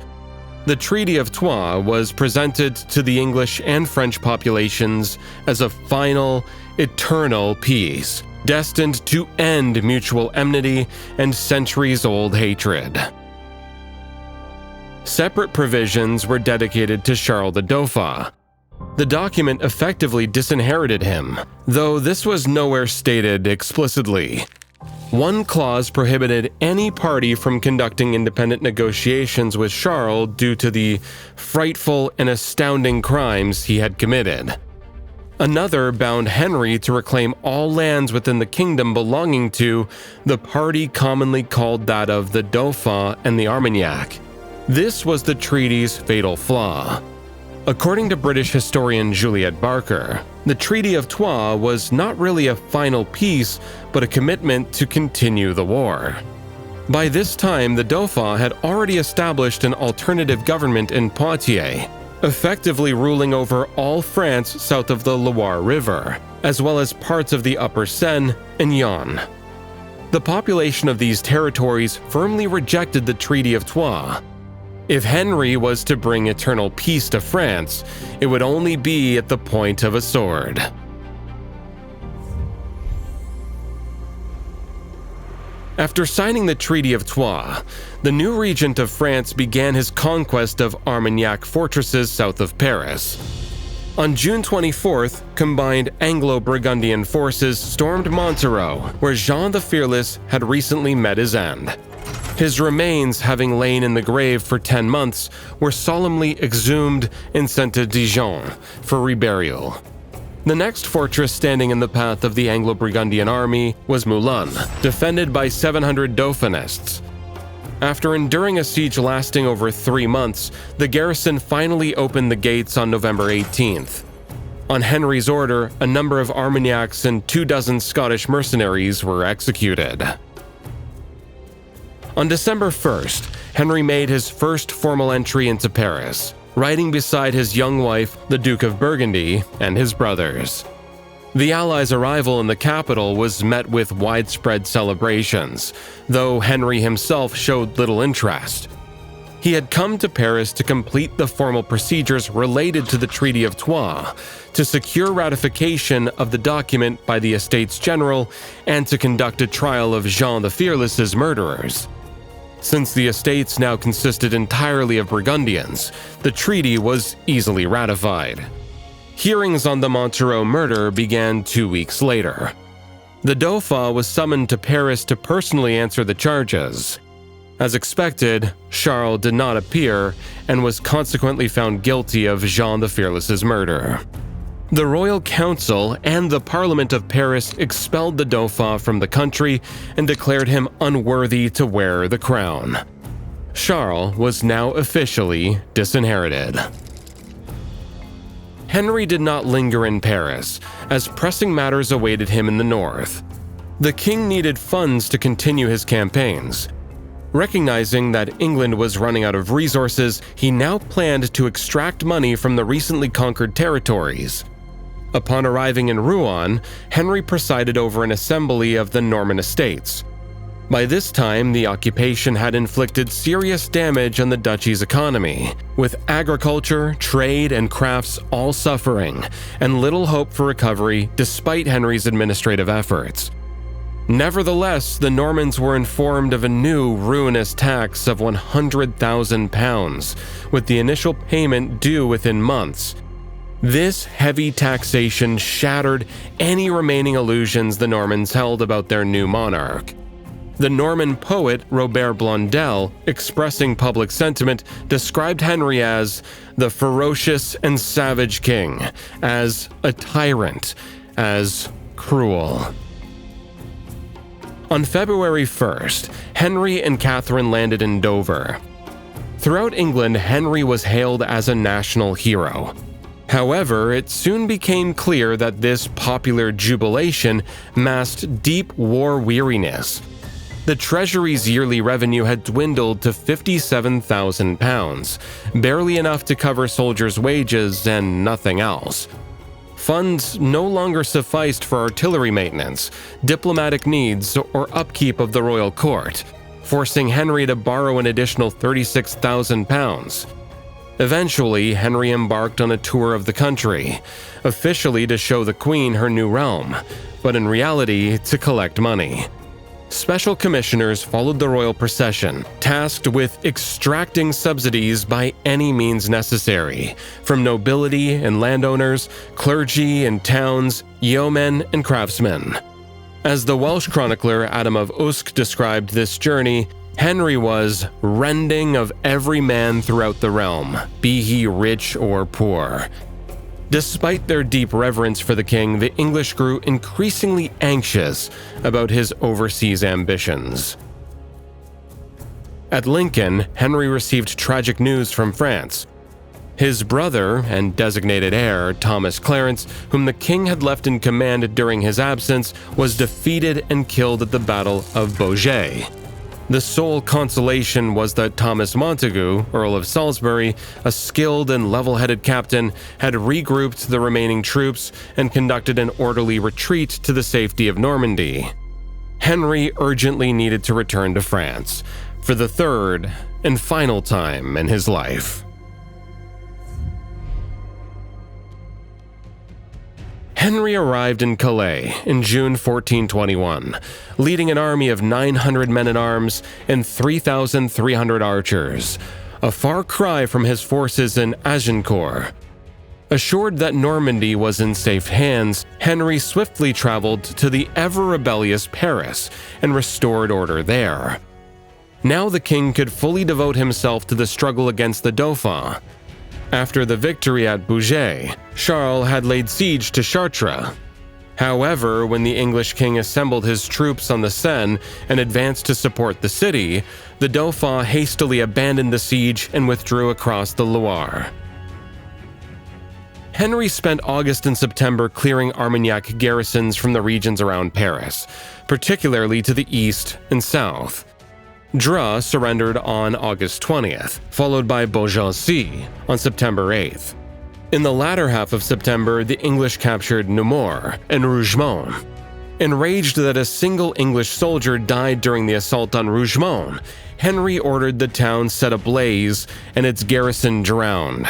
The Treaty of Troyes was presented to the English and French populations as a final, eternal peace, destined to end mutual enmity and centuries-old hatred. Separate provisions were dedicated to Charles the Dauphin. The document effectively disinherited him, though this was nowhere stated explicitly. One clause prohibited any party from conducting independent negotiations with Charles due to the frightful and astounding crimes he had committed. Another bound Henry to reclaim all lands within the kingdom belonging to the party commonly called that of the Dauphin and the Armagnac. This was the treaty's fatal flaw. According to British historian Juliet Barker, the Treaty of Troyes was not really a final peace, but a commitment to continue the war. By this time, the Dauphin had already established an alternative government in Poitiers, effectively ruling over all France south of the Loire River, as well as parts of the Upper Seine and Yonne. The population of these territories firmly rejected the Treaty of Troyes. If Henry was to bring eternal peace to France, it would only be at the point of a sword. After signing the Treaty of Troyes, the new regent of France began his conquest of Armagnac fortresses south of Paris. On June 24th, combined Anglo-Burgundian forces stormed Montereau, where Jean the Fearless had recently met his end. His remains, having lain in the grave for 10 months, were solemnly exhumed and sent to Dijon for reburial. The next fortress standing in the path of the Anglo-Burgundian army was Moulins, defended by 700 Dauphinists. After enduring a siege lasting over 3 months, the garrison finally opened the gates on November 18th. On Henry's order, a number of Armagnacs and 24 Scottish mercenaries were executed. On December 1st, Henry made his first formal entry into Paris, riding beside his young wife, the Duke of Burgundy, and his brothers. The Allies' arrival in the capital was met with widespread celebrations, though Henry himself showed little interest. He had come to Paris to complete the formal procedures related to the Treaty of Troyes, to secure ratification of the document by the Estates General, and to conduct a trial of Jean the Fearless's murderers. Since the estates now consisted entirely of Burgundians, the treaty was easily ratified. Hearings on the Montereau murder began 2 weeks later. The Dauphin was summoned to Paris to personally answer the charges. As expected, Charles did not appear and was consequently found guilty of Jean the Fearless's murder. The Royal Council and the Parliament of Paris expelled the Dauphin from the country and declared him unworthy to wear the crown. Charles was now officially disinherited. Henry did not linger in Paris, as pressing matters awaited him in the north. The king needed funds to continue his campaigns. Recognizing that England was running out of resources, he now planned to extract money from the recently conquered territories. Upon arriving in Rouen, Henry presided over an assembly of the Norman estates. By this time, the occupation had inflicted serious damage on the duchy's economy, with agriculture, trade, and crafts all suffering, and little hope for recovery despite Henry's administrative efforts. Nevertheless, the Normans were informed of a new ruinous tax of £100,000, with the initial payment due within months. This heavy taxation shattered any remaining illusions the Normans held about their new monarch. The Norman poet Robert Blondel, expressing public sentiment, described Henry as the ferocious and savage king, as a tyrant, as cruel. On February 1st, Henry and Catherine landed in Dover. Throughout England, Henry was hailed as a national hero. However, it soon became clear that this popular jubilation masked deep war weariness. The Treasury's yearly revenue had dwindled to £57,000, barely enough to cover soldiers' wages and nothing else. Funds no longer sufficed for artillery maintenance, diplomatic needs, or upkeep of the royal court, forcing Henry to borrow an additional £36,000. Eventually, Henry embarked on a tour of the country, officially to show the Queen her new realm, but in reality to collect money. Special commissioners followed the royal procession, tasked with extracting subsidies by any means necessary, from nobility and landowners, clergy and towns, yeomen and craftsmen. As the Welsh chronicler Adam of Usk described this journey, Henry was rending of every man throughout the realm, be he rich or poor. Despite their deep reverence for the king, the English grew increasingly anxious about his overseas ambitions. At Lincoln, Henry received tragic news from France. His brother and designated heir, Thomas Clarence, whom the king had left in command during his absence, was defeated and killed at the Battle of Beaujeu. The sole consolation was that Thomas Montagu, Earl of Salisbury, a skilled and level-headed captain, had regrouped the remaining troops and conducted an orderly retreat to the safety of Normandy. Henry urgently needed to return to France, for the third and final time in his life. Henry arrived in Calais in June 1421, leading an army of 900 men-at-arms and 3,300 archers, a far cry from his forces in Agincourt. Assured that Normandy was in safe hands, Henry swiftly traveled to the ever-rebellious Paris and restored order there. Now the king could fully devote himself to the struggle against the Dauphin. After the victory at Beaujeu, Charles had laid siege to Chartres. However, when the English king assembled his troops on the Seine and advanced to support the city, the Dauphin hastily abandoned the siege and withdrew across the Loire. Henry spent August and September clearing Armagnac garrisons from the regions around Paris, particularly to the east and south. Dreux surrendered on August 20th, followed by Beaugency on September 8th. In the latter half of September, the English captured Nemours and Rougemont. Enraged that a single English soldier died during the assault on Rougemont, Henry ordered the town set ablaze and its garrison drowned.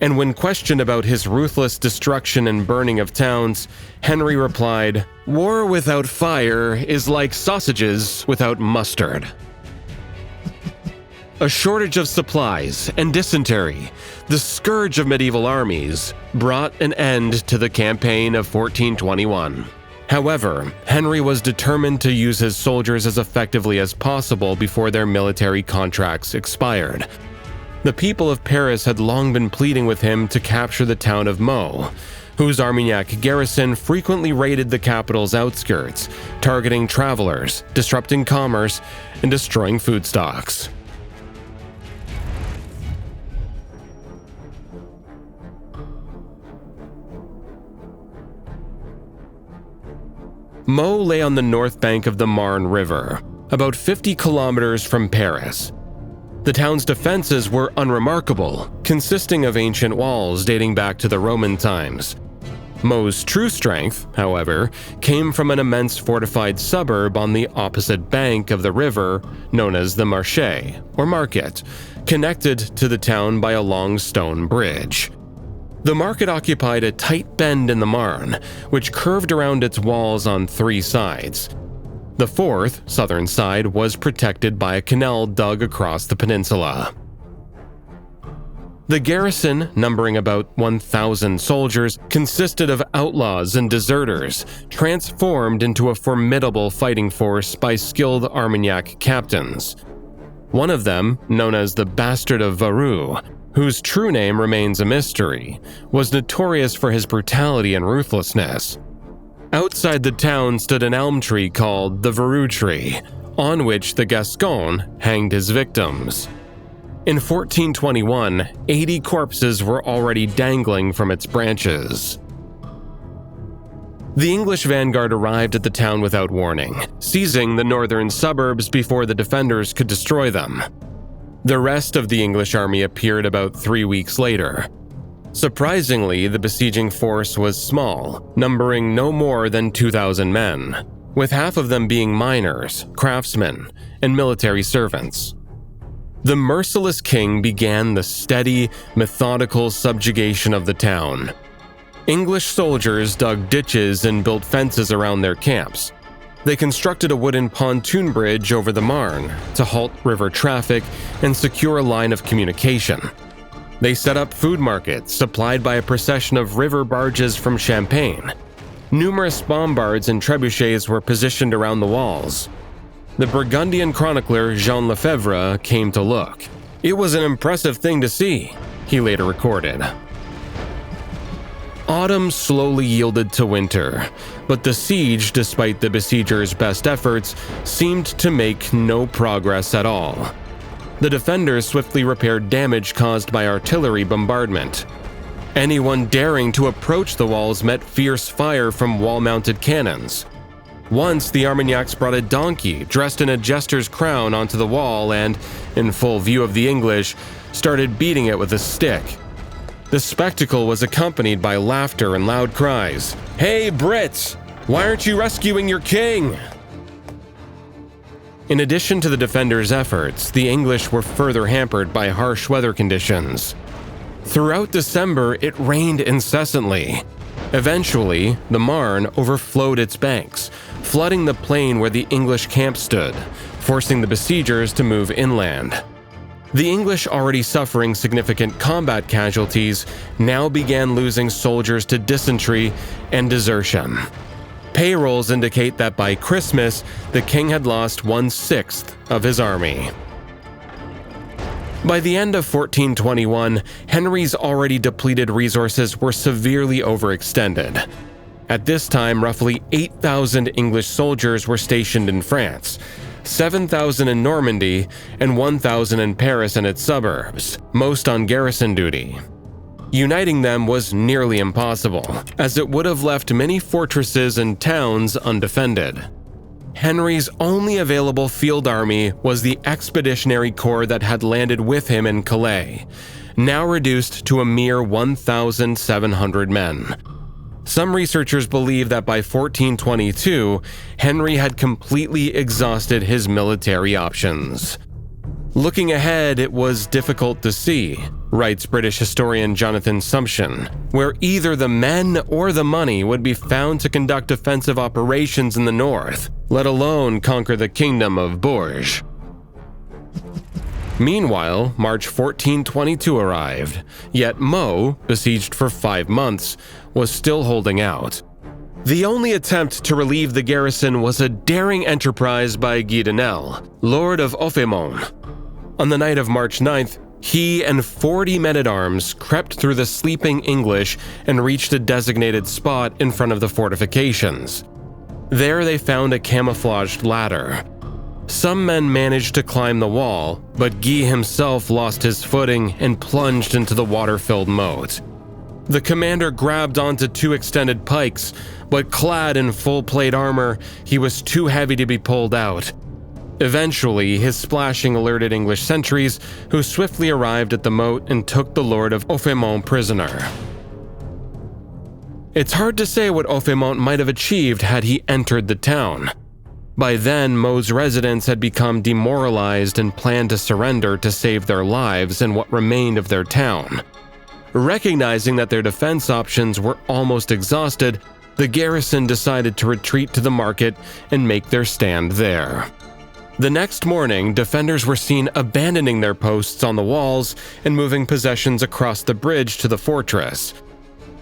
And when questioned about his ruthless destruction and burning of towns, Henry replied, "War without fire is like sausages without mustard." A shortage of supplies and dysentery, the scourge of medieval armies, brought an end to the campaign of 1421. However, Henry was determined to use his soldiers as effectively as possible before their military contracts expired. The people of Paris had long been pleading with him to capture the town of Meaux, whose Armagnac garrison frequently raided the capital's outskirts, targeting travelers, disrupting commerce, and destroying food stocks. Meaux lay on the north bank of the Marne River, about 50 kilometers from Paris. The town's defenses were unremarkable, consisting of ancient walls dating back to the Roman times. Meaux's true strength, however, came from an immense fortified suburb on the opposite bank of the river known as the Marché, or Market, connected to the town by a long stone bridge. The market occupied a tight bend in the Marne, which curved around its walls on 3 sides. The fourth, southern side, was protected by a canal dug across the peninsula. The garrison, numbering about 1,000 soldiers, consisted of outlaws and deserters, transformed into a formidable fighting force by skilled Armagnac captains. One of them, known as the Bastard of Varus, whose true name remains a mystery, was notorious for his brutality and ruthlessness. Outside the town stood an elm tree called the Varus tree, on which the Gascon hanged his victims. In 1421, 80 corpses were already dangling from its branches. The English vanguard arrived at the town without warning, seizing the northern suburbs before the defenders could destroy them. The rest of the English army appeared about 3 weeks later. Surprisingly, the besieging force was small, numbering no more than 2,000 men, with half of them being miners, craftsmen, and military servants. The merciless king began the steady, methodical subjugation of the town. English soldiers dug ditches and built fences around their camps. They constructed a wooden pontoon bridge over the Marne to halt river traffic and secure a line of communication. They set up food markets supplied by a procession of river barges from Champagne. Numerous bombards and trebuchets were positioned around the walls. The Burgundian chronicler Jean Lefebvre came to look. "It was an impressive thing to see," he later recorded. Autumn slowly yielded to winter, but the siege, despite the besiegers' best efforts, seemed to make no progress at all. The defenders swiftly repaired damage caused by artillery bombardment. Anyone daring to approach the walls met fierce fire from wall-mounted cannons. Once, the Armagnacs brought a donkey dressed in a jester's crown onto the wall and, in full view of the English, started beating it with a stick. The spectacle was accompanied by laughter and loud cries. "Hey, Brits! Why aren't you rescuing your king?" In addition to the defenders' efforts, the English were further hampered by harsh weather conditions. Throughout December, it rained incessantly. Eventually, the Marne overflowed its banks, flooding the plain where the English camp stood, forcing the besiegers to move inland. The English, already suffering significant combat casualties, now began losing soldiers to dysentery and desertion. Payrolls indicate that by Christmas, the king had lost 1/6 of his army. By the end of 1421, Henry's already depleted resources were severely overextended. At this time, roughly 8,000 English soldiers were stationed in France, 7,000 in Normandy, and 1,000 in Paris and its suburbs, most on garrison duty. Uniting them was nearly impossible, as it would have left many fortresses and towns undefended. Henry's only available field army was the Expeditionary Corps that had landed with him in Calais, now reduced to a mere 1,700 men. Some researchers believe that by 1422, Henry had completely exhausted his military options. Looking ahead, it was difficult to see, writes British historian Jonathan Sumption, where either the men or the money would be found to conduct offensive operations in the north, let alone conquer the kingdom of Bourges. Meanwhile, March 1422 arrived, yet Meaux, besieged for 5 months, was still holding out. The only attempt to relieve the garrison was a daring enterprise by Guy de Nesle, Lord of Offemont. On the night of March 9th, he and 40 men-at-arms crept through the sleeping English and reached a designated spot in front of the fortifications. There they found a camouflaged ladder. Some men managed to climb the wall, but Guy himself lost his footing and plunged into the water-filled moat. The commander grabbed onto 2 extended pikes, but clad in full plate armor, he was too heavy to be pulled out. Eventually, his splashing alerted English sentries, who swiftly arrived at the moat and took the Lord of Offemont prisoner. It's hard to say what Offemont might have achieved had he entered the town. By then, Meaux's residents had become demoralized and planned to surrender to save their lives and what remained of their town. Recognizing that their defense options were almost exhausted, the garrison decided to retreat to the market and make their stand there. The next morning, defenders were seen abandoning their posts on the walls and moving possessions across the bridge to the fortress.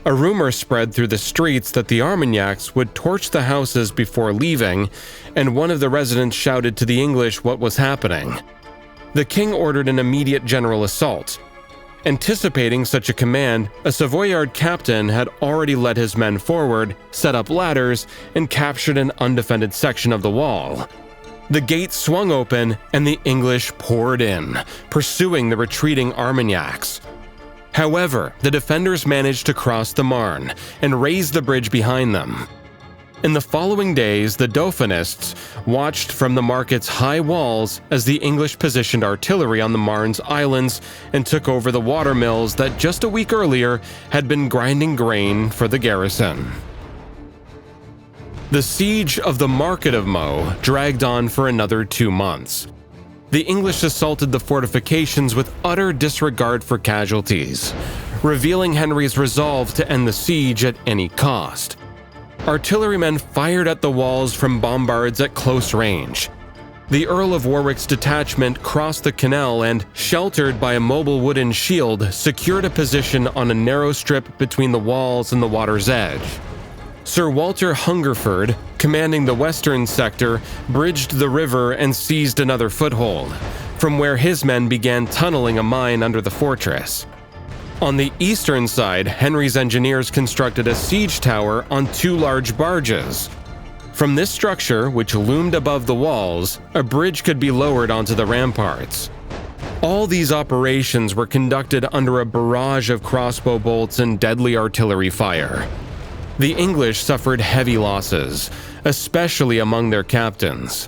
A rumor spread through the streets that the Armagnacs would torch the houses before leaving, and one of the residents shouted to the English what was happening. The king ordered an immediate general assault. Anticipating such a command, a Savoyard captain had already led his men forward, set up ladders, and captured an undefended section of the wall. The gate swung open and the English poured in, pursuing the retreating Armagnacs. However, the defenders managed to cross the Marne and raise the bridge behind them. In the following days, the Dauphinists watched from the market's high walls as the English positioned artillery on the Marne's islands and took over the watermills that just a week earlier had been grinding grain for the garrison. The siege of the market of Meaux dragged on for another 2 months. The English assaulted the fortifications with utter disregard for casualties, revealing Henry's resolve to end the siege at any cost. Artillerymen fired at the walls from bombards at close range. The Earl of Warwick's detachment crossed the canal and, sheltered by a mobile wooden shield, secured a position on a narrow strip between the walls and the water's edge. Sir Walter Hungerford, commanding the western sector, bridged the river and seized another foothold, from where his men began tunneling a mine under the fortress. On the eastern side, Henry's engineers constructed a siege tower on 2 large barges. From this structure, which loomed above the walls, a bridge could be lowered onto the ramparts. All these operations were conducted under a barrage of crossbow bolts and deadly artillery fire. The English suffered heavy losses, especially among their captains.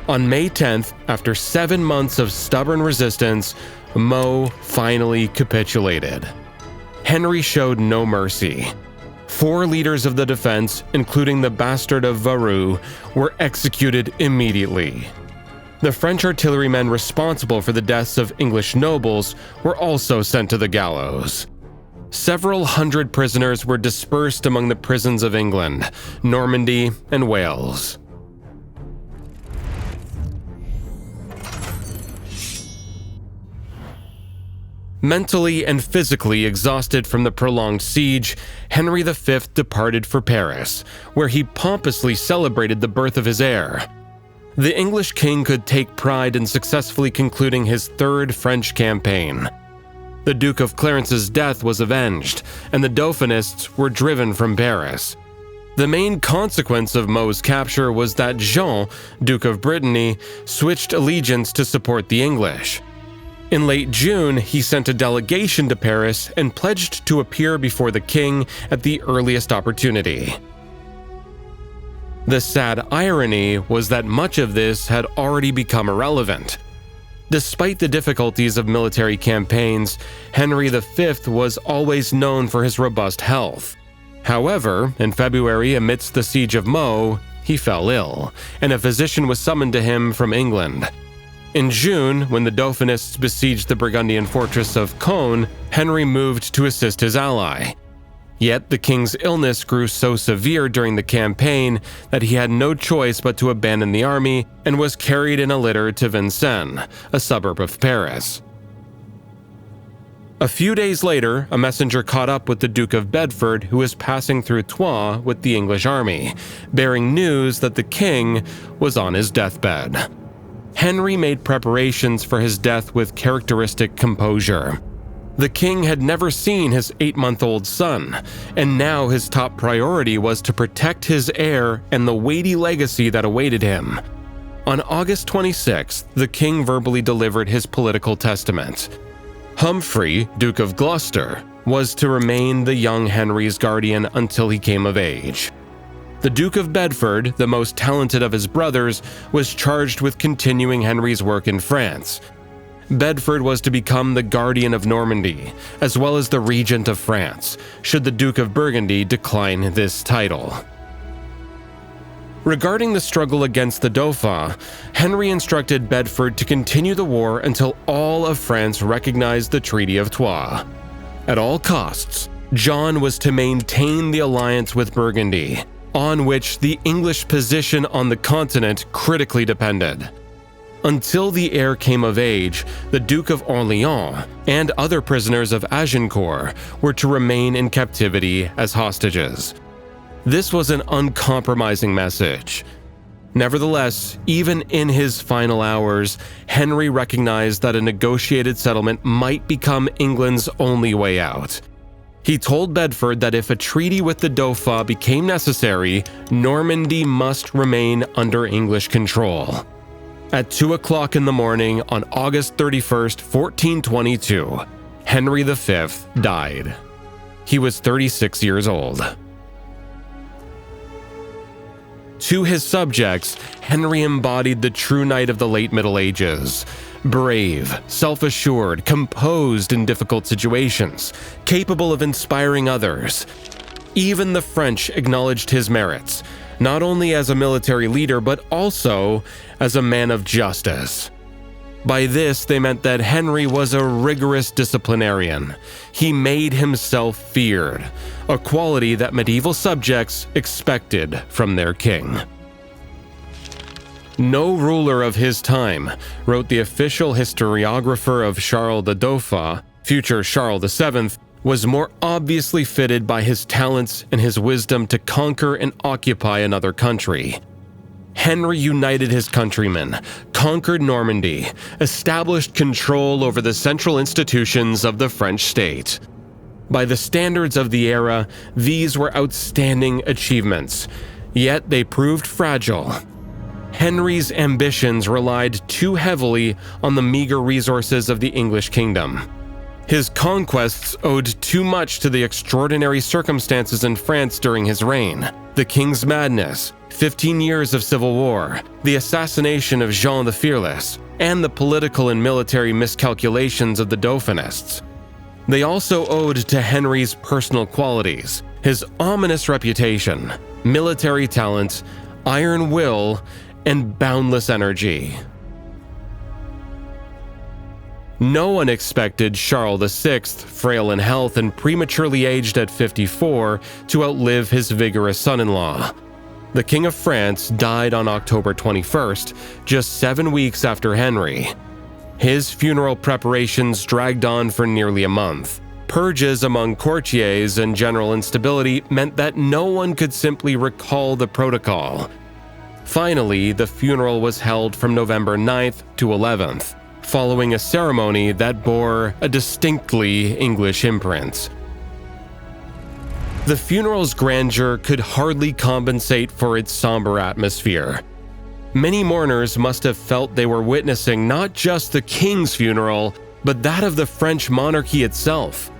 On May 10th, after 7 months of stubborn resistance, Meaux finally capitulated. Henry showed no mercy. 4 leaders of the defense, including the bastard of Varus, were executed immediately. The French artillerymen responsible for the deaths of English nobles were also sent to the gallows. Several hundred prisoners were dispersed among the prisons of England, Normandy, and Wales. Mentally and physically exhausted from the prolonged siege, Henry V departed for Paris, where he pompously celebrated the birth of his heir. The English king could take pride in successfully concluding his 3rd French campaign. The Duke of Clarence's death was avenged, and the Dauphinists were driven from Paris. The main consequence of Meaux's capture was that Jean, Duke of Brittany, switched allegiance to support the English. In late June, he sent a delegation to Paris and pledged to appear before the king at the earliest opportunity. The sad irony was that much of this had already become irrelevant. Despite the difficulties of military campaigns, Henry V was always known for his robust health. However, in February, amidst the Siege of Meaux, he fell ill, and a physician was summoned to him from England. In June, when the Dauphinists besieged the Burgundian fortress of Caen, Henry moved to assist his ally. Yet the king's illness grew so severe during the campaign that he had no choice but to abandon the army and was carried in a litter to Vincennes, a suburb of Paris. A few days later, a messenger caught up with the Duke of Bedford, who was passing through Troyes with the English army, bearing news that the king was on his deathbed. Henry made preparations for his death with characteristic composure. The king had never seen his 8-month-old son, and now his top priority was to protect his heir and the weighty legacy that awaited him. On August 26th, the king verbally delivered his political testament. Humphrey, Duke of Gloucester, was to remain the young Henry's guardian until he came of age. The Duke of Bedford, the most talented of his brothers, was charged with continuing Henry's work in France. Bedford was to become the guardian of Normandy, as well as the regent of France, should the Duke of Burgundy decline this title. Regarding the struggle against the Dauphin, Henry instructed Bedford to continue the war until all of France recognized the Treaty of Troyes. At all costs, John was to maintain the alliance with Burgundy, on which the English position on the continent critically depended. Until the heir came of age, the Duke of Orléans and other prisoners of Agincourt were to remain in captivity as hostages. This was an uncompromising message. Nevertheless, even in his final hours, Henry recognized that a negotiated settlement might become England's only way out. He told Bedford that if a treaty with the Dauphin became necessary, Normandy must remain under English control. At 2 o'clock in the morning on August 31st, 1422, Henry V died. He was 36 years old. To his subjects, Henry embodied the true knight of the late Middle Ages. Brave, self-assured, composed in difficult situations, capable of inspiring others. Even the French acknowledged his merits, not only as a military leader but also as a man of justice. By this, they meant that Henry was a rigorous disciplinarian. He made himself feared, a quality that medieval subjects expected from their king. No ruler of his time, wrote the official historiographer of Charles the Dauphin, future Charles VII, was more obviously fitted by his talents and his wisdom to conquer and occupy another country. Henry united his countrymen, conquered Normandy, established control over the central institutions of the French state. By the standards of the era, these were outstanding achievements, yet they proved fragile. Henry's ambitions relied too heavily on the meager resources of the English kingdom. His conquests owed too much to the extraordinary circumstances in France during his reign: the king's madness, 15 years of civil war, the assassination of Jean the Fearless, and the political and military miscalculations of the Dauphinists. They also owed to Henry's personal qualities: his ominous reputation, military talent, iron will, and boundless energy. No one expected Charles VI, frail in health and prematurely aged at 54, to outlive his vigorous son-in-law. The King of France died on October 21st, just 7 weeks after Henry. His funeral preparations dragged on for nearly a month. Purges among courtiers and general instability meant that no one could simply recall the protocol. Finally, the funeral was held from November 9th to 11th, following a ceremony that bore a distinctly English imprint. The funeral's grandeur could hardly compensate for its somber atmosphere. Many mourners must have felt they were witnessing not just the king's funeral, but that of the French monarchy itself.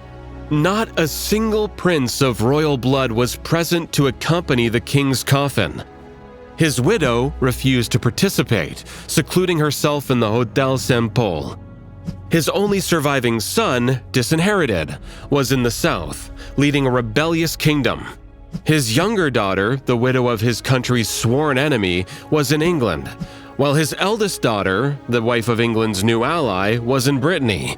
Not a single prince of royal blood was present to accompany the king's coffin. His widow refused to participate, secluding herself in the Hôtel Saint-Paul. His only surviving son, disinherited, was in the south, leading a rebellious kingdom. His younger daughter, the widow of his country's sworn enemy, was in England, while his eldest daughter, the wife of England's new ally, was in Brittany.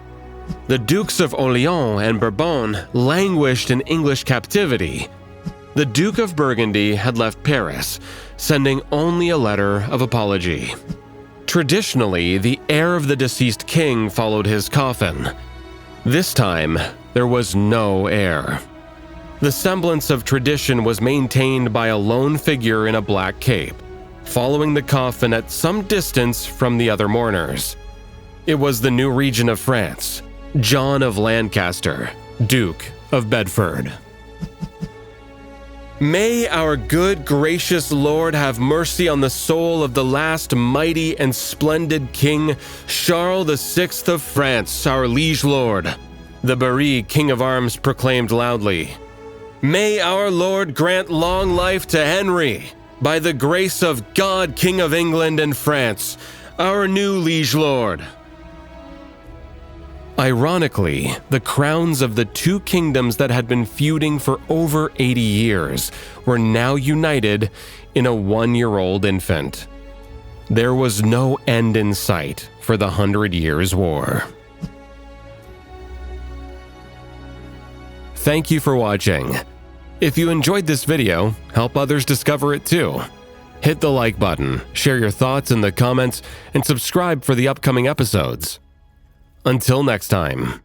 The Dukes of Orléans and Bourbon languished in English captivity. The Duke of Burgundy had left Paris, sending only a letter of apology. Traditionally, the heir of the deceased king followed his coffin. This time, there was no heir. The semblance of tradition was maintained by a lone figure in a black cape, following the coffin at some distance from the other mourners. It was the new regent of France, John of Lancaster, Duke of Bedford. May our good, gracious Lord have mercy on the soul of the last mighty and splendid king, Charles VI of France, our liege lord. The Barratt king of arms proclaimed loudly. May our Lord grant long life to Henry, by the grace of God, King of England and France, our new liege lord. Ironically, the crowns of the two kingdoms that had been feuding for over 80 years were now united in a 1-year-old infant. There was no end in sight for the 100 Years' War. Thank you for watching. If you enjoyed this video, help others discover it too. Hit the like button, share your thoughts in the comments, and subscribe for the upcoming episodes. Until next time.